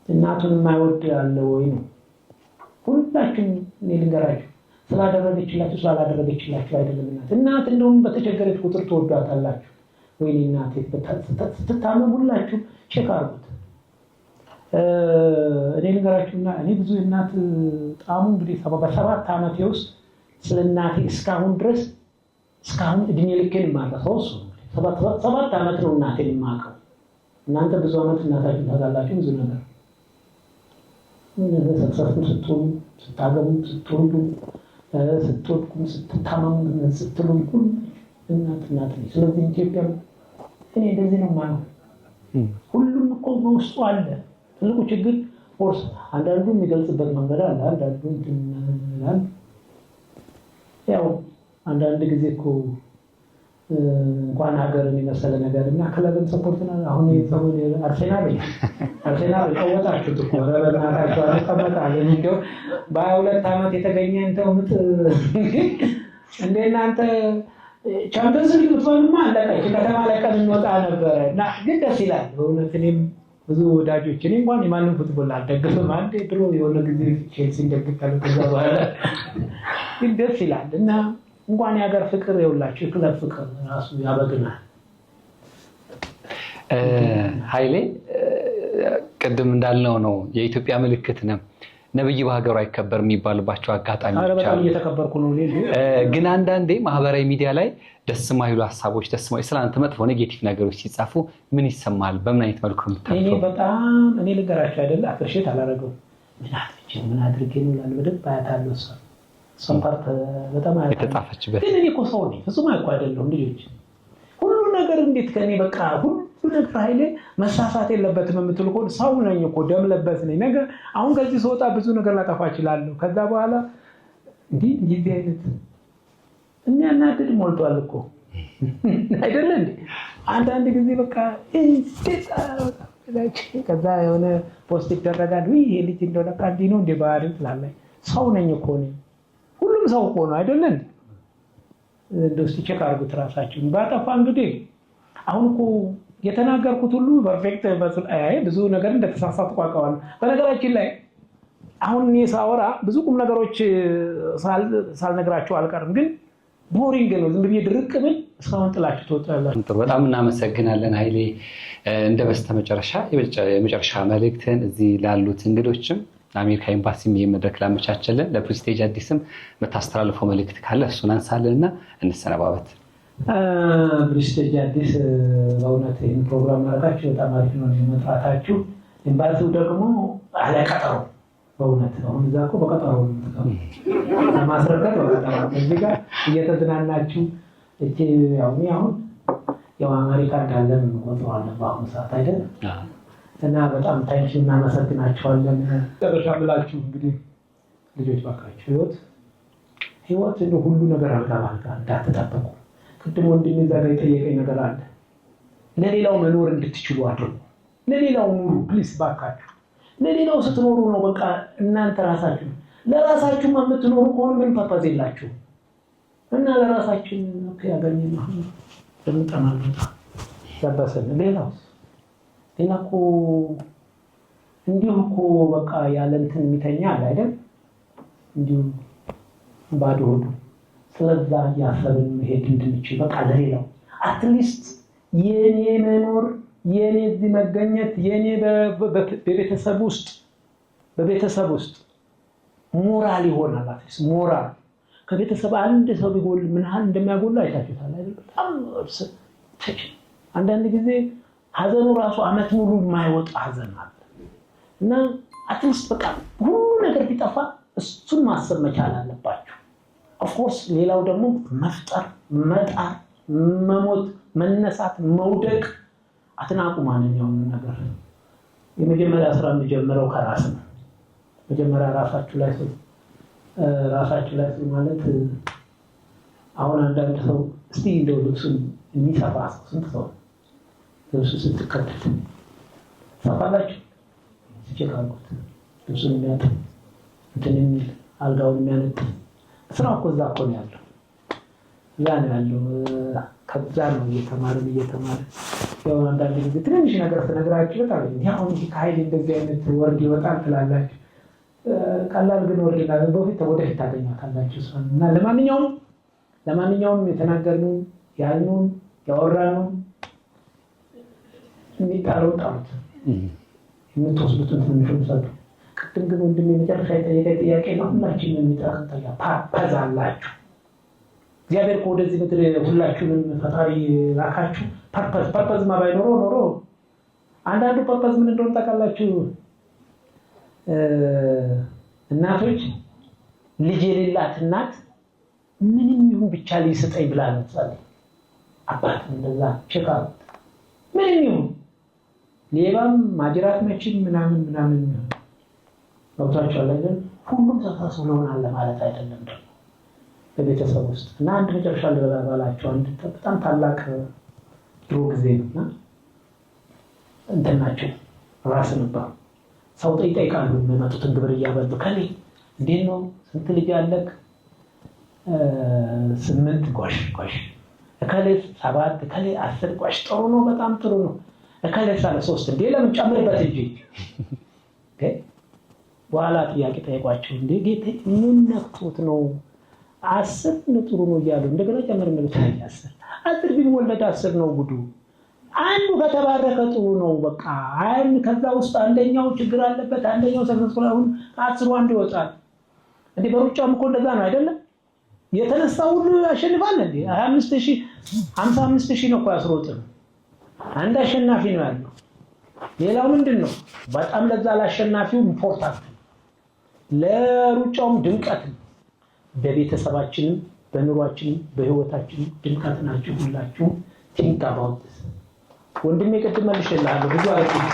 እናቱን የማይወድ አለ ወይ ነው ሁላችሁም እኔ ልንገራችሁ ስላላደረገችላችሁ አይደለም እናት እንደውም በተቸገረች ቁጥር ተወዷታላችሁ ወይ እናት ስትታመም ሁላችሁ ቼክ አድርጉት እኔ ልንገራችሁና እኔ ብዙ እናት ጣሙ እንግዲህ 7 ዓመቴ ውስጥ ስለናቴ እስካሁን ድረስ እስካሁን እድሜ ልኬን ማረሰው እሱ 7 ዓመት ነው እናቴን የማውቀው እናንተ ብዙ ዓመት እናታችሁን ታውቃላችሁ ብዙ ነገር ስትሰሩ ስታገቡ ስትወልዱ ስትወድቁም ስትታመሙ ስትሉም እናት ነው ስለዚህ ኢትዮጵያ እኔ እንደዚህ ነው ማለት ሁሉም እኮ በውስጡ አለ ትልቁ ችግር ፎርስ አንዳንዱ የሚገልጽበት መንገድ አለ አንዳንዱ እንትን ያው አንዳንድ ጊዜ እኮ እንኳን ሀገርን የመሰለ ነገር እና ክለብን ሰፖርት ነው አሁን የሰው አርሴናል ቀወጣችሁ እኮ ረበናታችሁ አልተቀመጣል እንደው በ22 ዓመት የተገኘ እንተው ምጥ እንደናንተ ቻምፒየንስ ሊግ ብትሆንማ አለቀች ከተማ ለቀን እንወጣ ነበር እና ግን ደስ ይላል በእውነት እኔም ብዙ ወዳጆች እኔ እንኳን የማንም ፉትቦል አልደግፍም አንዴ ድሮ የሆነ ጊዜ ቼልሲ እንደግፋለሁ ከዛ በኋላ ግን ደስ ይላል እና እንኳን የሀገር ፍቅር ይውላችሁ የክለብ ፍቅር ራሱ ያበግናል። ኃይሌ ቅድም እንዳልነው ነው የኢትዮጵያ ምልክት ነው። ነብይ በሀገሩ አይከበር የሚባልባቸው አጋጣሚዎች አሉ። እየተከበርኩ ነው። ግን አንዳንዴ ማህበራዊ ሚዲያ ላይ ደስ ማይሉ ሀሳቦች ስላንተ መጥፎ ኔጌቲቭ ነገሮች ሲጻፉ ምን ይሰማል? በምን አይነት መልኩ የምታልፈው? እኔ ልንገራችሁ አይደለ አፕሪሼት አላደረገውም። ምን አድርጌ ነው ላል በደንብ አያታለሁ። እሷን ፓርት በጣም የተጻፈችበት ግን እኔ እኮ ሰው ነኝ፣ ፍጹም እኮ አይደለሁም። ልጆች ሁሉ ነገር እንዴት ከኔ በቃ ሁሉ ነገር ኃይሌ መሳሳት የለበትም የምትል እኮ ሰው ነኝ እኮ ደም ለበስ ነኝ። ነገር አሁን ከዚህ ስወጣ ብዙ ነገር ላጠፋ እችላለሁ። ከዛ በኋላ እንዲህ አይነት የሚያናድድ ሞልቷል እኮ አይደለ እንዴ? አንዳንድ ጊዜ በቃ ከዛ የሆነ ፖስት ይደረጋል። ይሄ ልጅ እንደው ለካ እንዲህ ነው እንደ ባህሪ ትላለች። ሰው ነኝ እኮ ነኝ። ሁሉም ሰው እኮ ነው አይደለ እንዴ? እንደው እስቲ ቼክ አድርጉት ራሳችሁን። ባጠፋ እንግዲህ አሁን እኮ የተናገርኩት ሁሉ ፐርፌክት ብዙ ነገር እንደተሳሳትኩ አውቃለሁ። በነገራችን ላይ አሁን እኔ ሳወራ ብዙ ቁም ነገሮች ሳልነግራችሁ አልቀርም። ግን ቦሪንግ ነው። ዝም ብዬ ድርቅ ብል እስካሁን ጥላችሁ ትወጣላችሁ። በጣም እናመሰግናለን ኃይሌ። እንደ በስተመጨረሻ የመጨረሻ መልእክትን እዚህ ላሉት እንግዶችም ለአሜሪካ ኤምባሲም ይሄ መድረክ ላመቻቸልን ለፕሪስቴጅ አዲስም የምታስተላልፈው መልእክት ካለ እሱን አንሳለንና እንሰነባበት። ፕሪስቴጅ አዲስ በእውነት ይህን ፕሮግራም ማድረጋችሁ በጣም አሪፍ ነው። መጥራታችሁ ኤምባሲው ደግሞ አለቀጠሮ በእውነት አሁን እዛ እኮ በቀጠሮ ለማስረከብ በቀጠሮ እዚህ ጋር እየተዝናናችሁ አሁን ያው አሜሪካ እንዳለ እንቆጥረዋለን በአሁኑ ሰዓት አይደል? እና በጣም ታንኪ እናመሰግናቸዋለን። ጨረሻ ብላችሁ እንግዲህ ልጆች ባካችሁ ህይወት ሁሉ ነገር አልጋ ባልጋ እንዳትጠብቁ። ቅድም ወንድሜ እዛ ጋር የጠየቀኝ ነገር አለ። ለሌላው መኖር እንድትችሉ አድርጉ። ለሌላው ኑሩ ፕሊስ ባካችሁ። ለሌላው ስትኖሩ ነው በቃ እናንተ ራሳችሁ ለራሳችሁ የምትኖሩ ከሆነ ምን ፐርፐዝ የላችሁ እና ለራሳችን ያገኘን ነው እንጠናለን። ያባሰን ሌላ እኮ እንዲሁ እኮ በቃ ያለ እንትን የሚተኛ አለ አይደል? እንዲሁ ባዶ ሆዱ ስለዛ እያሰብን መሄድ እንድንችል በቃ ለሌላው አትሊስት የኔ መኖር የኔ እዚህ መገኘት የኔ በቤተሰብ ውስጥ ሞራል ይሆናል። አትሊስት ሞራል ከቤተሰብ አንድ ሰው ቢጎል ምን ያህል እንደሚያጎላ አይታችሁታል አይደል? በጣም አንዳንድ ጊዜ ሀዘኑ ራሱ አመት ሙሉ የማይወጣ ሀዘን አለ እና አትሊስት በቃ ሁሉ ነገር ቢጠፋ እሱን ማሰብ መቻል አለባችሁ። ኦፍኮርስ ሌላው ደግሞ መፍጠር፣ መጣር፣ መሞት፣ መነሳት፣ መውደቅ አትናቁ። ማንኛውም ነገር የመጀመሪያ ስራ የሚጀምረው ከራስ ነው። መጀመሪያ ራሳችሁ ላይ ማለት አሁን አንዳንድ ሰው እስቲ እንደው ልብሱን የሚሰፋ ሰው ስንት ሰው ልብሱ ስትቀደድ ሰፋላችሁ ሲጨቃቁት ልብሱን የሚያጥብ እንትን የሚል አልጋውን የሚያነጥ ስራው እኮ እዛ እኮ ነው ያለው። እዛ ነው ያለው። ከዛ ነው እየተማርን ያው አንዳንድ ጊዜ ትንሽ ነገር ስነግራችሁ በጣም ያው እንጂ ከኃይል እንደዚህ አይነት ወርድ ይወጣል ትላላችሁ። ቀላል ግን ወርድ ላይ በፊት ወደፊት ታገኛታላችሁ። እና ለማንኛውም የተናገርነው ያልነው ያወራነው የሚጣለው ጣሉት የምትወስዱትን ትንሽ ሰጡ። ቅድም ግን ወንድሜ መጨረሻ የጠየቀኝ ጥያቄ ነው። ሁላችንም የሚጠቅም ፐርፐዝ አላችሁ። እግዚአብሔር እኮ ወደዚህ ምድር ሁላችሁንም ፈጣሪ ላካችሁ ፐርፐዝማ ባይኖረው ኖሮ አንዳንዱ ፐርፐዝ ምን እንደሆነ ታውቃላችሁ? እናቶች ልጅ የሌላት እናት ምንም ይሁን ብቻ ልጅ ስጠኝ ብላ ነው። አባት እንደዛ ቸካ ምንም ይሁን ሌባም ማጅራት መችም ምናምን ወጣቻለ አይደል? ሁሉም ተሳስቦ ይሆናል ማለት አይደለም ደግሞ በቤተሰብ ውስጥ እና አንድ መጨረሻ ለባላቸው አንድ በጣም ታላቅ ድሮ ጊዜ ነውና እንትናቸው ራስ ነበር ሰው ጠይቃሉ የሚመጡትን ግብር እያበሉ ከሌ እንዴት ነው ስንት ልጅ አለክ? 8 ጎሽ ከሌ 7 ከሌ 10 ጎሽ ጥሩ ነው በጣም ጥሩ ነው። ከሌ 3 እንዴ ለምን ጨምርበት እንጂ በኋላ ጥያቄ ጠይቋቸው እንዴ ጌታ ምን ነክቶት ነው 10 ነው ጥሩ ነው እያሉ እንደገና ጨመርን ነው 10 ቢወለድ 10 ነው ጉዱ። አንዱ ከተባረከ ጥሩ ነው በቃ። ከዛ ውስጥ አንደኛው ችግር አለበት አንደኛው ሰክሰስፉል አሁን 10 አንዱ ይወጣል። እንዴ በሩጫም እኮ እንደዛ ነው አይደለም? የተነሳው ሁሉ ያሸንፋል እንዴ? 25000 55000 ነው እኮ ያስሮጥም። አንድ አሸናፊ ነው ያለው። ሌላው ምንድነው? በጣም ለዛ ለአሸናፊው ኢምፖርታንት ለሩጫውም ድምቀት በቤተሰባችንም በኑሯችንም በህይወታችንም ድምቀት ናችሁ ሁላችሁ። ቲንክ አባውት ወንድሜ ቅድም መልሼልሃለሁ ብዙ አይደለም